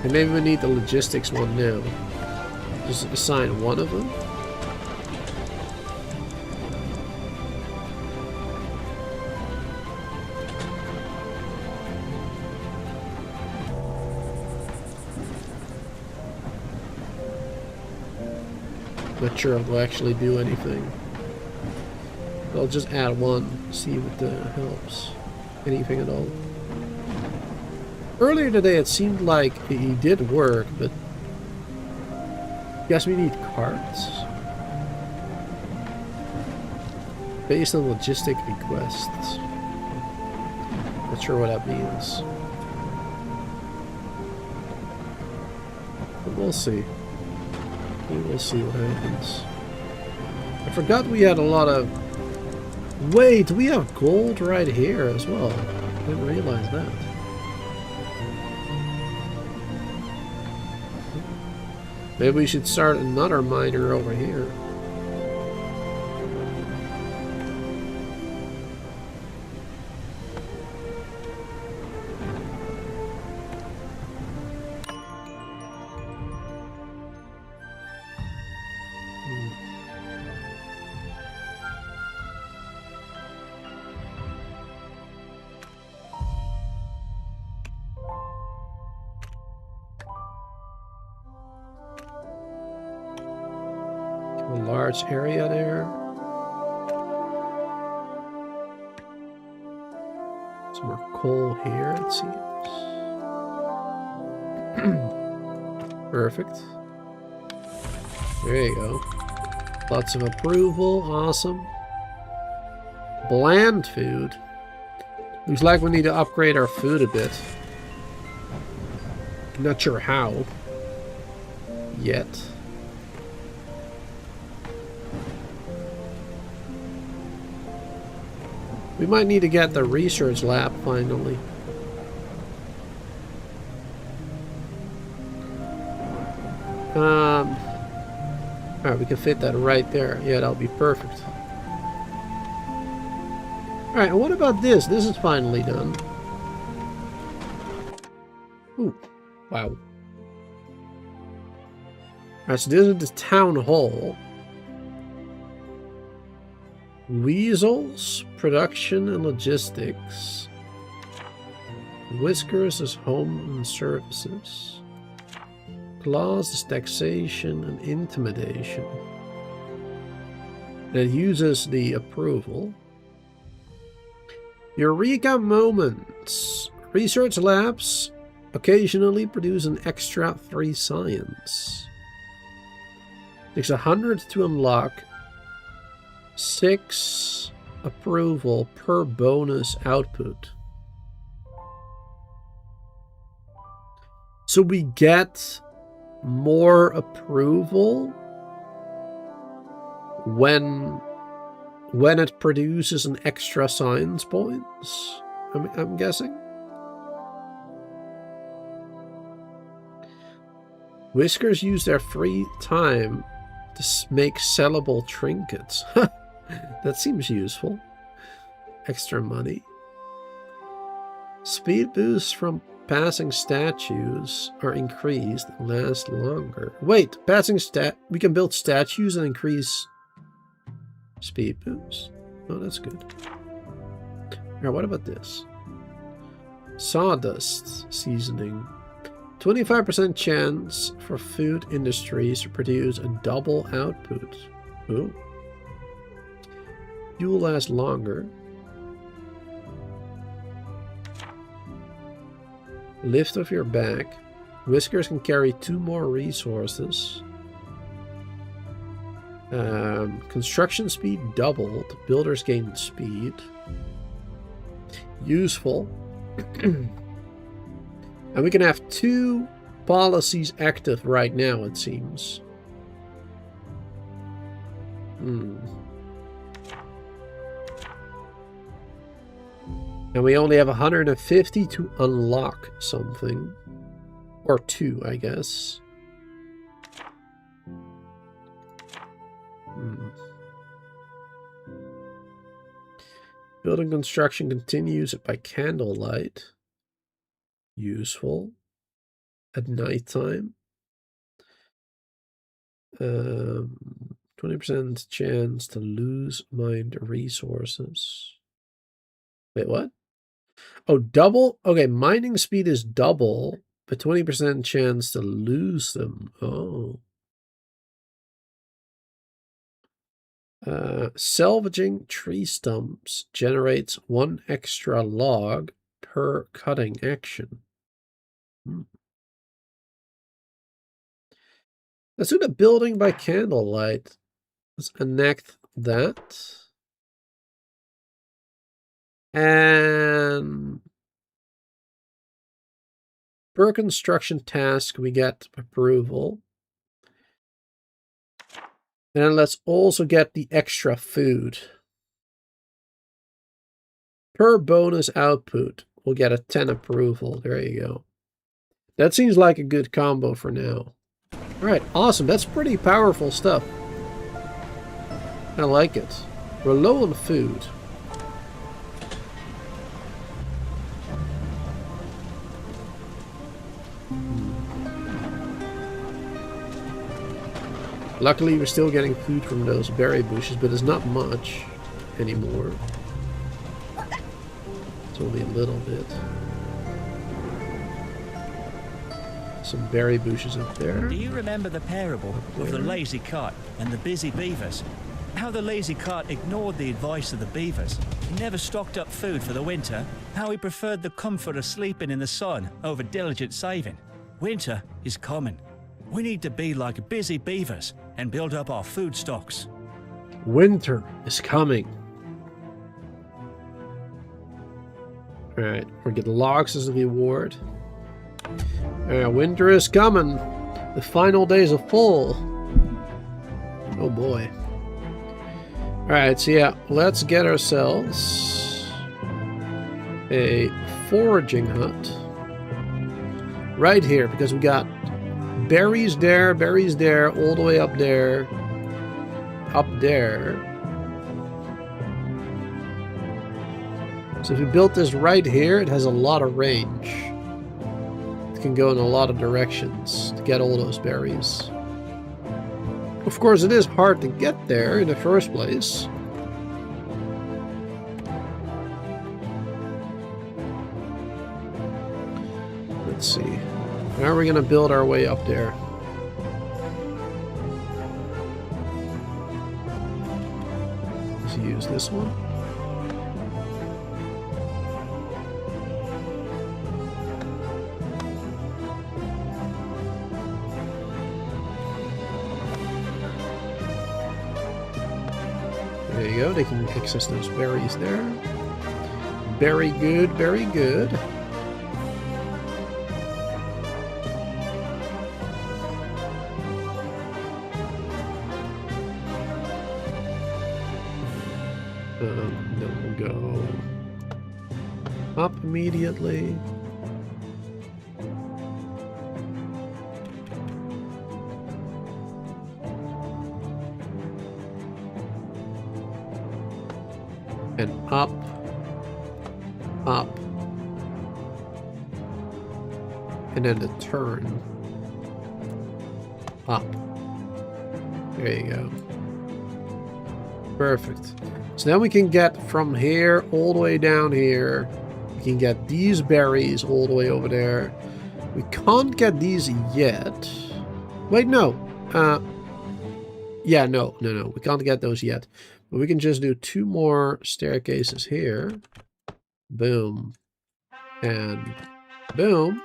And maybe we need the logistics one now. Just assign one of them. Not sure if we'll actually do anything. I'll just add one, see if it helps. Anything at all. Earlier today it seemed like he did work, but I guess we need carts. Based on logistic requests. Not sure what that means. But we'll see. We will see what happens. I forgot we had a lot of... Wait, we have gold right here as well. I didn't realize that. Maybe we should start another miner over here. A large area there. Some more coal here, it seems. Perfect. There you go. Lots of approval. Awesome. Bland food. Looks like we need to upgrade our food a bit. Not sure how. Yet. We might need to get the research lab finally. Alright, we can fit that right there. Yeah, that'll be perfect. Alright, and what about this? This is finally done. Ooh, wow. Alright, so this is the town hall. Weasels, production and logistics. Whiskers is home and services. Claws is taxation and intimidation. And it uses the approval. Eureka moments. Research labs Occasionally produce an extra 3 science. Takes 100 to unlock. 6 approval per bonus output. So we get more approval when it produces an extra science points, I'm guessing. Whiskers use their free time to make sellable trinkets. That seems useful. Extra money. Speed boosts from passing statues are increased and last longer. Wait, we can build statues and increase speed boost? Oh, that's good. Alright, what about this? Sawdust seasoning. 25% chance for food industries to produce a double output. Ooh. You will last longer. Lift off your back. Whiskers can carry 2 more resources. Construction speed doubled. Builders gain speed. Useful. And we can have 2 policies active right now, it seems. And we only have 150 to unlock something. Or 2, I guess. Building construction continues by candlelight. Useful. At nighttime. 20% chance to lose mined resources. Wait, what? Oh, double? Okay, mining speed is double, but 20% chance to lose them. Oh. Salvaging tree stumps generates 1 extra log per cutting action. Let's do the building by candlelight. Let's enact that. And per construction task, we get approval. And then let's also get the extra food. Per bonus output, we'll get a 10 approval. There you go. That seems like a good combo for now. Alright, awesome. That's pretty powerful stuff. I like it. We're low on food. Luckily, we're still getting food from those berry bushes, but it's not much anymore. It's only a little bit. Some berry bushes up there. Do you remember the parable of the lazy cart and the busy beavers? How the lazy cart ignored the advice of the beavers. He never stocked up food for the winter. How he preferred the comfort of sleeping in the sun over diligent saving. Winter is coming. We need to be like busy beavers and build up our food stocks. Winter is coming. Alright, we'll get logs as a reward. Winter is coming. The final days of fall. Oh boy. Alright, so yeah, let's get ourselves a foraging hut. Right here, because we got berries there, all the way up there. Up there. So if you built this right here, it has a lot of range. It can go in a lot of directions to get all those berries. Of course, it is hard to get there in the first place. Let's see. How are we going to build our way up there? Let's use this one. There you go. They can access those berries there. Very good, very good. Then we'll go up immediately. And up, up, and then the turn up. There you go. Perfect. So then we can get from here all the way down here. We can get these berries all the way over there. We can't get these yet. Wait, no. Yeah, no. We can't get those yet. But we can just do 2 more staircases here. Boom. And boom.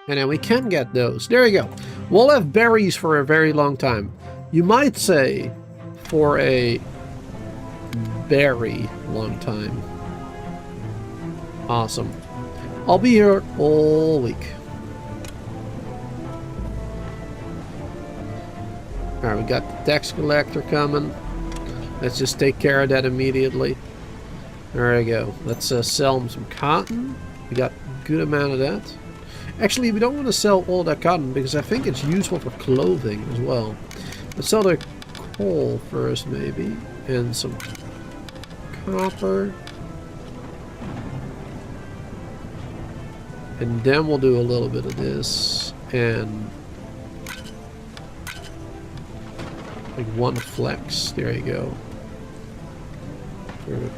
And then we can get those. There you go. We'll have berries for a very long time. You might say for a very long time. Awesome. I'll be here all week. Alright, we got the tax collector coming. Let's just take care of that immediately. There we go. Let's sell them some cotton. We got a good amount of that. Actually, we don't want to sell all that cotton because I think it's useful for clothing as well. Let's sell the coal first, maybe. And some copper. And then we'll do a little bit of this. And like 1 flex. There you go.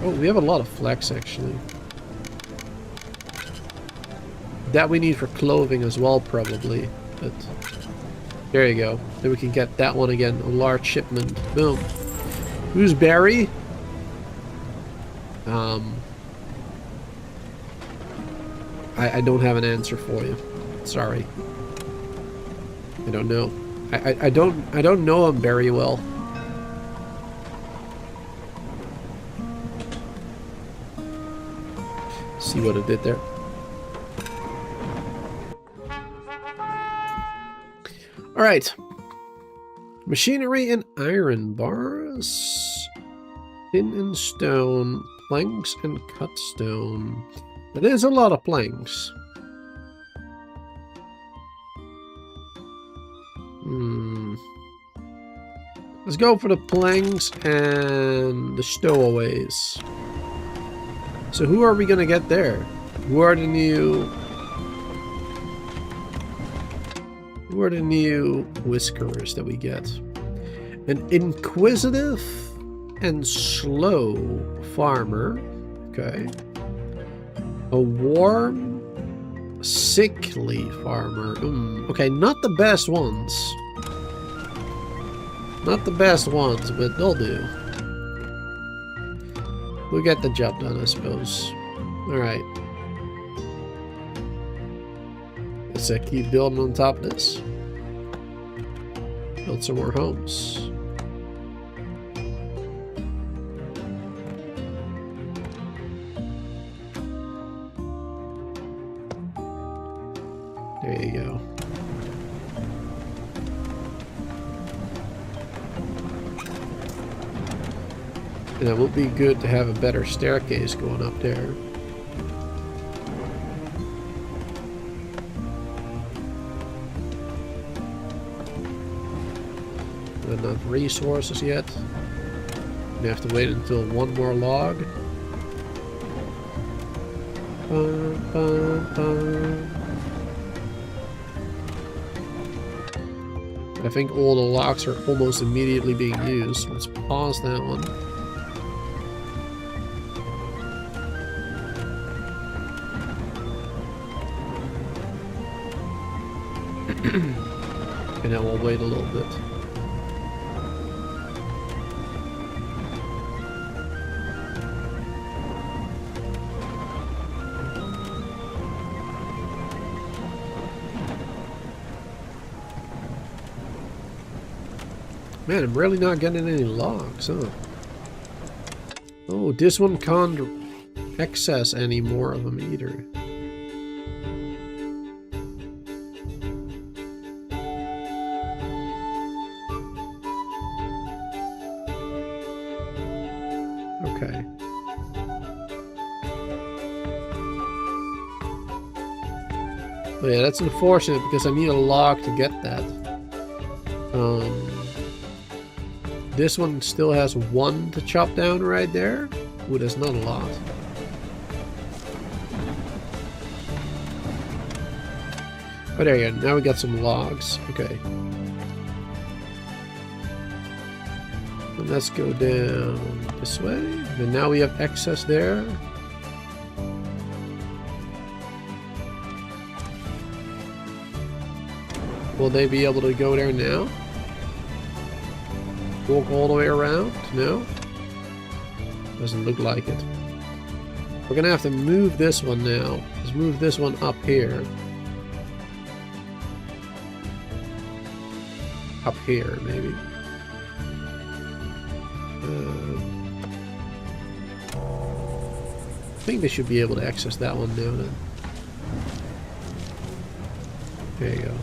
Oh, we have a lot of flex actually. That we need for clothing as well, probably. But there you go. Then we can get that one again. A large shipment. Boom. Who's Barry? I don't have an answer for you. Sorry. I don't know. I don't know him very well. See what it did there. All right. Machinery and iron bars. Tin and stone. Planks and cut stone. That is a lot of planks. Let's go for the planks and the stowaways. So who are we gonna get there? Who are the new whiskerers that we get? An inquisitive and slow farmer. Okay. A warm, sickly farmer. Okay, not the best ones. Not the best ones, but they'll do. We'll get the job done, I suppose. Alright. Let's keep building on top of this. Build some more homes. There you go. And it will be good to have a better staircase going up there. Not enough resources yet. We have to wait until 1 more log. I think all the logs are almost immediately being used. Let's pause that one. And then we'll wait a little bit. Man, I'm really not getting any logs, huh? Oh, this one can't access any more of them either. Okay. Oh yeah, that's unfortunate because I need a log to get that. This one still has one to chop down right there. Ooh, that's not a lot. Oh, there you go. Now we got some logs. Okay. And let's go down this way. And now we have access there. Will they be able to go there now? Walk all the way around? No? Doesn't look like it. We're gonna have to move this one now. Let's move this one up here. Up here, maybe. I think they should be able to access that one now then. There you go.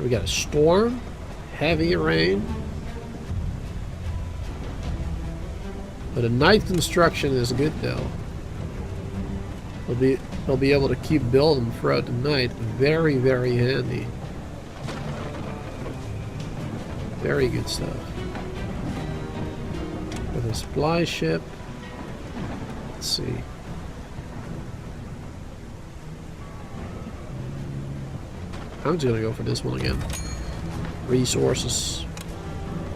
We got a storm, heavy rain. But a night construction is good though. They'll be able to keep building throughout the night. Very, very handy. Very good stuff. With a supply ship. Let's see. I'm just gonna go for this one again. Resources.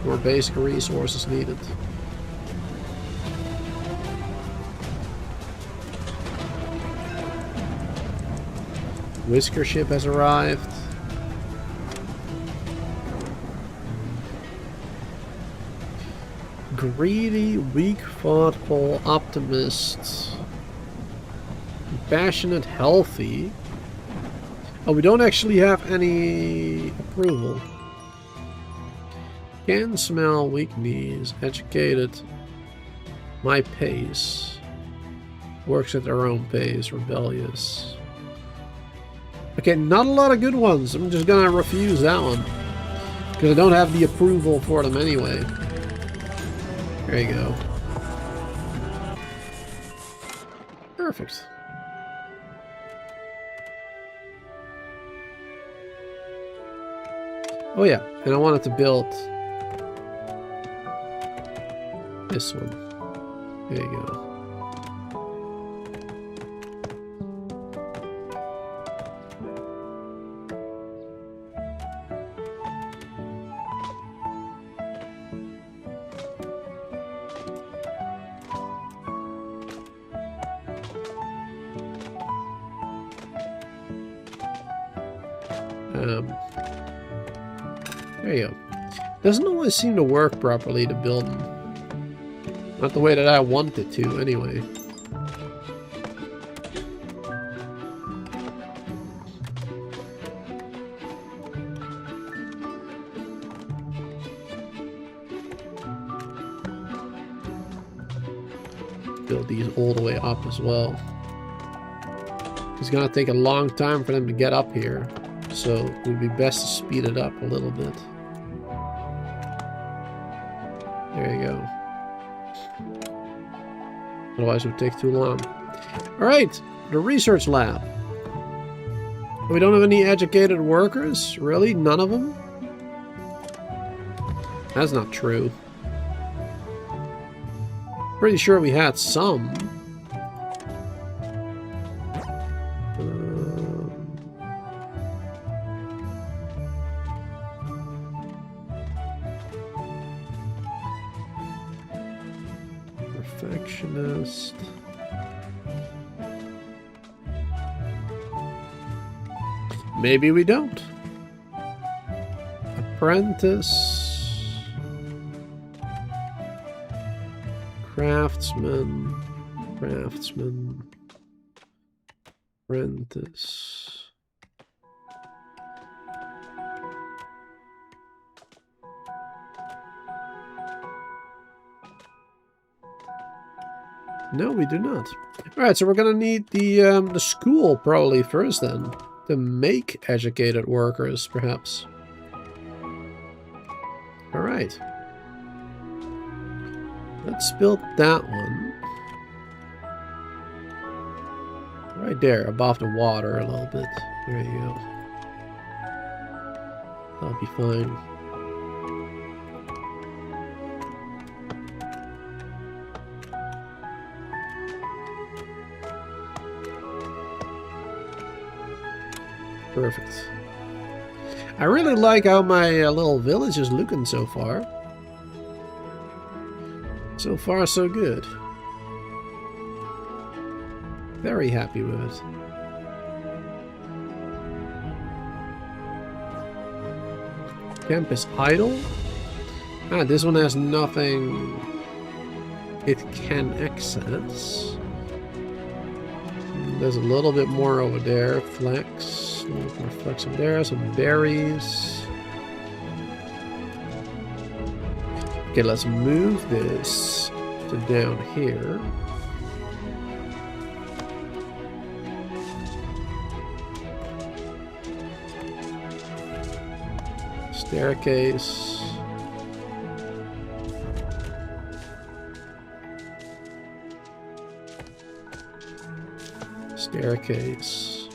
More basic resources needed. Whisker ship has arrived. Greedy, weak, thoughtful, optimist. Passionate, healthy. Oh, we don't actually have any approval. Can smell, weak knees, educated, my pace. Works at their own pace, rebellious. Okay, not a lot of good ones. I'm just gonna refuse that one. Because I don't have the approval for them anyway. There you go. Perfect. Oh yeah, and I wanted to build this one. There you go. There you go. Doesn't always seem to work properly to build them. Not the way that I want it to, anyway. Build these all the way up as well. It's gonna take a long time for them to get up here. So it would be best to speed it up a little bit. There you go. Otherwise it would take too long. Alright, the research lab. We don't have any educated workers? Really? None of them? That's not true. Pretty sure we had some. Perfectionist. Maybe we don't. Apprentice. Craftsman. Craftsman. Apprentice. No, we do not. Alright, so we're gonna need the school probably first then. To make educated workers, perhaps. Alright. Let's build that one. Right there, above the water a little bit. There you go. That'll be fine. Perfect. I really like how my little village is looking so far. So far, so good. Very happy with it. Camp is idle. Ah, this one has nothing it can access. There's a little bit more over there. Flex. A little more flex over there. Some berries. Okay, let's move this to down here. Staircase. Staircase.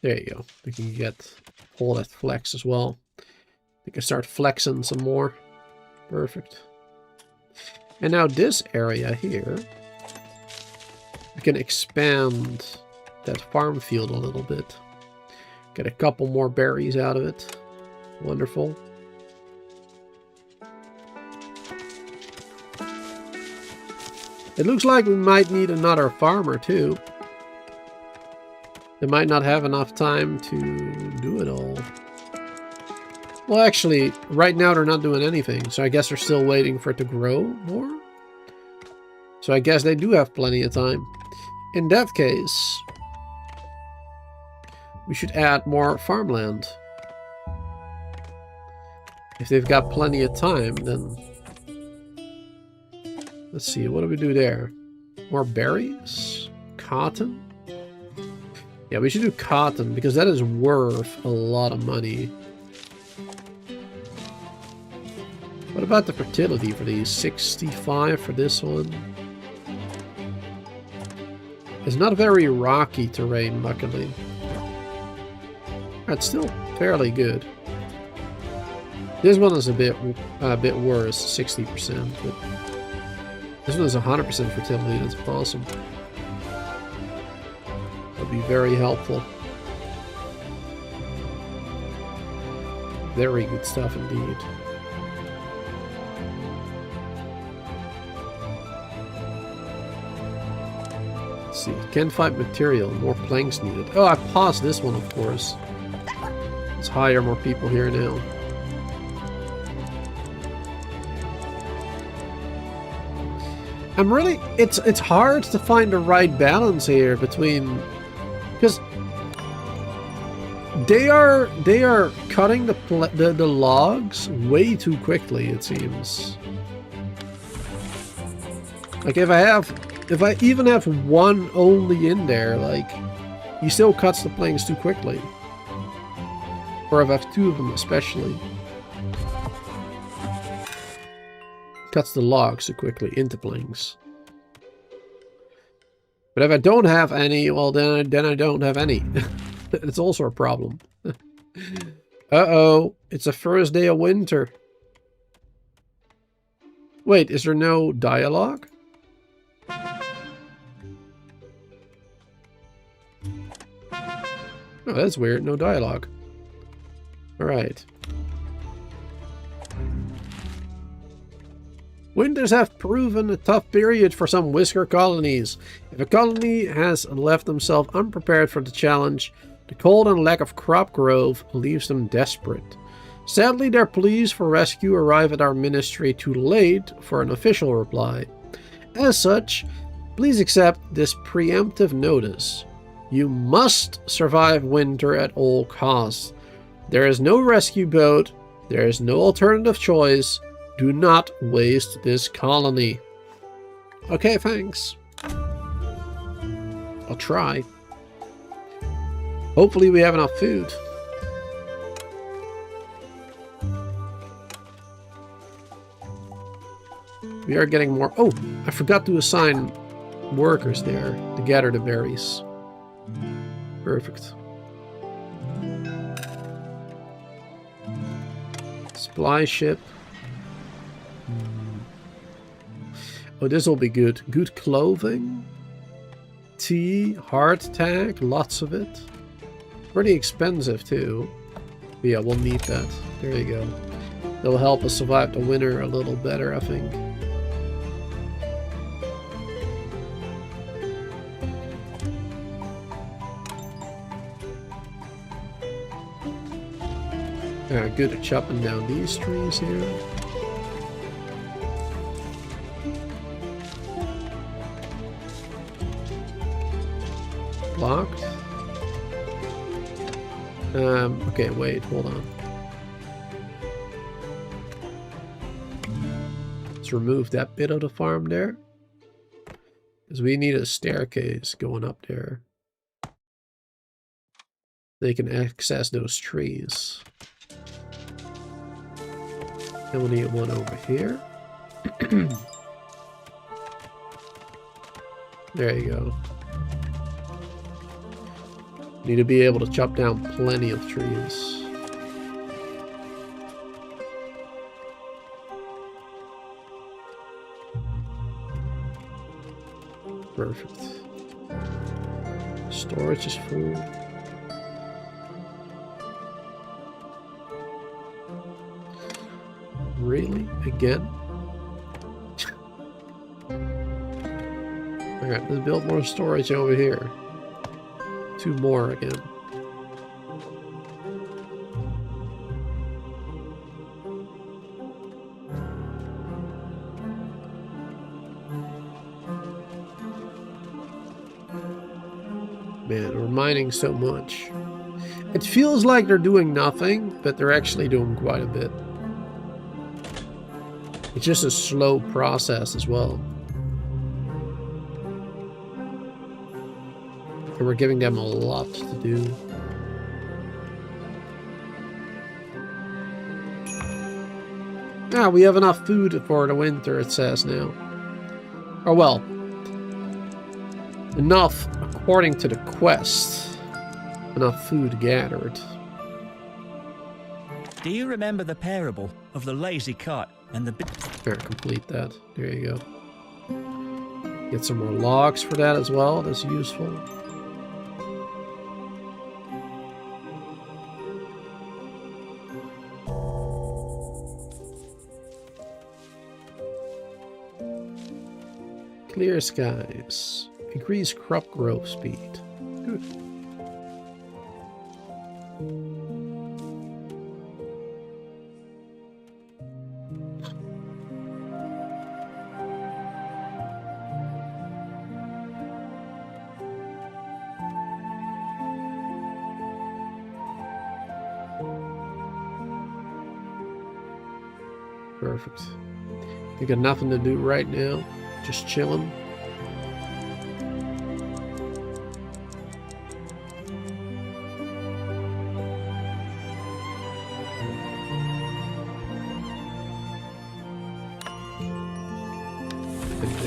There you go. We can get all that flex as well. We can start flexing some more. Perfect. And now this area here, we can expand that farm field a little bit. Get a couple more berries out of it. Wonderful. It looks like we might need another farmer too. They might not have enough time to do it all. Well, actually, right now they're not doing anything, so I guess they're still waiting for it to grow more. So I guess they do have plenty of time. In that case, we should add more farmland. If they've got plenty of time, then... Let's see, what do we do there? More berries? Cotton? Yeah, we should do cotton, because that is worth a lot of money. What about the fertility for these? 65 for this one. It's not very rocky terrain, luckily. That's still fairly good. This one is a bit worse, 60%, but this one is 100% fertility. That's awesome. That'd be very helpful. Very good stuff indeed. Let's see, can't find material, more planks needed. Oh, I paused this one, of course. Let's hire more people here now. I'm really, it's hard to find the right balance here between, because they are cutting the logs way too quickly, it seems. Like if I even have one only in there, like he still cuts the planks too quickly. Or if I have two of them especially. Cuts the logs too quickly into planks. But if I don't have any, well then I don't have any. It's also a problem. Uh-oh, it's the first day of winter. Wait, is there no dialogue? Oh, that's weird, no dialogue. Alright. Winters have proven a tough period for some Whisker colonies. If a colony has left themselves unprepared for the challenge, the cold and lack of crop growth leaves them desperate. Sadly, their pleas for rescue arrive at our ministry too late for an official reply. As such, please accept this preemptive notice. You must survive winter at all costs. There is no rescue boat. There is no alternative choice. Do not waste this colony. Okay, thanks. I'll try. Hopefully we have enough food. We are getting more. Oh, I forgot to assign workers there to gather the berries. Perfect. Supply ship. Oh, this will be good. Good clothing. Tea, heart attack, lots of it. Pretty expensive too. But yeah, we'll need that. There you go. That'll help us survive the winter a little better, I think. Good at chopping down these trees here. Blocked. Okay, wait, hold on. Let's remove that bit of the farm there. Because we need a staircase going up there. They can access those trees. And we'll need one over here. There you go. Need to be able to chop down plenty of trees. Perfect. Storage is full. Really? Again? Alright, let's build more storage over here. 2 more again. Man, we're mining so much. It feels like they're doing nothing, but they're actually doing quite a bit. It's just a slow process as well. And we're giving them a lot to do. Ah, we have enough food for the winter, it says now. Oh well. Enough according to the quest. Enough food gathered. Do you remember the parable of the lazy cat and the Here, complete that. There you go. Get some more logs for that as well. That's useful. Clear skies. Increase crop growth speed. Good. Perfect. You got nothing to do right now. Just chilling.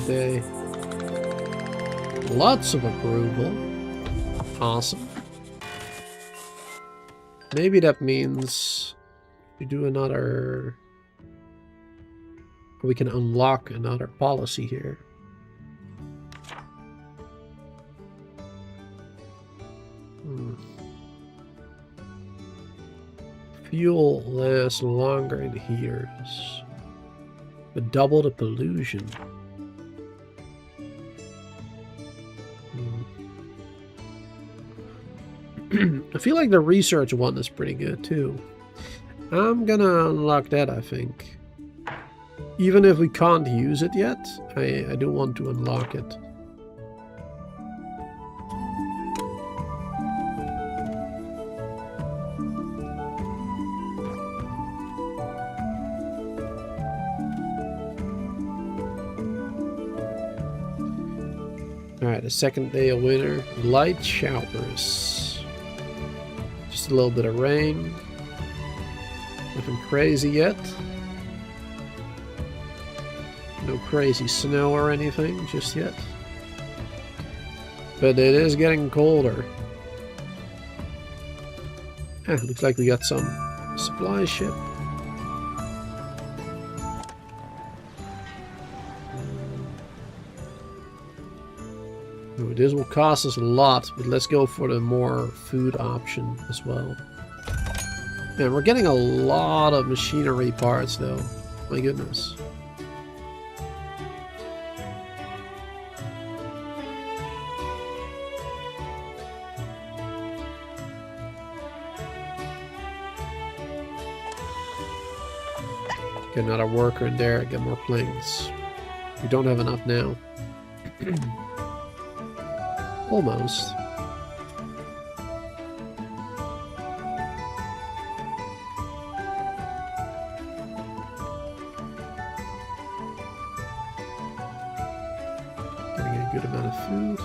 Day. Lots of approval. Awesome. Maybe that means we do another... We can unlock another policy here. Fuel lasts longer in years, but double the pollution. I feel like the research one is pretty good too. I'm gonna unlock that, I think. Even if we can't use it yet, I do want to unlock it. Alright, the second day of winter. Light showers. Just a little bit of rain. Nothing crazy yet. No crazy snow or anything just yet. But it is getting colder. Looks like we got some supply ship. Oh, this will cost us a lot, but let's go for the more food option as well. Man, we're getting a lot of machinery parts though. My goodness. Get another worker in there, get more planes. We don't have enough now. Almost. Getting a good amount of food.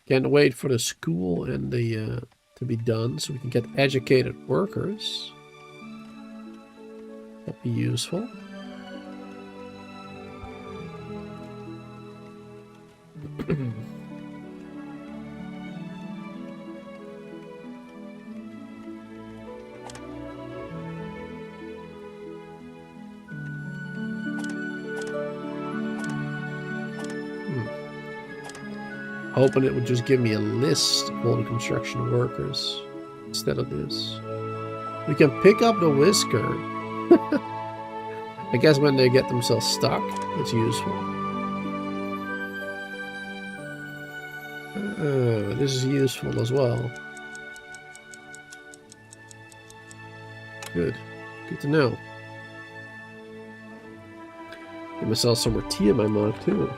Can't wait for the school and the to be done so we can get educated workers. That'd be useful. Hoping it would just give me a list of all the construction workers instead of this. We can pick up the whisker. I guess when they get themselves stuck, it's useful. This is useful as well. Good. Good to know. Give myself some more tea in my mug too.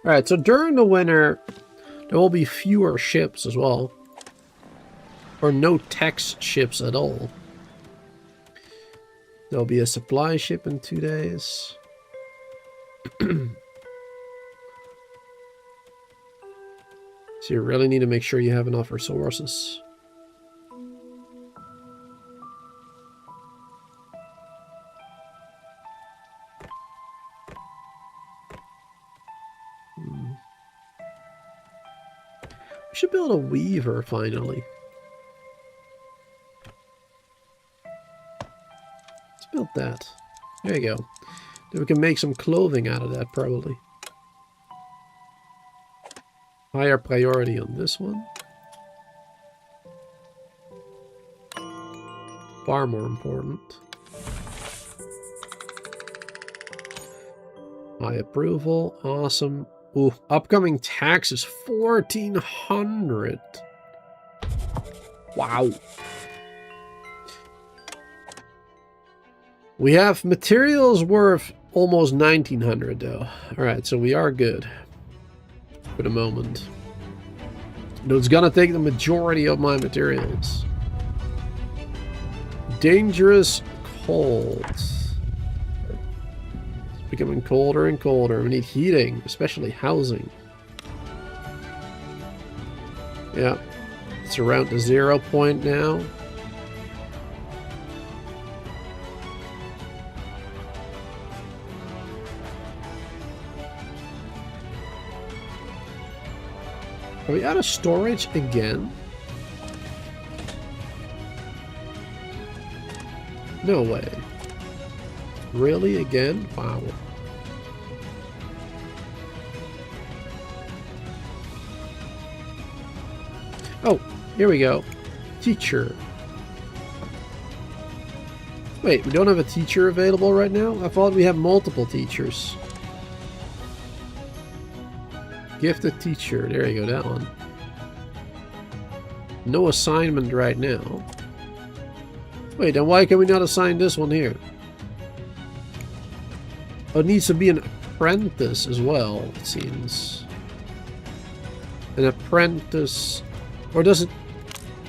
Alright, so during the winter, there will be fewer ships as well. Or no text ships at all. There'll be a supply ship in 2 days. So you really need to make sure you have enough resources. We should build a weaver finally. Let's build that. There you go. Then we can make some clothing out of that probably. Higher priority on this one. Far more important. High approval. Awesome. Ooh, upcoming tax is 1,400. Wow. We have materials worth almost 1,900 though. Alright, so we are good. For the moment. Though it's gonna take the majority of my materials. Dangerous cold. Becoming colder and colder. We need heating, especially housing. Yeah, it's around the 0 point now. Are we out of storage again? No way. Really? Again? Wow. Oh, here we go. Teacher. Wait, we don't have a teacher available right now? I thought we have multiple teachers. Gifted teacher. There you go, that one. No assignment right now. Wait, then why can we not assign this one here? Oh, it needs to be an apprentice as well, it seems. An apprentice, or does it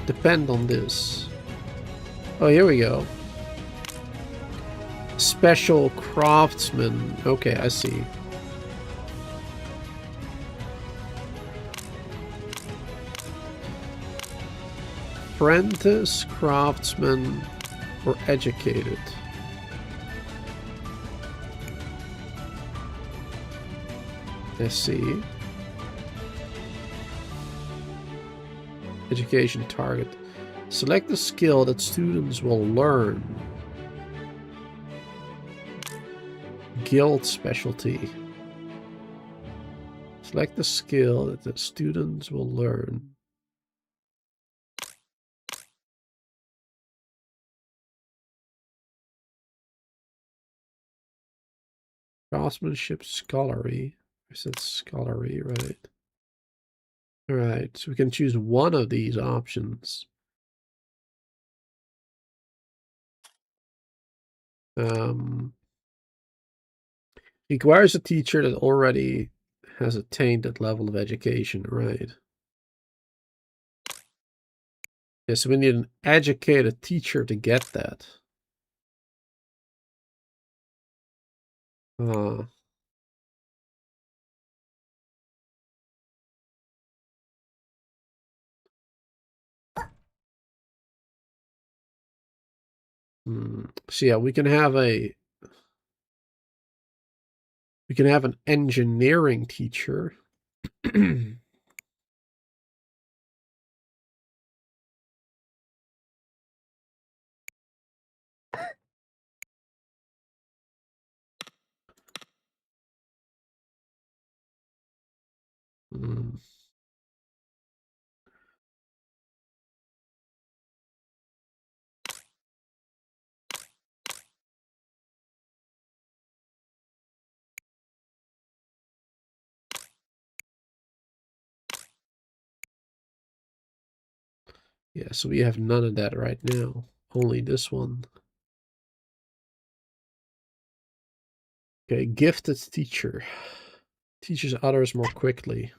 depend on this? Oh, here we go. Special craftsman. Okay, I see. Apprentice, craftsman, or educated. I see. Education target. Select the skill that students will learn. Guild specialty. Select the skill that the students will learn. Craftsmanship scholarly. I said scholarly, right? Alright, so we can choose one of these options. Requires a teacher that already has attained that level of education, right? Yeah, so we need an educated teacher to get that. So yeah, we can have an engineering teacher. Yeah, so we have none of that right now. Only this one. Okay, gifted teacher. Teaches others more quickly.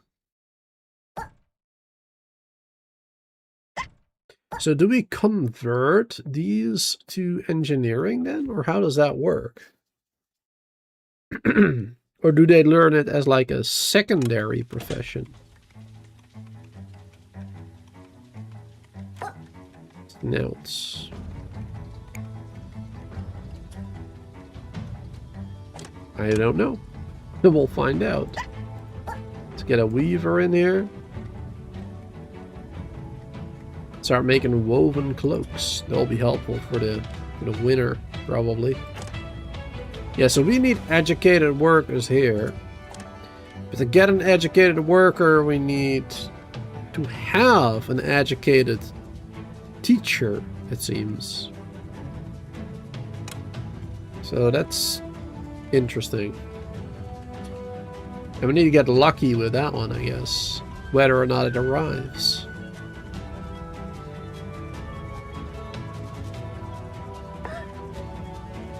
So do we convert these to engineering then? Or how does that work? Or do they learn it as like a secondary profession? Notes. I don't know. We'll find out. Let's get a weaver in here. Start making woven cloaks. They'll be helpful for the winter, probably. Yeah, so we need educated workers here. But to get an educated worker, we need to have an educated teacher, it seems. So that's interesting. And we need to get lucky with that one, I guess. Whether or not it arrives.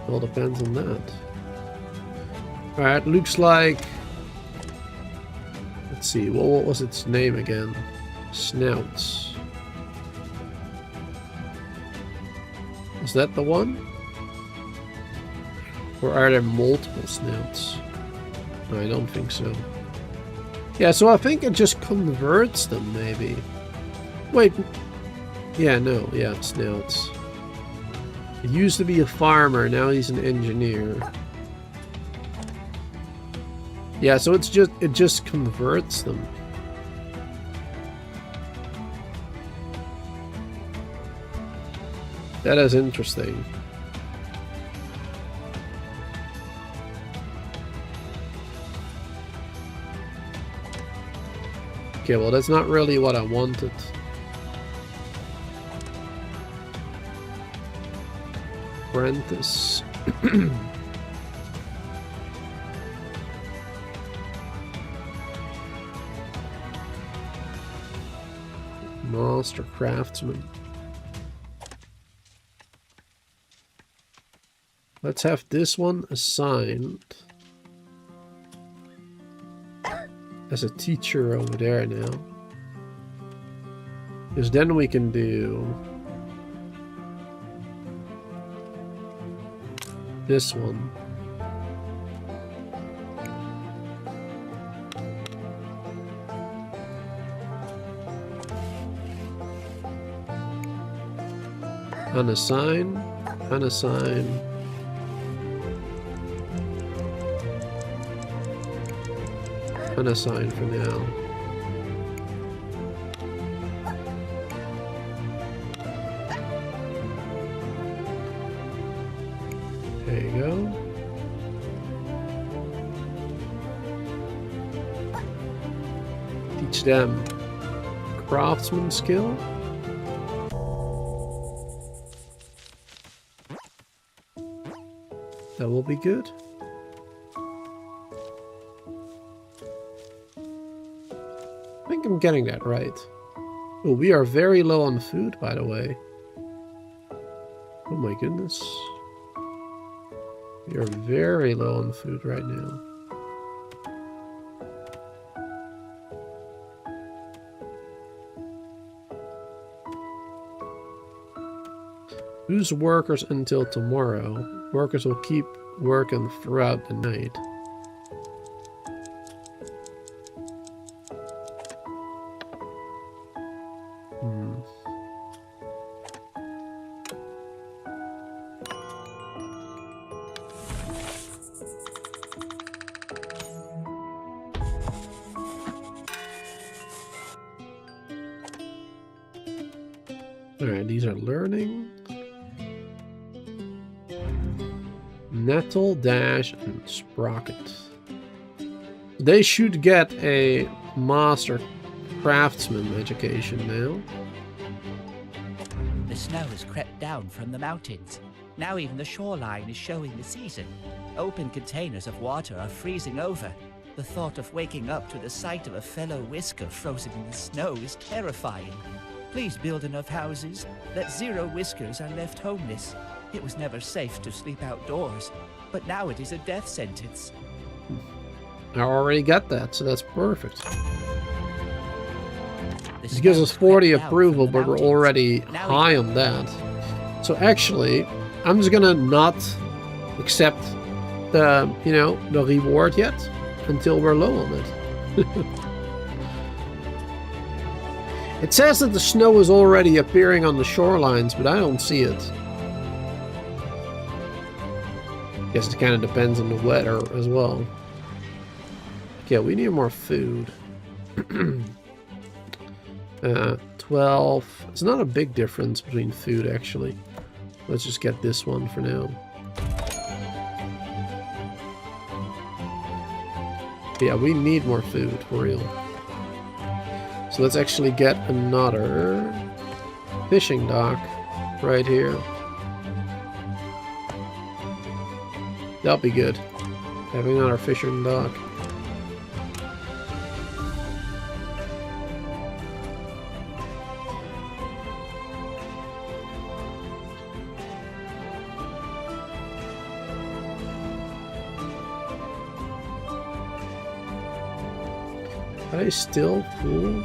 All depends on that. Alright, looks like... Let's see, what was its name again? Snouts. Is that the one? Or are there multiple snouts? No, I don't think so. Yeah, so I think it just converts them, maybe. Wait. Yeah, no. Yeah, snouts. He used to be a farmer, now he's an engineer. Yeah, so it just converts them. That is interesting. Okay, well that's not really what I wanted. Apprentice. Master craftsman. Let's have this one assigned as a teacher over there now. Because then we can do this one. Unassign, unassign. Unassign for now. There you go. Teach them craftsman skill. That will be good. I think I'm getting that right. Oh, we are very low on food, by the way. Oh my goodness. We are very low on food right now. Use workers until tomorrow. Workers will keep working throughout the night. Alright, these are learning. Nettle, Dash, and Sprocket. They should get a Master Craftsman education now. The snow has crept down from the mountains. Now even the shoreline is showing the season. Open containers of water are freezing over. The thought of waking up to the sight of a fellow Whisker frozen in the snow is terrifying. Please build enough houses that 0 Whiskers are left homeless. It was never safe to sleep outdoors, but now it is a death sentence. I already got that, so that's perfect. This gives us 40 approval, but we're already high on that. So actually, I'm just gonna not accept the, you know, the reward yet until we're low on it. It says that the snow is already appearing on the shorelines, but I don't see it. Guess it kind of depends on the weather as well. Okay, we need more food. 12. It's not a big difference between food, actually. Let's just get this one for now. Yeah, we need more food, for real. So let's actually get another fishing dock right here. That'll be good. Having another fishing dock. Are they still full?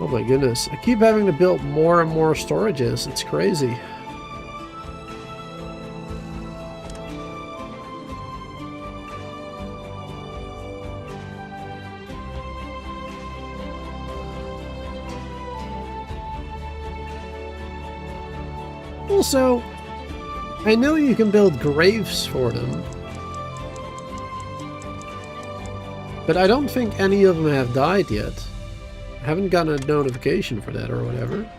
Oh my goodness. I keep having to build more and more storages. It's crazy. Also, I know you can build graves for them, but I don't think any of them have died yet. I haven't gotten a notification for that or whatever.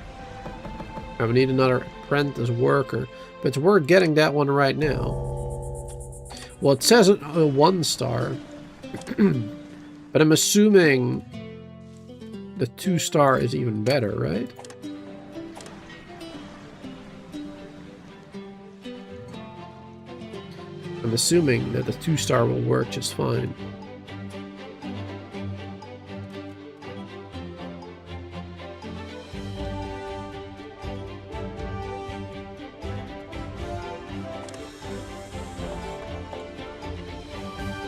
I would need another apprentice worker, but we're getting that one right now. Well, it says a 1-star, but I'm assuming the 2-star is even better, right? I'm assuming that the 2-star will work just fine.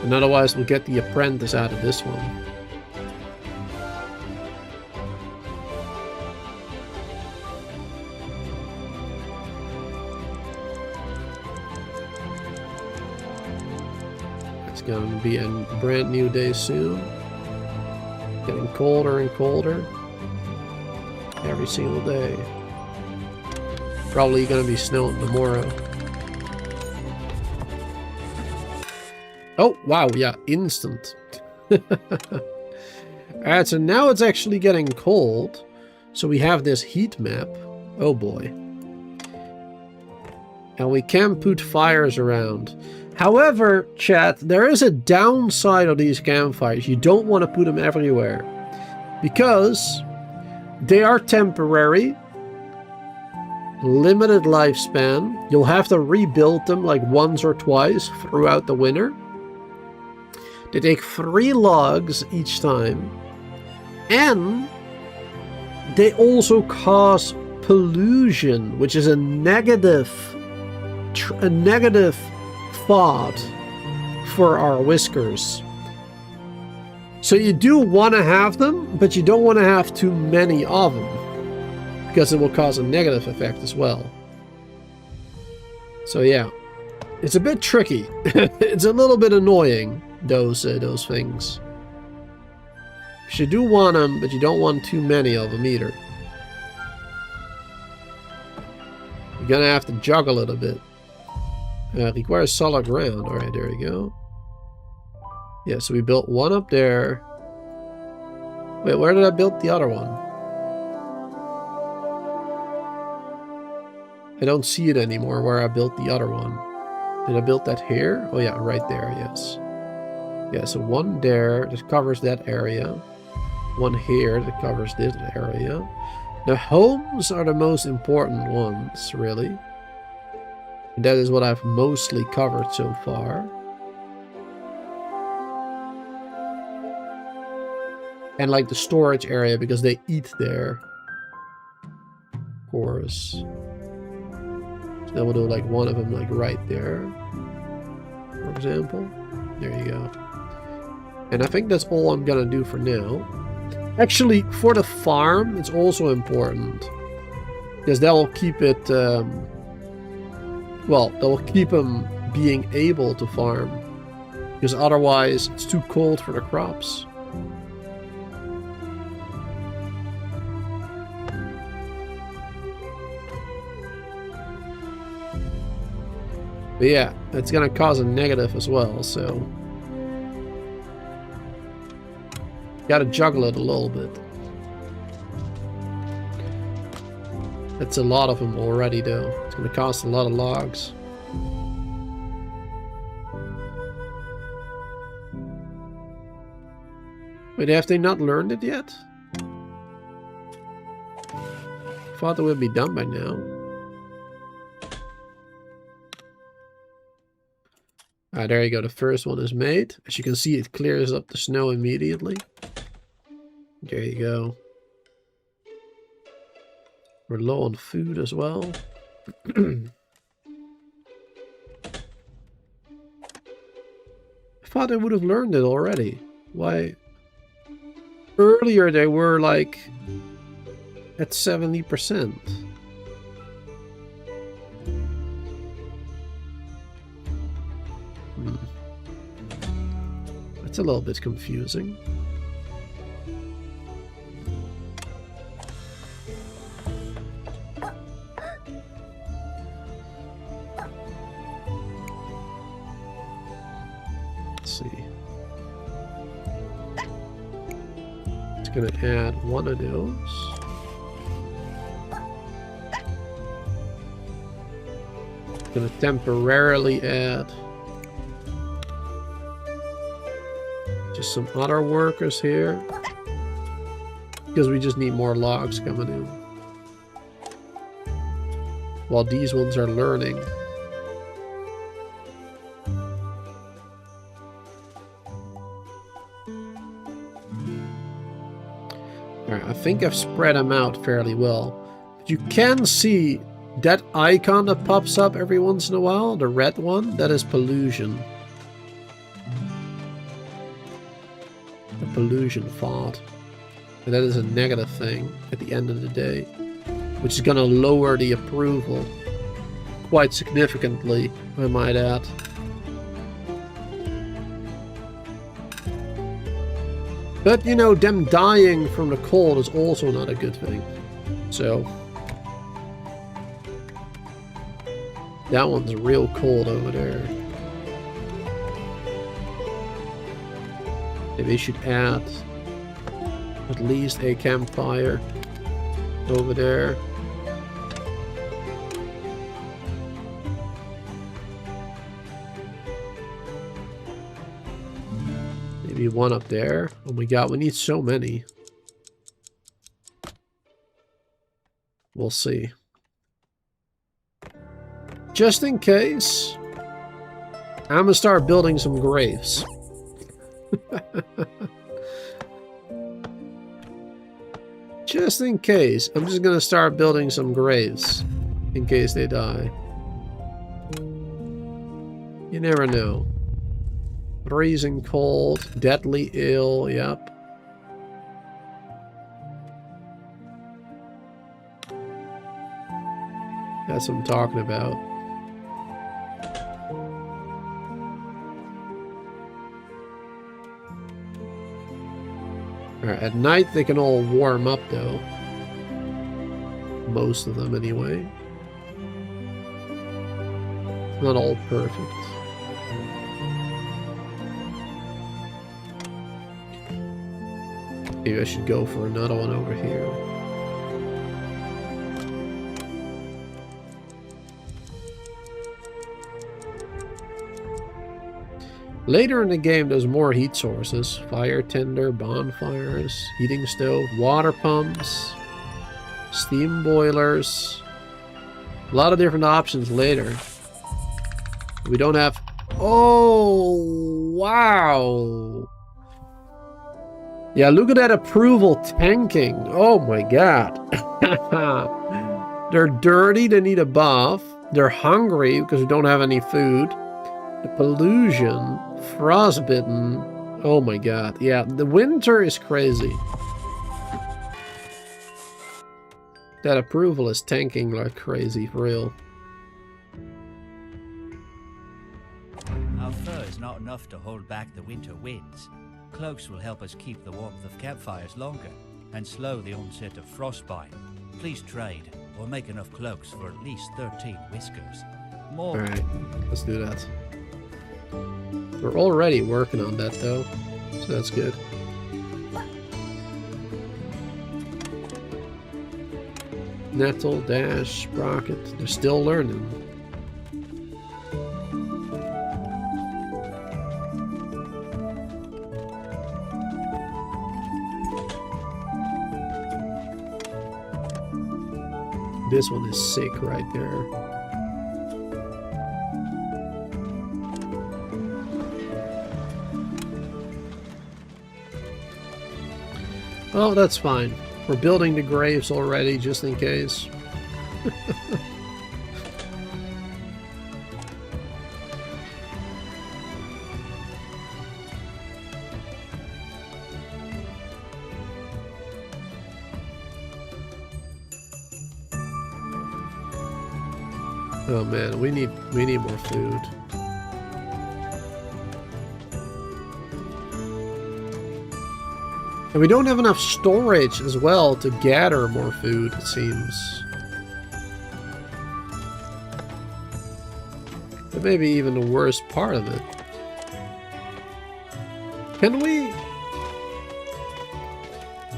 And otherwise we'll get the apprentice out of this one. gonna be a brand new day soon. Getting colder and colder. Every single day. Probably gonna be snowing tomorrow. Oh, wow, yeah, instant. Alright, so now it's actually getting cold. So we have this heat map. Oh boy. And we can put fires around. However, chat, there is a downside of these campfires. You don't want to put them everywhere. Because they are temporary. Limited lifespan. You'll have to rebuild them like once or twice throughout the winter. They take 3 logs each time. And they also cause pollution, which is a negative thought for our whiskers. So you do want to have them, but you don't want to have too many of them, because it will cause a negative effect as well. So yeah, it's a bit tricky. It's a little bit annoying, those things. You do want them, but you don't want too many of them either. You're gonna have to juggle it a bit. Requires solid ground. Alright, there we go. Yeah, so we built one up there. Wait, where did I build the other one? I don't see it anymore where I built the other one. Did I build that here? Oh yeah, right there, yes. Yeah, so one there that covers that area. One here that covers this area. The homes are the most important ones, really. And that is what I've mostly covered so far. And like the storage area, because they eat there. Of course. So then we'll do like one of them like right there. For example. There you go. And I think that's all I'm gonna do for now. Actually, for the farm, it's also important. Because that will keep it... well, that will keep them being able to farm. Because otherwise, it's too cold for the crops. But yeah, it's gonna cause a negative as well, so... Gotta juggle it a little bit. That's a lot of them already, though. It's gonna cost a lot of logs. Wait, have they not learned it yet? Thought it would be done by now. Ah, there you go. The first one is made. As you can see, it clears up the snow immediately. There you go. We're low on food as well. I thought I would have learned it already. Why? Earlier they were like at 70%. That's a little bit confusing. Let's see. It's gonna add one of those. Gonna temporarily add just some other workers here, because we just need more logs coming in while these ones are learning. Alright, I think I've spread them out fairly well, but you can see that icon that pops up every once in a while, the red one, that is pollution. The pollution thought. And that is a negative thing at the end of the day, which is going to lower the approval quite significantly, I might add. But, you know, them dying from the cold is also not a good thing. So... that one's real cold over there. Maybe we should add at least a campfire over there. Maybe one up there. Oh my god, we need so many. We'll see. Just in case, I'm gonna start building some graves. Just in case, I'm just gonna start building some graves in case they die. You never know. Freezing cold, deadly ill, yep. That's what I'm talking about. Alright, at night they can all warm up though. Most of them anyway. Not all perfect. Maybe I should go for another one over here. Later in the game, there's more heat sources. Fire tinder, bonfires, heating stove, water pumps, steam boilers. A lot of different options later. We don't have... oh, wow. Yeah, look at that approval tanking. Oh my god. They're dirty, they need a bath. They're hungry because we don't have any food. The pollution, frostbitten. Oh my god. Yeah, the winter is crazy. That approval is tanking like crazy, for real. Our fur is not enough to hold back the winter winds. Cloaks will help us keep the warmth of campfires longer and slow the onset of frostbite. Please trade or make enough cloaks for at least 13 whiskers. More. Alright, let's do that. We're already working on that though, so that's good. Nettle, Dash, Sprocket, they're still learning. This one is sick right there. Oh, that's fine. We're building the graves already, just in case. Oh man, we need more food. And we don't have enough storage as well to gather more food, it seems. That may be even the worst part of it. Can we...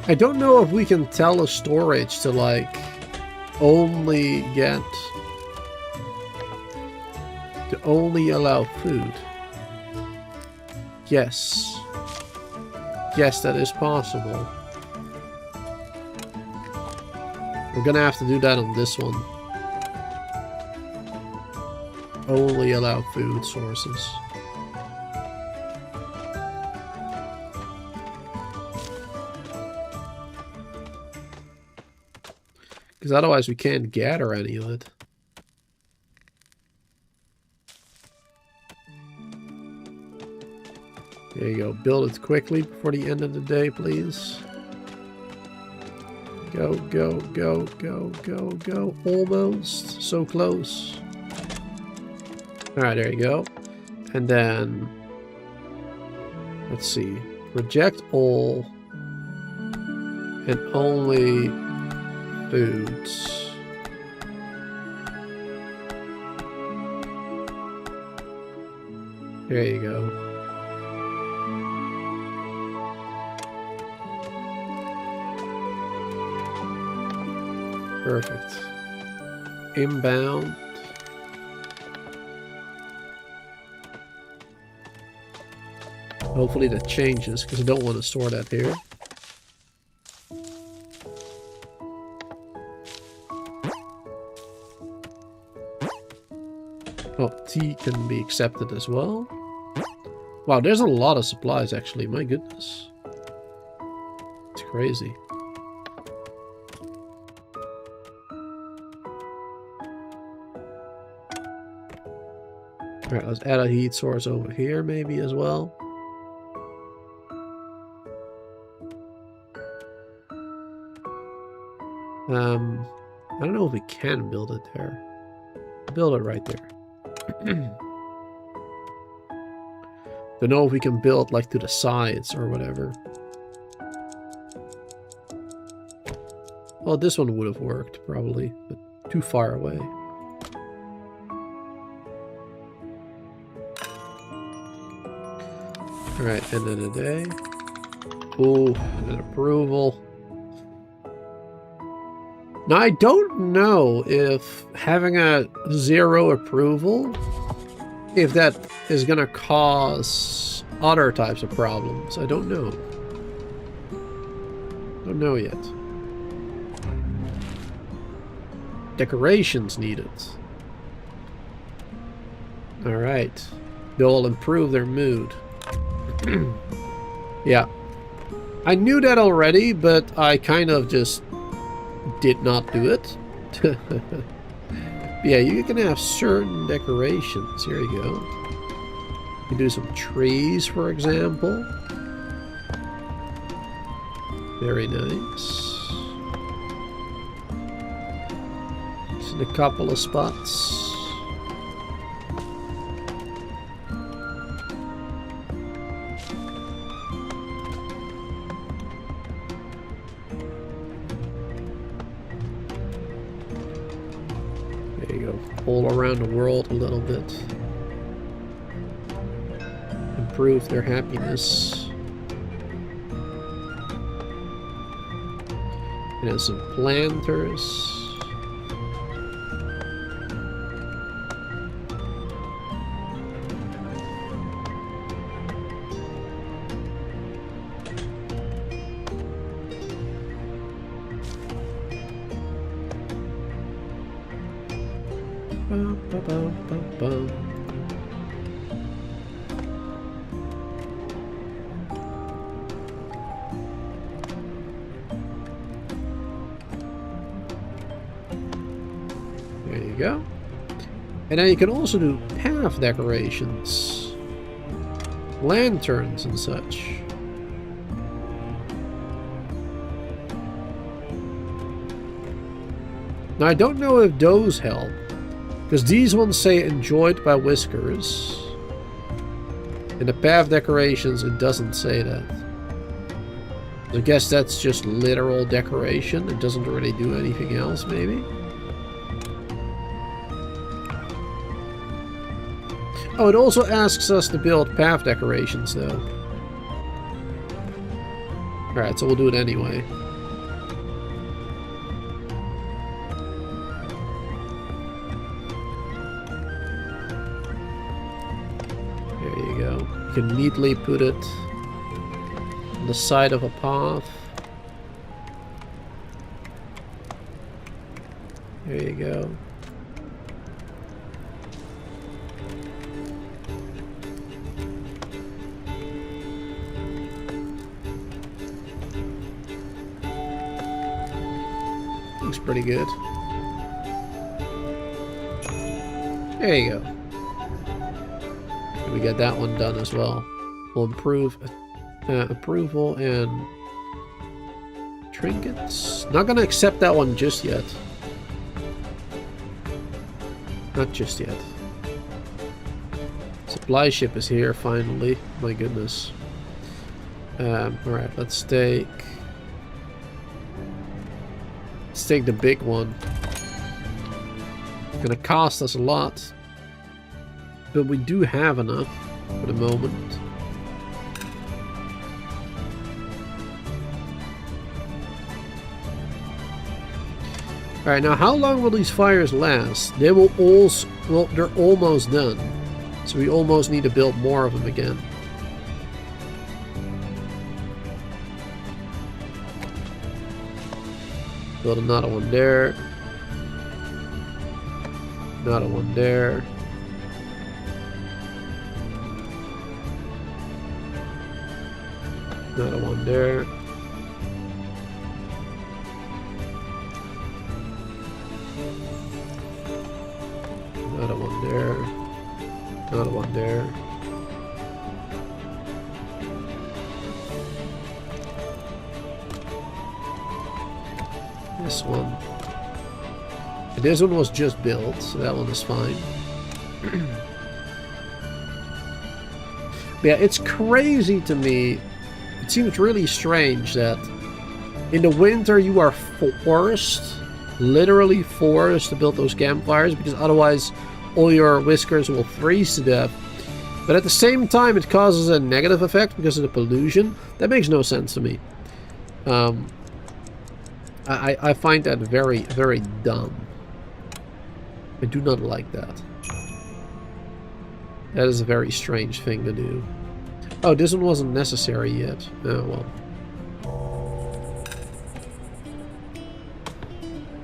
I don't know if we can tell a storage to, like, only get... to only allow food. Yes. Yes, that is possible. We're gonna have to do that on this one. Only allow food sources. Because otherwise we can't gather any of it. There you go. Build it quickly before the end of the day, please. Go, go, go, go, go, go. Almost. So close. Alright, there you go. And then... let's see. Reject all. And only foods. There you go. Perfect. Inbound. Hopefully that changes, because I don't want to store that here. Oh, tea can be accepted as well. Wow, there's a lot of supplies actually, my goodness. It's crazy. Alright, let's add a heat source over here maybe as well. I don't know if we can build it there. Build it right there. Don't know if we can build like to the sides or whatever. Well, this one would have worked probably, but too far away. Alright, end of the day. Ooh, an approval. Now, I don't know if having a 0 approval, if that is going to cause other types of problems. I don't know. Don't know yet. Decorations needed. Alright. They'll improve their mood. Yeah. I knew that already, but I kind of just did not do it. Yeah, you can have certain decorations. Here you go. You can do some trees, for example. Very nice. Just in a couple of spots. All around the world a little bit. Improve their happiness. And then some planters. There you go. And then you can also do path decorations. Lanterns and such. Now I don't know if those help. Because these ones say enjoyed by Whiskers. In the path decorations, it doesn't say that. I guess that's just literal decoration. It doesn't really do anything else, maybe. Oh, it also asks us to build path decorations, though. Alright, so we'll do it anyway. You can neatly put it on the side of a path. There you go. Looks pretty good. There you go. We got that one done as well. We'll improve approval and trinkets. Not gonna accept that one just yet. Not just yet. Supply ship is here finally. My goodness. Alright, let's take take the big one. It's gonna cost us a lot. But we do have enough for the moment. Alright, now how long will these fires last? They will also... Well, they're almost done. So we almost need to build more of them again. Build another one there. Another one there. Another one there. Another one there. Another one there. This one. And this one was just built, so that one is fine. Yeah, it's crazy to me. It seems really strange that in the winter you are forced, literally forced to build those campfires because otherwise all your whiskers will freeze to death. But at the same time it causes a negative effect because of the pollution. That makes no sense to me. I find that very, very dumb. I do not like that. That is a very strange thing to do. Oh, this one wasn't necessary yet. Oh, well.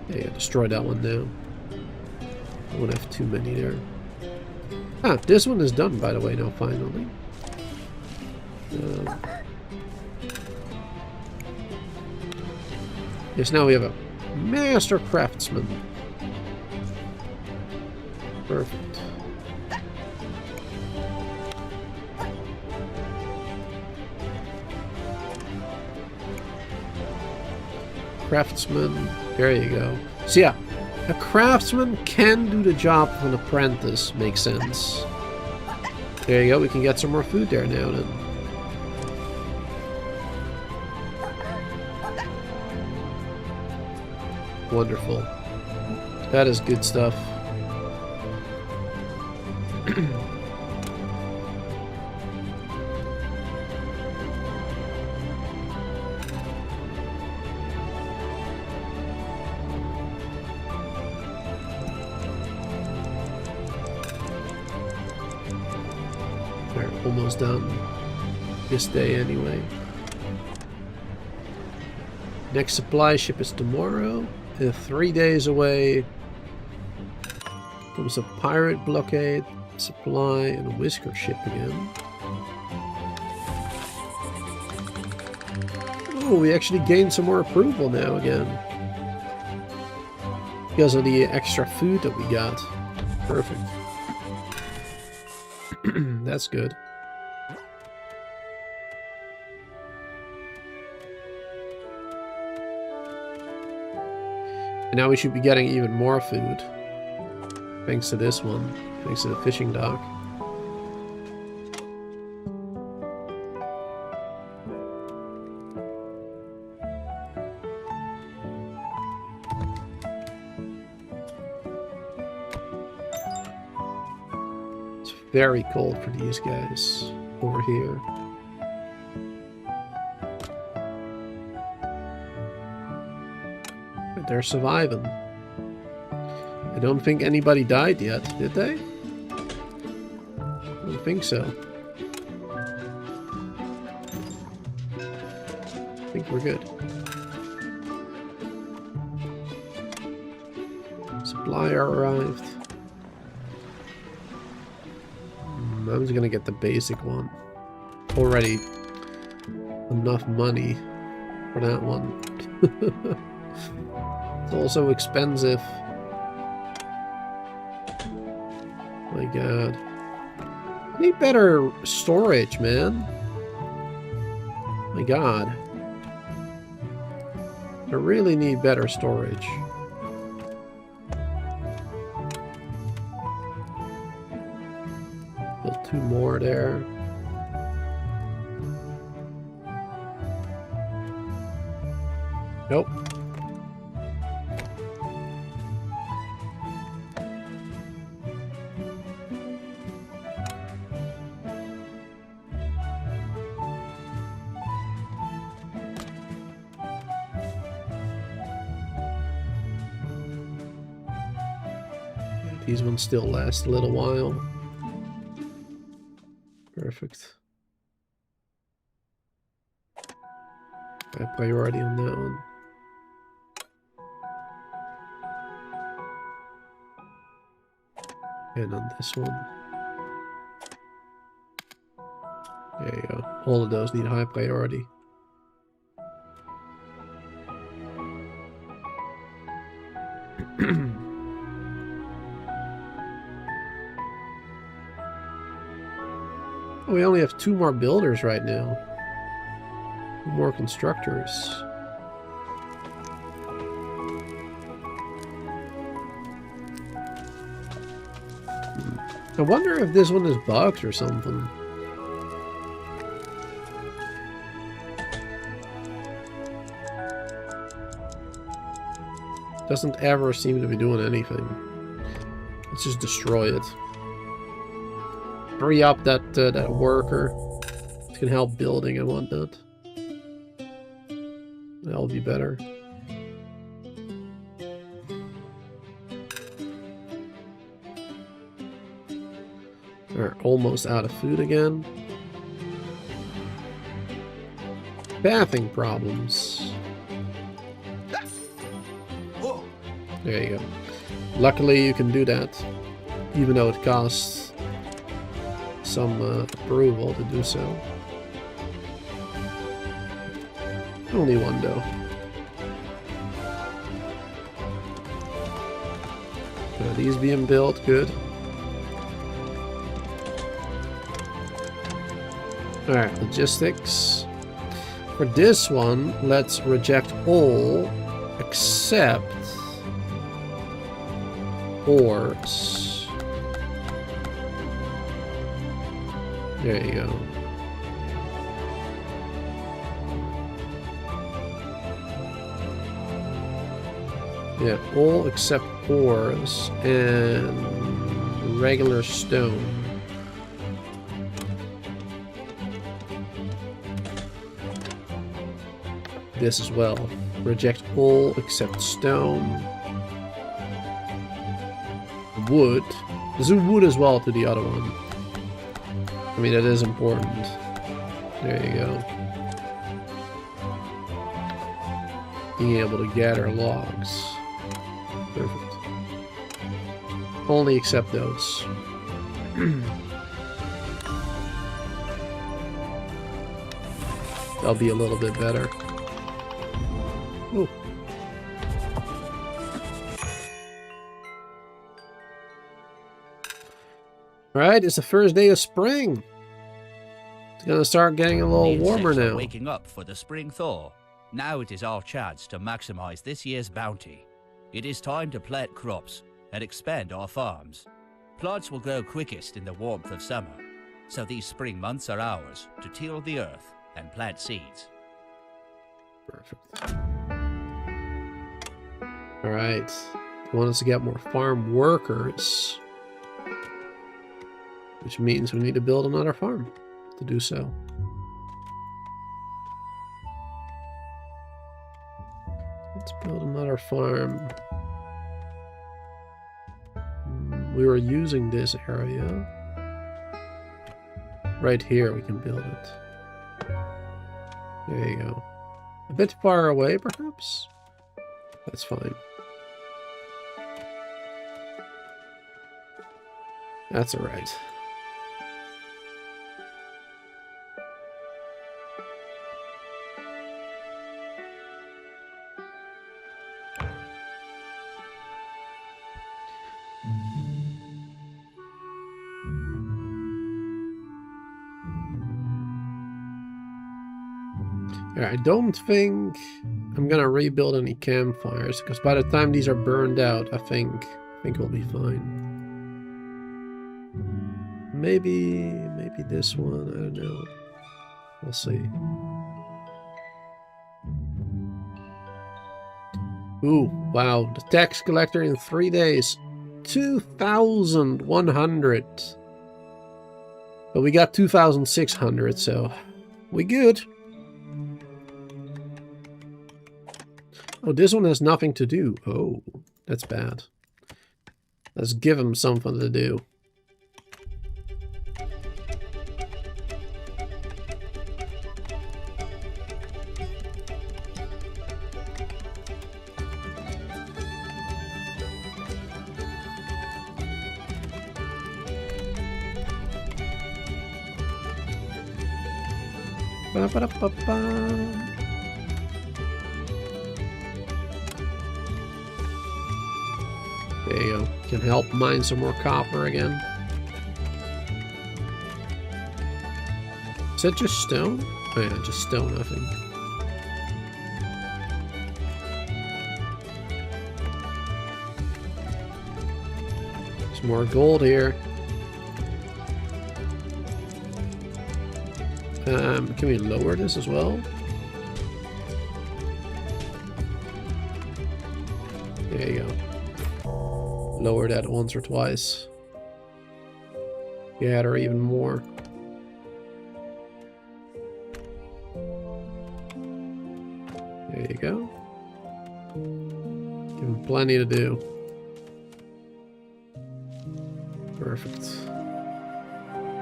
Yeah, destroy that one now. I won't have too many there. Ah, this one is done, by the way, now, finally. Yes, now we have a master craftsman. Perfect. Craftsman, there you go. So yeah, a craftsman can do the job of an apprentice, makes sense. There you go, we can get some more food there now then. Wonderful. That is good stuff. We're almost done this day anyway. Next supply ship is tomorrow. 3 days away comes a pirate blockade, supply, and a whisker ship again. Oh, we actually gained some more approval now again. Because of the extra food that we got. Perfect. That's good. And now we should be getting even more food. Thanks to this one. Thanks to the fishing dock. It's very cold for these guys over here. They're surviving. I don't think anybody died yet, did they? I don't think so. I think we're good. Supplier arrived. I'm just gonna get the basic one. Already enough money for that one. It's also expensive. My god. I need better storage, man. My god. I really need better storage. Build 2 more there. Nope. These ones still last a little while. Perfect. High priority on that one. And on this one. There you go. All of those need high priority. We only have 2 more builders right now. 2 more constructors. I wonder if this one is bugged or something. Doesn't ever seem to be doing anything. Let's just destroy it. Free up that that worker. It can help building and whatnot. That'll be better. We're almost out of food again. Bathing problems. There you go. Luckily you can do that, even though it costs some approval to do so. Only one though. These being built, good. Alright, logistics. For this one, let's reject all except ores. There you go. Yeah, all except ores and regular stone. This as well. Reject all except stone. Wood. Let's do wood as well to the other one. I mean, that is important. There you go. Being able to gather logs. Perfect. Only accept those. That'll be a little bit better. Ooh. Alright, it's the first day of spring. It's gonna start getting a little warmer now. Waking up for the spring thaw. Now it is our chance to maximize this year's bounty. It is time to plant crops and expand our farms. Plants will grow quickest in the warmth of summer, so these spring months are ours to till the earth and plant seeds. Perfect. Alright. I want us to get more farm workers. Which means we need to build another farm to do so. Let's build another farm. We were using this area. Right here we can build it. There you go. A bit far away, perhaps? That's fine. That's alright. I don't think I'm gonna rebuild any campfires, because by the time these are burned out, I think we'll be fine. Maybe this one, I don't know. We'll see. Ooh, wow, the tax collector in 3 days. 2,100. But we got 2,600, so we good. Oh, this one has nothing to do. Oh, that's bad. Let's give him something to do. Ba-ba-da-ba-ba. There you go. Can help mine some more copper again. Is that just stone? Oh yeah, just stone, I think. There's more gold here. Can we lower this as well? There you go. Lower that once or twice. Yeah, or even more. There you go. Give him plenty to do. Perfect.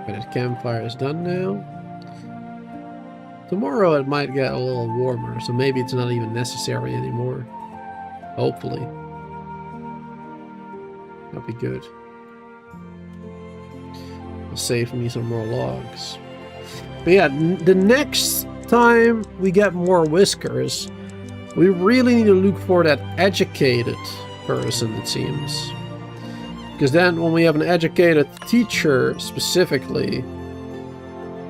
Okay, that campfire is done now. Tomorrow it might get a little warmer, so maybe it's not even necessary anymore. Hopefully. That'd be good. It'll save me some more logs. But yeah, the next time we get more whiskers, we really need to look for that educated person, it seems. Because then when we have an educated teacher specifically...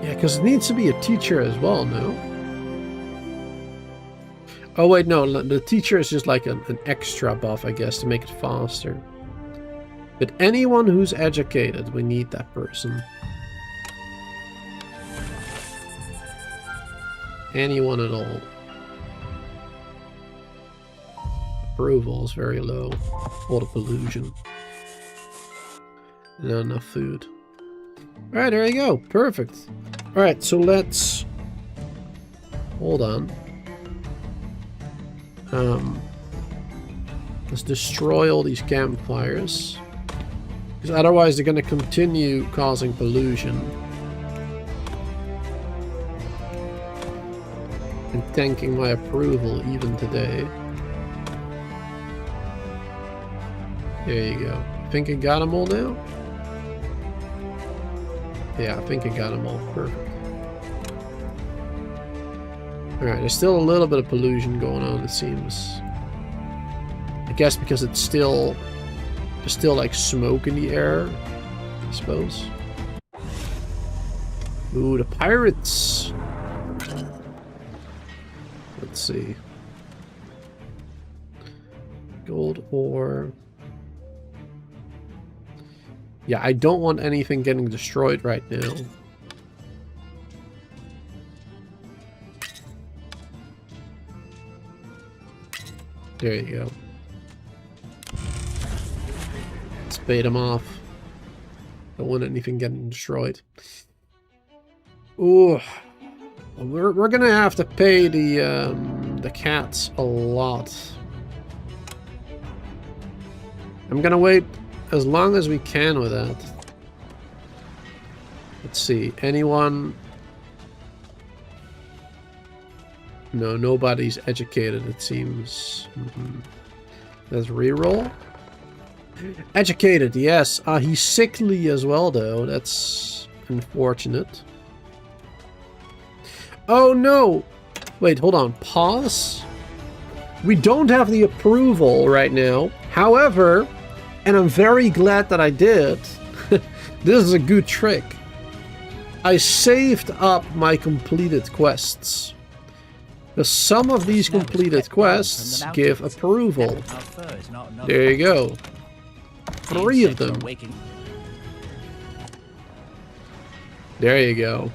Yeah, because it needs to be a teacher as well, no? Oh wait, no, the teacher is just like an extra buff, I guess, to make it faster. But anyone who's educated, we need that person. Anyone at all. Approval is very low. All the pollution. Not enough food. Alright, there you go. Perfect. Alright, so let's... Hold on. Let's destroy all these campfires. Because otherwise they're going to continue causing pollution. And tanking my approval even today. There you go. I think I got them all now? Yeah, I think I got them all. Perfect. Alright, there's still a little bit of pollution going on, it seems. I guess because there's still like smoke in the air, I suppose. Ooh, the pirates! Let's see. Gold ore. Yeah, I don't want anything getting destroyed right now. There you go. Let's bait them off. Don't want anything getting destroyed. Ooh. We're gonna have to pay the cats a lot. I'm gonna wait as long as we can with that. Let's see. Anyone? No, nobody's educated, it seems. Let's reroll. Educated, yes. He's sickly as well, though. That's unfortunate. Oh, no! Wait, hold on. Pause? We don't have the approval right now. However, and I'm very glad that I did, this is a good trick. I saved up my completed quests. Because some of these completed quests give approval. There you go. 3 of them. There you go.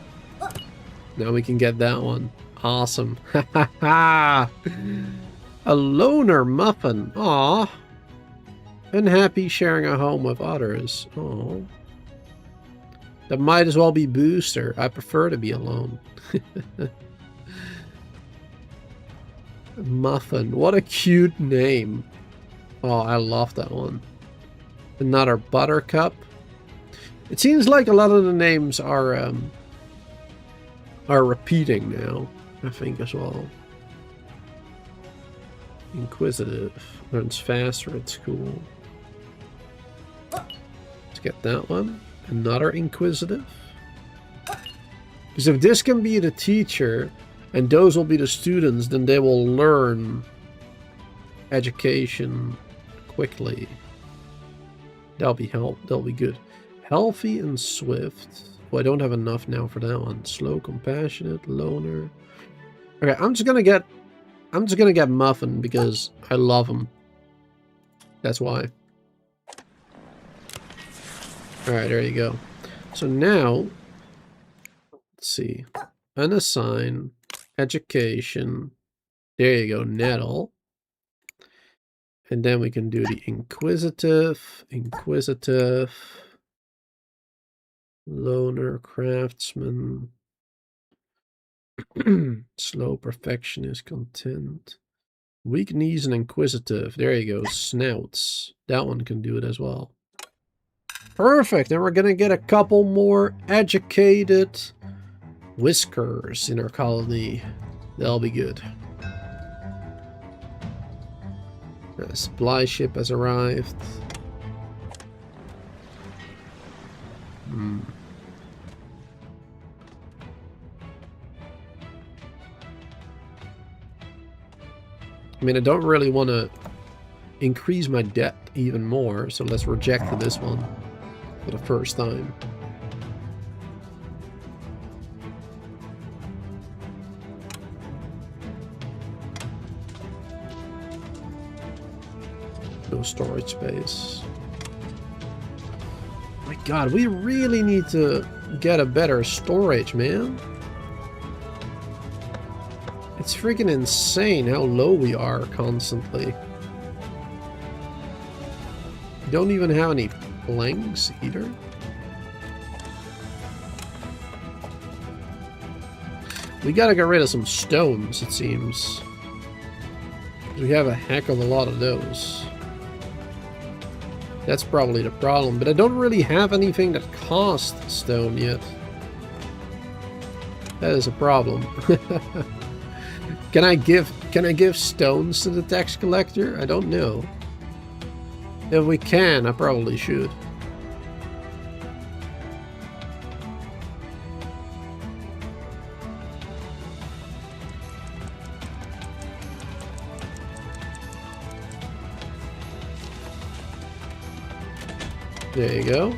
Now we can get that one. Awesome. A loner muffin. Aw. Unhappy sharing a home with others. Aw. That might as well be Booster. I prefer to be alone. Muffin. What a cute name. Oh, I love that one. Another Buttercup. It seems like a lot of the names are repeating now, I think, as well. Inquisitive. Learns faster at school. Let's get that one. Another Inquisitive. Because if this can be the teacher, and those will be the students, then they will learn education quickly. That'll be good. Healthy and swift. Oh, I don't have enough now for that one. Slow, compassionate, loner. Okay, I'm just gonna get Muffin because I love him. That's why. Alright, there you go. So now, let's see. Unassign, education. There you go, Nettle. And then we can do the Inquisitive, Loner, Craftsman, Slow, Perfectionist, Content, Weak Knees, and Inquisitive. There you go, Snouts. That one can do it as well. Perfect, and we're gonna get a couple more educated Whiskers in our colony. That'll be good. A supply ship has arrived. I mean, I don't really want to increase my debt even more, so let's reject this one for the first time. No storage space. My god, we really need to get a better storage, man. It's freaking insane how low we are constantly. We don't even have any planks either. We gotta get rid of some stones, it seems. We have a heck of a lot of those. That's probably the problem, but I don't really have anything that costs stone yet. That is a problem. Can I give stones to the tax collector? I don't know. If we can, I probably should. There you go.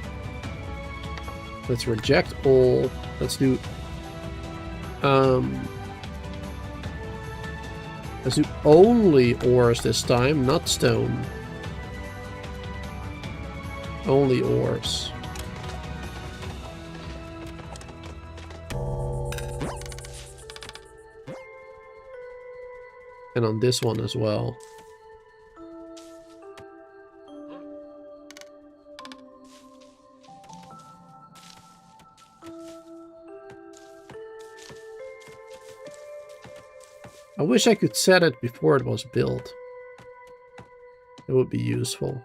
Let's reject all. Let's do only ores this time, not stone. Only ores. And on this one as well. I wish I could set it before it was built. It would be useful.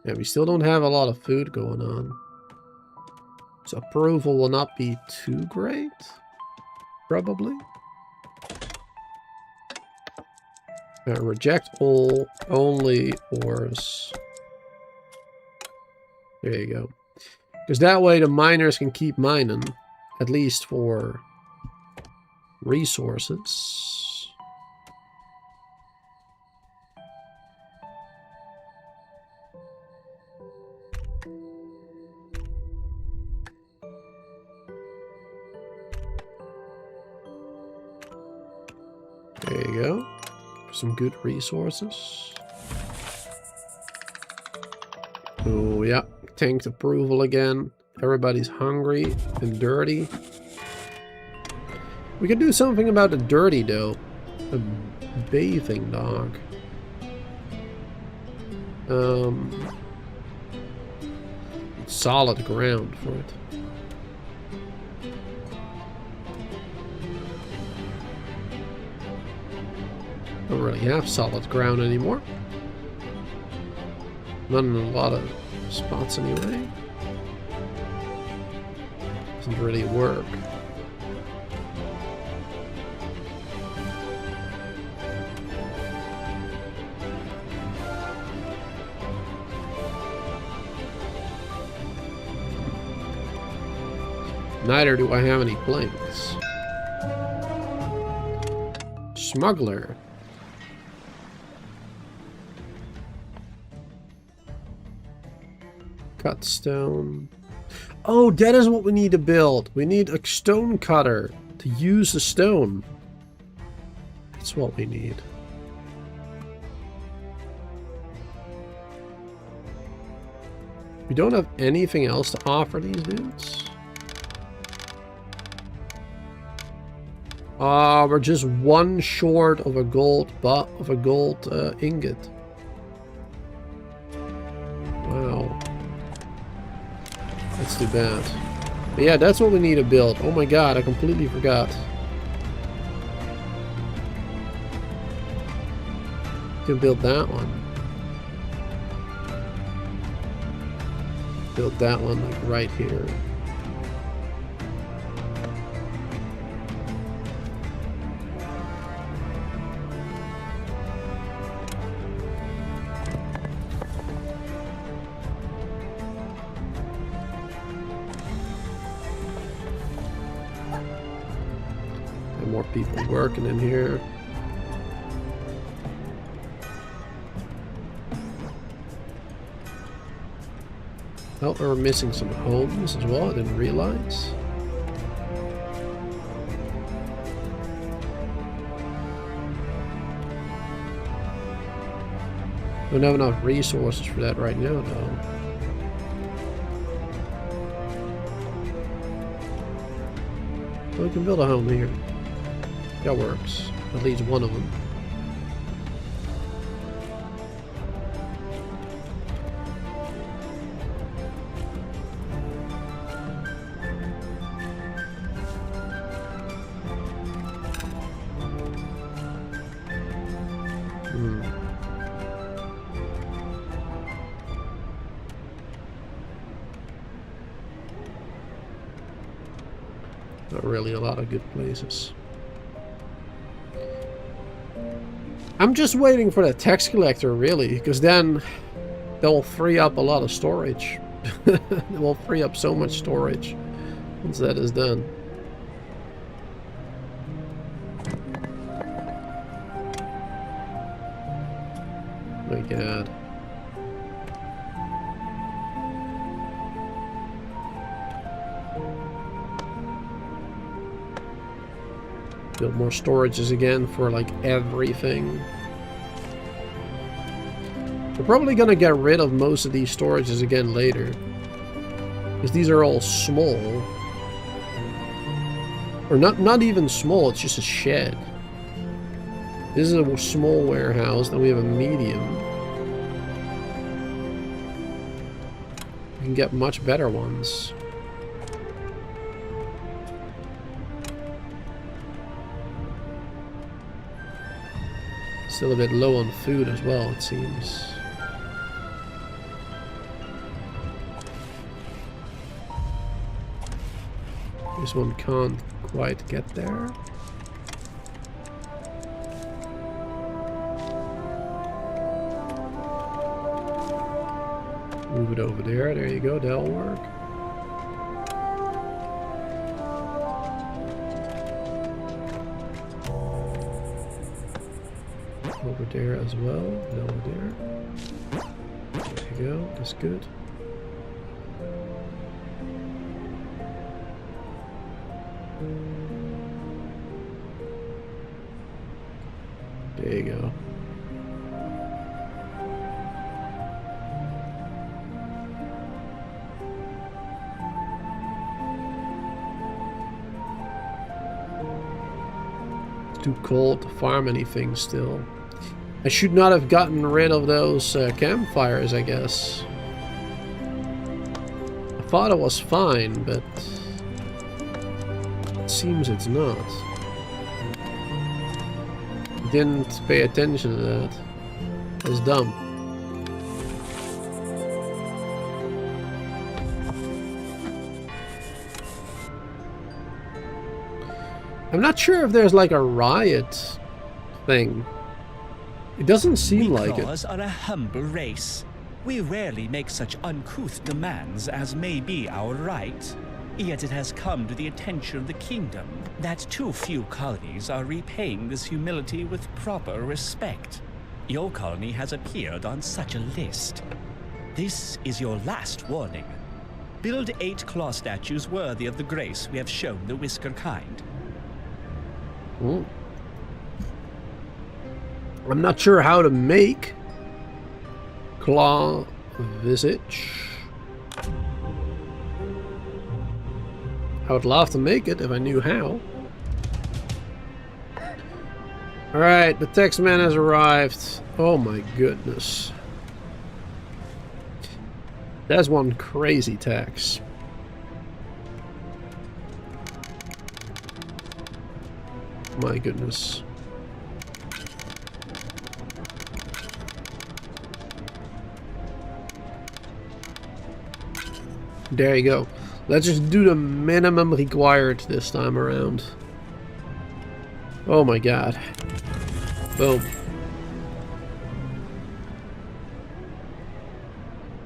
Yeah, we still don't have a lot of food going on. So approval will not be too great. Probably. Reject all, only ores. There you go. Because that way the miners can keep mining. At least for resources. There you go. Some good resources. Oh, yeah. Tanked approval again. Everybody's hungry and dirty. We could do something about the dirty, though. A bathing dog. Solid ground for it. Don't really have solid ground anymore. Not in a lot of spots anyway. Doesn't really work. Neither do I have any planks. Smuggler. Cut stone. Oh, that is what we need to build. We need a stone cutter to use the stone. That's what we need. We don't have anything else to offer these dudes. We're just one short of a gold ingot. Wow. That's too bad. But yeah, that's what we need to build. Oh my god, I completely forgot. You can build that one. Build that one like right here. More people working in here. Oh, we're missing some homes as well. I didn't realize. Don't have enough resources for that right now, though. Well, we can build a home here. That works. At least one of them. Not really a lot of good places. I'm just waiting for the tax collector, really, because then they'll free up a lot of storage. They will free up so much storage once that is done. My god. Build more storages again for like everything. We're probably gonna get rid of most of these storages again later, because these are all small, or not even small. It's just a shed. This is a small warehouse. Then we have a medium. We can get much better ones. Still a bit low on food as well, it seems. This one can't quite get there. Move it over there. There you go. That'll work. Over there as well. Over there. There you go. That's good. There you go. It's too cold to farm anything still. I should not have gotten rid of those campfires, I guess. I thought it was fine, but it seems it's not. Didn't pay attention to that. That was dumb. I'm not sure if there's like a riot thing. It doesn't seem like it. We are a humble race. We rarely make such uncouth demands as may be our right. Yet it has come to the attention of the kingdom that too few colonies are repaying this humility with proper respect. Your colony has appeared on such a list. This is your last warning. Build 8 claw statues worthy of the grace we have shown the Whisker kind. Ooh. I'm not sure how to make claw visage. I would love to make it if I knew how. Alright, the text man has arrived. Oh my goodness. That's one crazy tax. My goodness. There you go. Let's just do the minimum required this time around. Oh my god. Boom.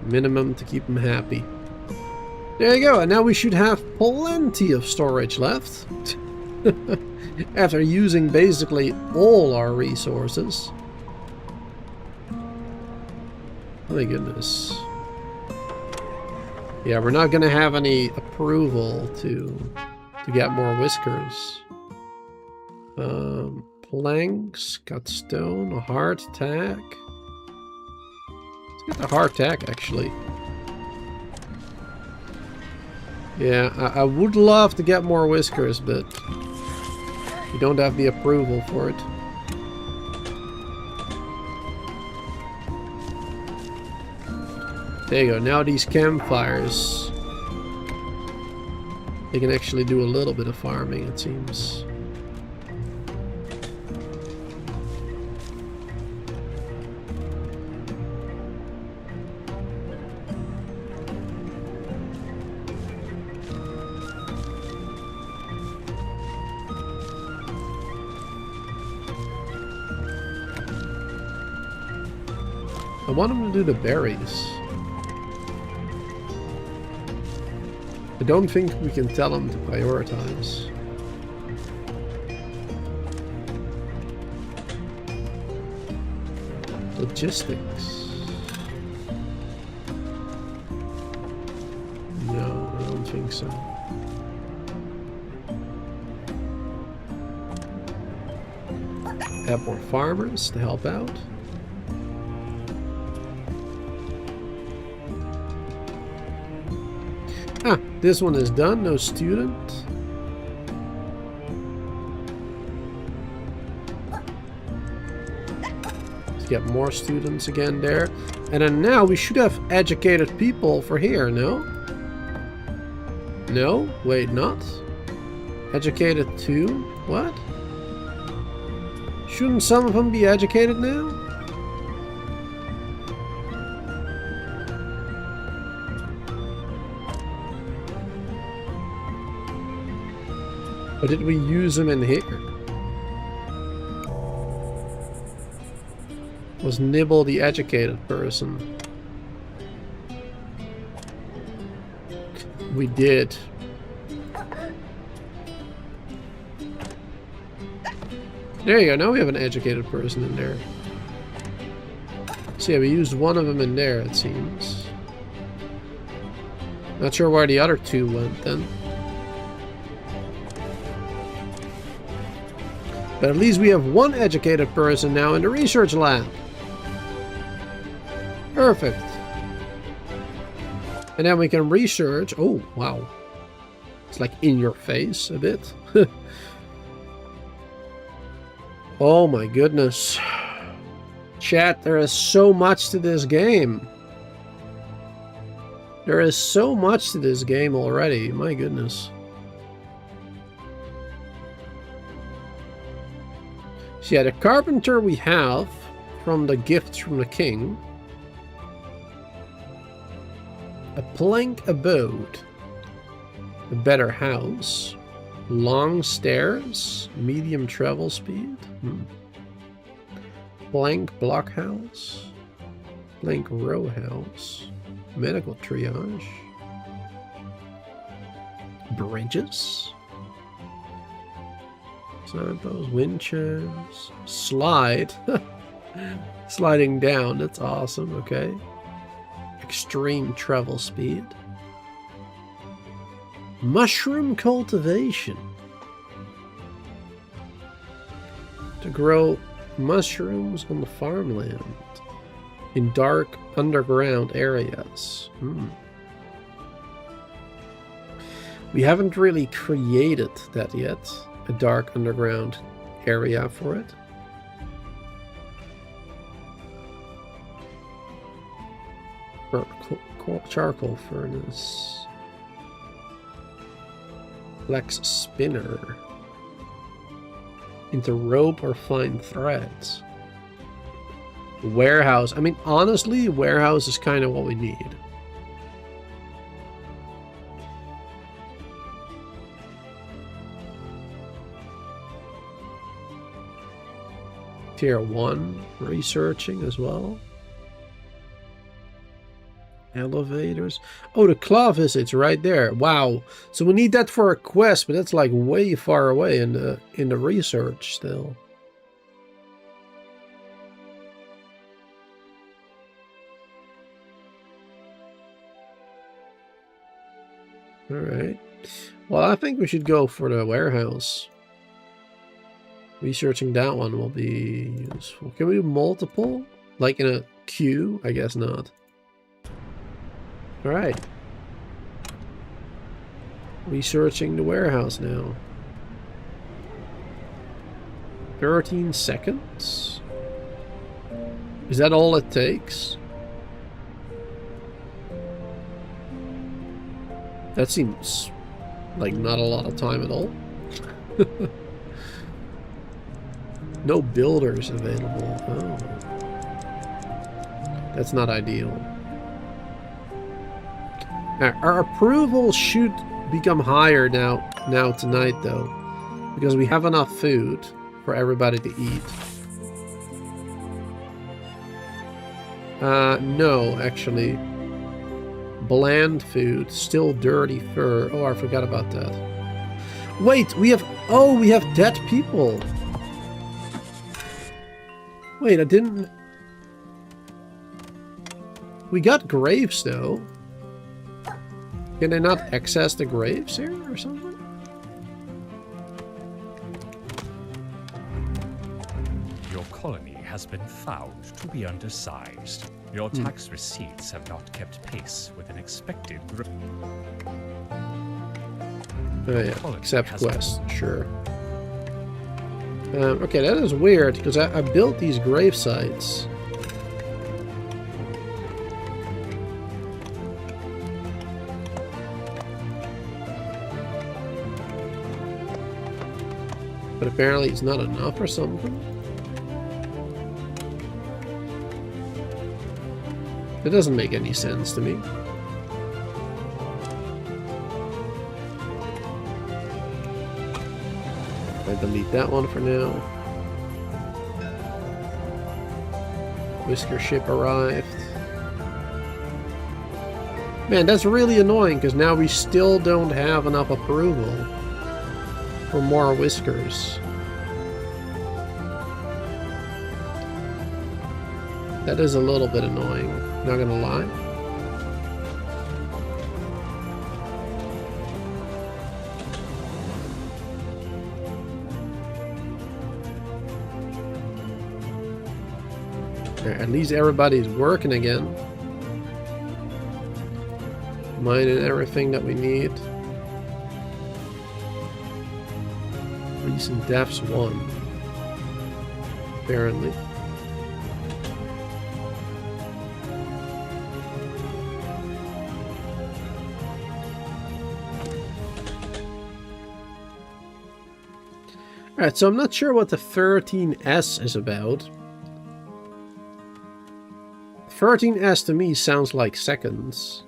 Minimum to keep them happy. There you go, and now we should have plenty of storage left. After using basically all our resources. My goodness. Yeah, we're not going to have any approval to get more whiskers. Planks, got stone, a heart attack. Let's get the heart attack, actually. Yeah, I would love to get more whiskers, but we don't have the approval for it. There you go, now these campfires, they can actually do a little bit of farming, it seems. I want them to do the berries. I don't think we can tell them to prioritize. Logistics. No, I don't think so. Have more farmers to help out. Ah, this one is done, no student. Let's get more students again there. And then now we should have educated people for here, no? No? Wait, not? Educated too? What? Shouldn't some of them be educated now? Or did we use them in here? Was Nibble the educated person? We did. There you go, now we have an educated person in there. So yeah, we used one of them in there, it seems. Not sure where the other two went then. But at least we have one educated person now in the research lab. Perfect. And then we can research. Oh, wow. It's like in your face a bit. Oh my goodness. Chat, there is so much to this game. There is so much to this game already. My goodness. So yeah, the carpenter we have from the gifts from the king. A plank abode. A better house. Long stairs, medium travel speed. Blank blockhouse, blank row house, medical triage, bridges, signposts, wind chimes, slide, sliding down. That's awesome. Okay, extreme travel speed. Mushroom cultivation. To grow mushrooms on the farmland in dark underground areas. We haven't really created that yet. A dark underground area for it. Charcoal furnace. Flex spinner. Into rope or fine threads. Warehouse. I mean, honestly, warehouse is kind of what we need. Tier 1 researching as well. Elevators. Oh, the claw visits right there. Wow. So we need that for a quest, but that's like way far away in the research still. All right. Well, I think we should go for the warehouse. Researching that one will be useful. Can we do multiple? Like in a queue? I guess not. Alright. Researching the warehouse now. 13 seconds? Is that all it takes? That seems like not a lot of time at all. No builders available. Oh. That's not ideal. Our approval should become higher now tonight, though, because we have enough food for everybody to eat. No, actually. Bland food, still dirty fur. Oh, I forgot about that. Wait, we have dead people. Wait, I didn't... We got graves, though. Can they not access the graves here or something? Your colony has been found to be undersized. Your tax receipts have not kept pace with an expected growth. Oh yeah, accept quest, sure. Okay, that is weird, because I built these grave sites. But apparently it's not enough or something. That doesn't make any sense to me. I delete that one for now. Whisker ship arrived. Man, that's really annoying because now we still don't have enough approval for more whiskers. That is a little bit annoying, not gonna lie. At least everybody's working again. Mining everything that we need. Recent deaths 1. Apparently. Alright, so I'm not sure what the 13S is about. 13S to me sounds like seconds.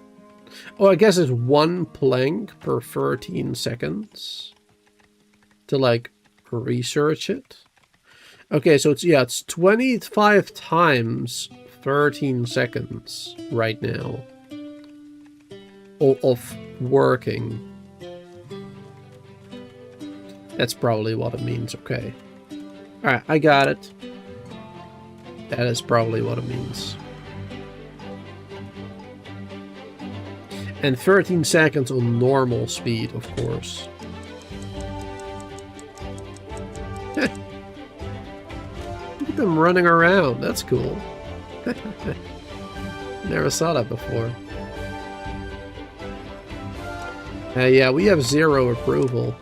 Oh, I guess it's 1 plank per 13 seconds. to like research it. Okay, so it's 25 times 13 seconds right now of working. That's probably what it means, okay. Alright, I got it. That is probably what it means. And 13 seconds on normal speed, of course. Look at them running around. That's cool. Never saw that before. Yeah, we have 0 approval.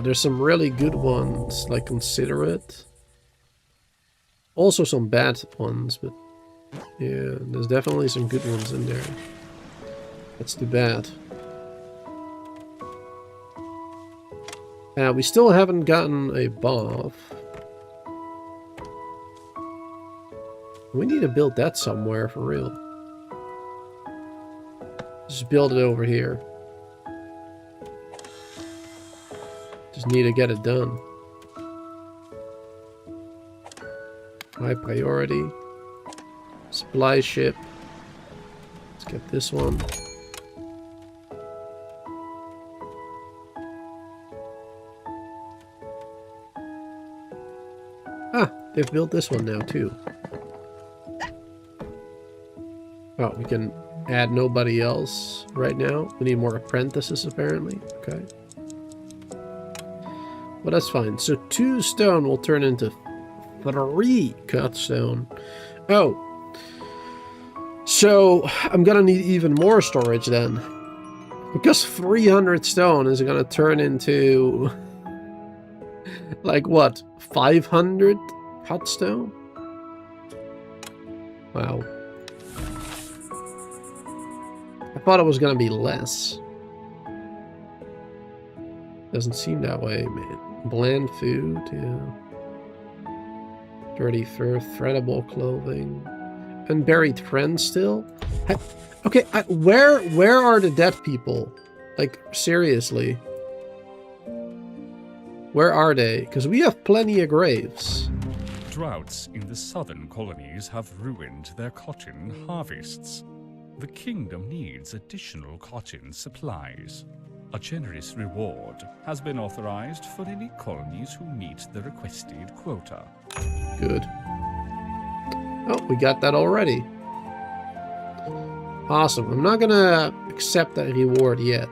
There's some really good ones, like considerate. Also some bad ones, but yeah, there's definitely some good ones in there. That's too bad. We still haven't gotten a bath. We need to build that somewhere for real. Just build it over here. Just need to get it done. High priority. Supply ship. Let's get this one. Ah, they've built this one now too. Oh, we can add nobody else right now. We need more apprentices apparently. Okay. But that's fine. So 2 stone will turn into 3 cut stone. Oh. So I'm gonna need even more storage then. Because 300 stone is gonna turn into like what? 500 cut stone? Wow. I thought it was gonna be less. Doesn't seem that way, man. Bland food, yeah. Dirty fur, threadable clothing. Unburied friends still? Okay, where are the dead people? Like, seriously. Where are they? Because we have plenty of graves. Droughts in the southern colonies have ruined their cotton harvests. The kingdom needs additional cotton supplies. A generous reward has been authorized for any colonies who meet the requested quota. Good. Oh, we got that already. Awesome. I'm not gonna accept that reward yet.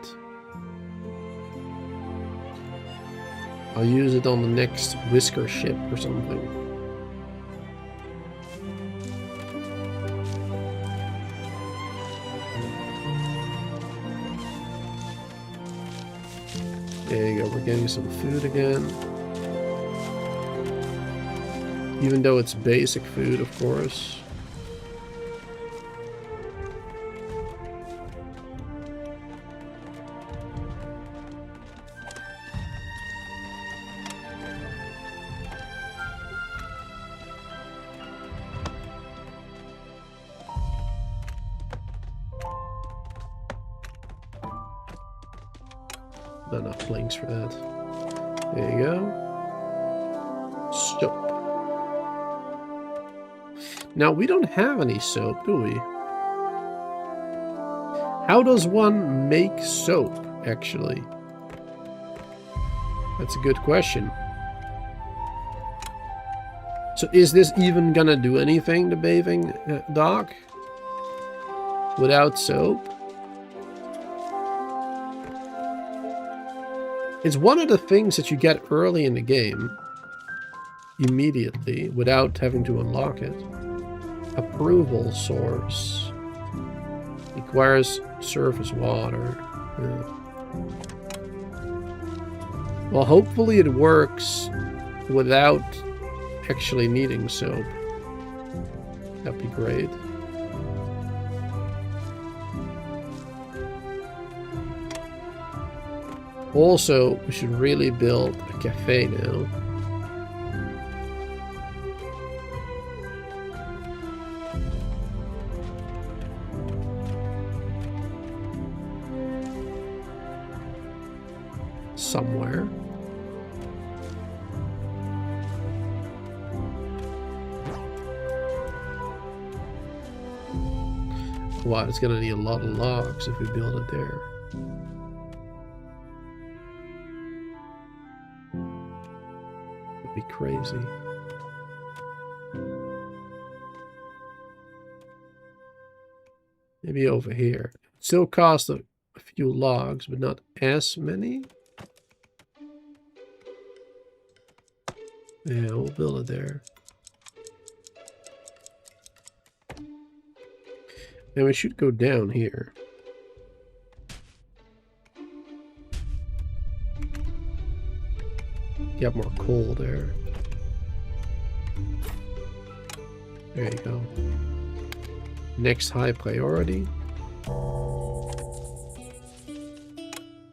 I'll use it on the next Whisker ship or something. There you go, we're getting some food again. Even though it's basic food, of course. Not enough planks for that. There you go. Soap. Now, we don't have any soap, do we? How does one make soap, actually? That's a good question. So is this even gonna do anything, the bathing dock? Without soap? It's one of the things that you get early in the game. Immediately, without having to unlock it. Approval source. Requires surface water. Yeah. Well, hopefully it works without actually needing soap. That'd be great. Also, we should really build a cafe now. somewhere. Wow, it's gonna need a lot of logs if we build it there. That'd be crazy. Maybe over here. Still cost a few logs, but not as many. Yeah, we'll build it there. And we should go down here. Get more coal there. There you go. Next high priority.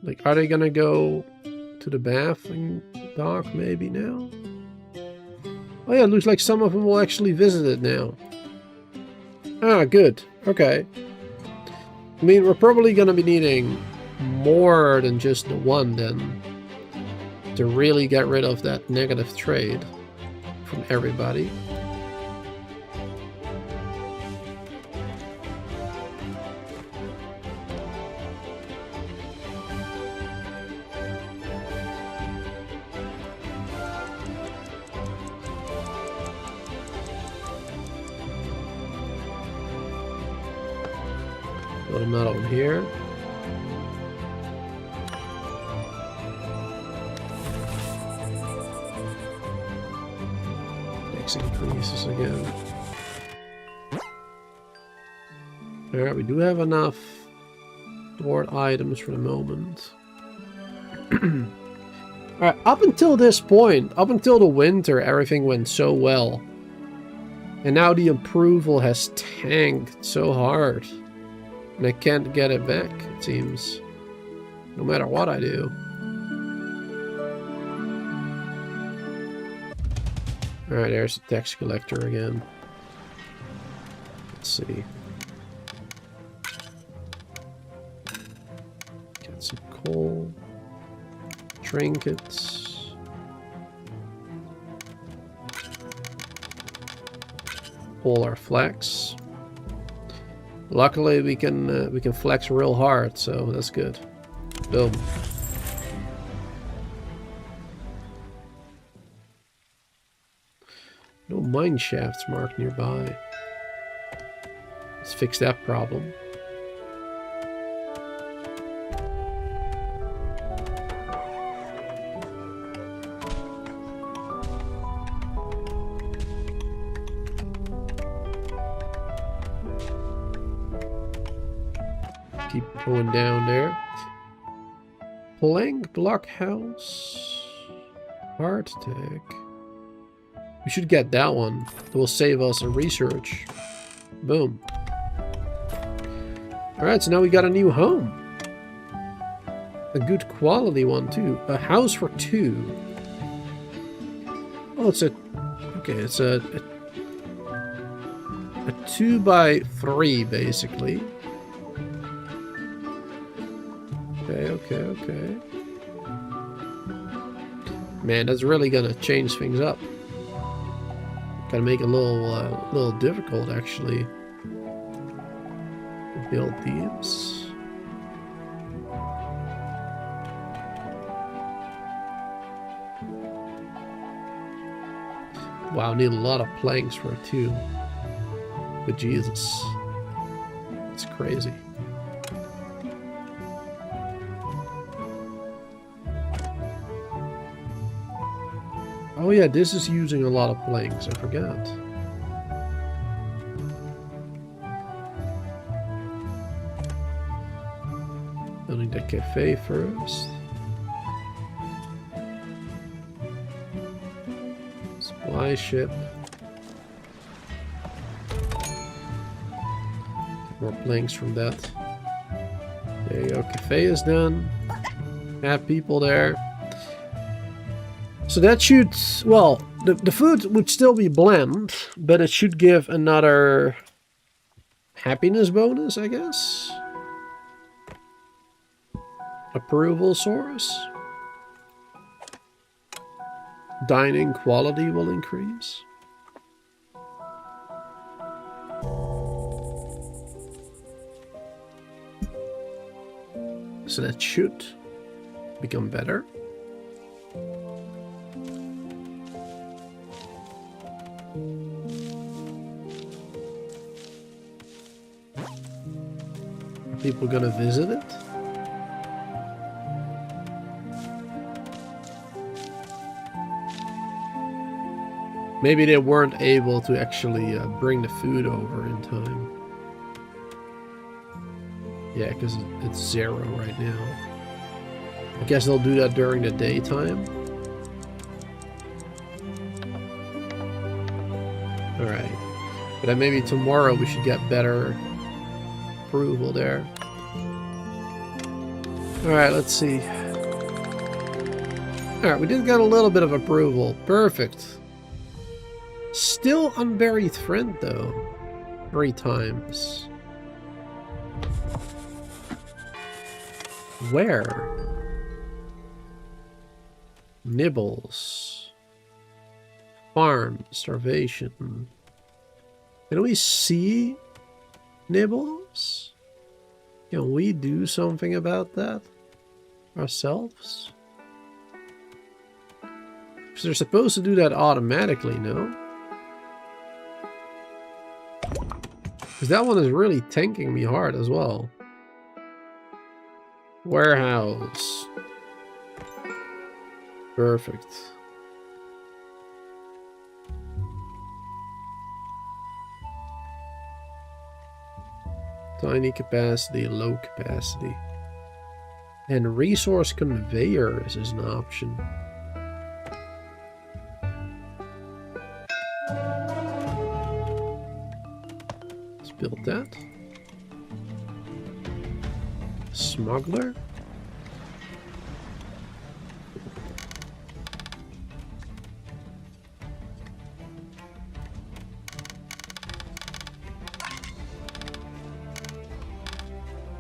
Like, are they gonna go to the bathing dock maybe now? Oh yeah, it looks like some of them will actually visit it now. Ah, good. Okay. I mean, we're probably gonna be needing more than just the one then to really get rid of that negative trade from everybody. Put another one here. X increases again. Alright, we do have enough stored items for the moment. Alright, up until this point, up until the winter, everything went so well. And now the approval has tanked so hard. And I can't get it back, it seems. No matter what I do. Alright, there's the tax collector again. Let's see. Get some coal. Trinkets. All our flax. Luckily, we can flex real hard, so that's good. Boom. No mine shafts marked nearby. Let's fix that problem. Keep going down there. Plank blockhouse. Heart attack. We should get that one. It will save us a research. Boom. Alright, so now we got a new home. A good quality one too. A house for 2. Oh, it's a... Okay, it's a 2x3 basically. Okay. Man, that's really gonna change things up. Gotta make it a little difficult actually. Build these. Wow, need a lot of planks for it too. But Jesus, it's crazy. Oh yeah, this is using a lot of planks, I forgot. Building the cafe first. Supply ship. Get more planks from that. There you go, cafe is done. Have people there. So that should, well, the food would still be bland, but it should give another happiness bonus, I guess. Approval source. Dining quality will increase. So that should become better. Are people gonna visit it? Maybe they weren't able to actually bring the food over in time. Yeah, because it's 0 right now. I guess they'll do that during the daytime. Alright. But then maybe tomorrow we should get better approval there. Alright, let's see. Alright, we did get a little bit of approval. Perfect. Still unburied friend though. 3 times. Where? Nibbles. Farm. Starvation. Can we see Nibbles? Can we do something about that ourselves? Because they're supposed to do that automatically, no? Because that one is really tanking me hard as well. Warehouse. Perfect. Tiny capacity, low capacity. And resource conveyors is an option. Let's build that. Smuggler?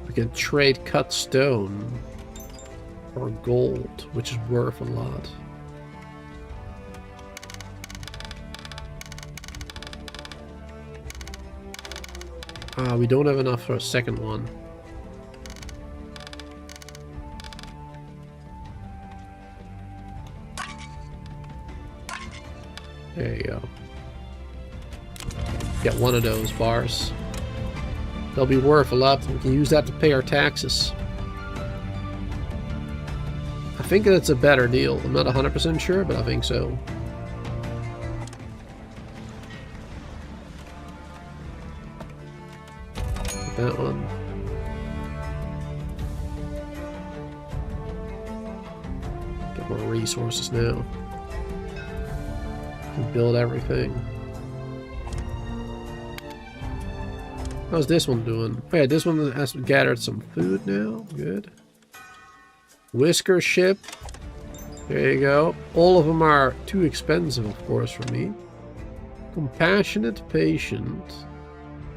We can trade cut stone for gold, which is worth a lot. Ah, we don't have enough for a second one. There you go. Get one of those bars. They'll be worth a lot. We can use that to pay our taxes. I think that's a better deal. I'm not 100% sure, but I think so. That one. Get more resources now. Can build everything. How's this one doing? Oh yeah, this one has gathered some food now. Good. Whisker ship. There you go. All of them are too expensive, of course, for me. Compassionate patient.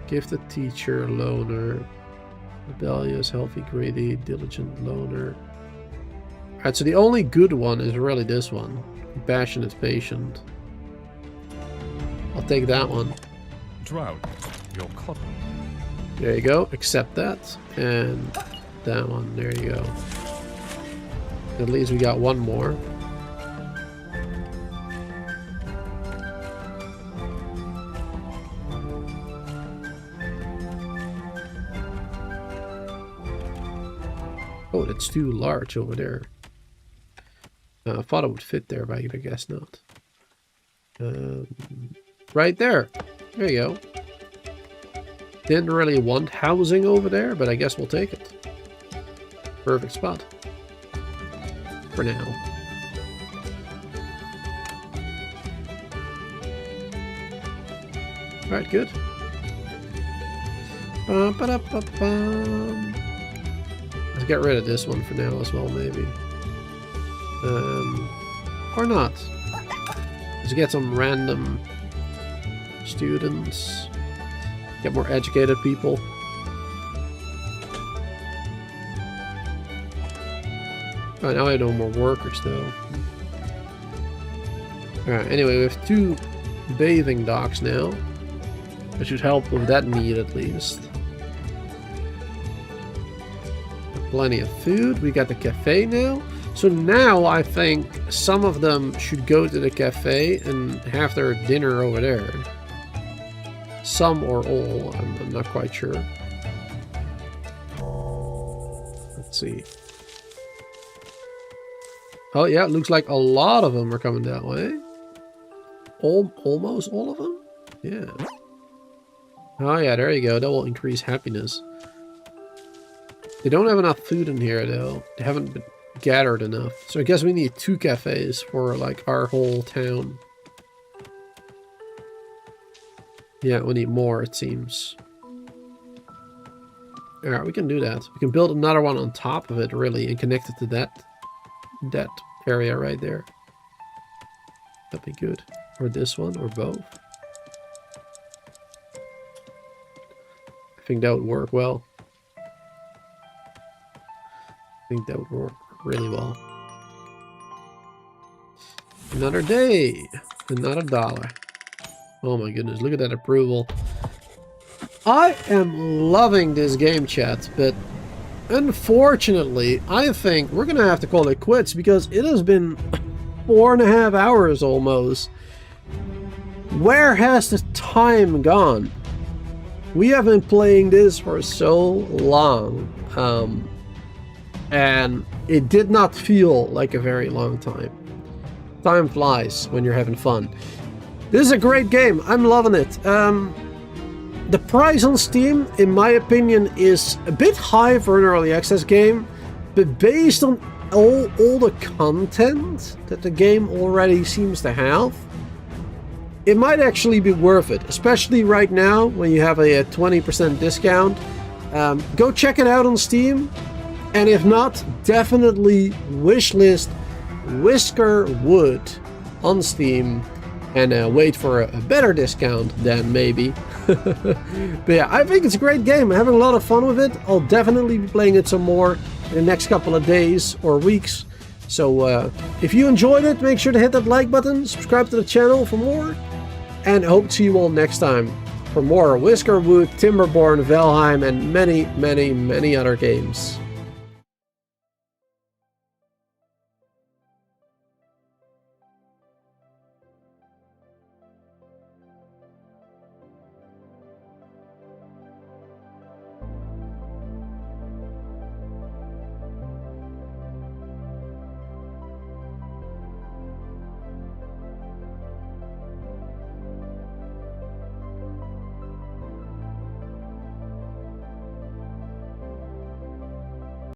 Gifted teacher, loner. Rebellious, healthy, greedy, diligent, loner. Alright, so the only good one is really this one. Compassionate patient. I'll take that one. Drought your cotton. There you go. Accept that. And that one. There you go. At least we got one more. Oh, it's too large over there. I thought it would fit there, but I guess not. Right there. There you go. Didn't really want housing over there, but I guess we'll take it. Perfect spot. For now. Alright, good. Let's get rid of this one for now as well, maybe. Or not. Let's get some random students. Get more educated people. Oh, now I know more workers though. Alright, anyway, we have 2 bathing docks now. That should help with that need at least. Plenty of food. We got the cafe now. So now I think some of them should go to the cafe and have their dinner over there. Some or all, I'm not quite sure. Let's see. Oh yeah, it looks like a lot of them are coming that way. Almost all of them? Yeah. Oh yeah, there you go. That will increase happiness. They don't have enough food in here though. They haven't been gathered enough. So I guess we need 2 cafes for like our whole town. Yeah, we need more it seems. Alright, we can do that. We can build another one on top of it really and connect it to that area right there. That'd be good. Or this one, or both. I think that would work well. I think that would work really well. Another day. Another dollar. Oh my goodness, look at that approval. I am loving this game, chat, but unfortunately, I think we're gonna have to call it quits because it has been 4.5 hours almost. Where has the time gone? We have been playing this for so long, and it did not feel like a very long time. Time flies when you're having fun. This is a great game. I'm loving it. The price on Steam, in my opinion, is a bit high for an early access game, but based on all the content that the game already seems to have, it might actually be worth it, especially right now when you have a 20% discount. Go check it out on Steam, and if not, definitely wishlist Whiskerwood on Steam and wait for a better discount then maybe. But yeah, I think it's a great game. I'm having a lot of fun with it. I'll definitely be playing it some more in the next couple of days or weeks. So if you enjoyed it, make sure to hit that like button, subscribe to the channel for more, and I hope to see you all next time for more Whiskerwood, Timberborn, Valheim, and many, many, many other games.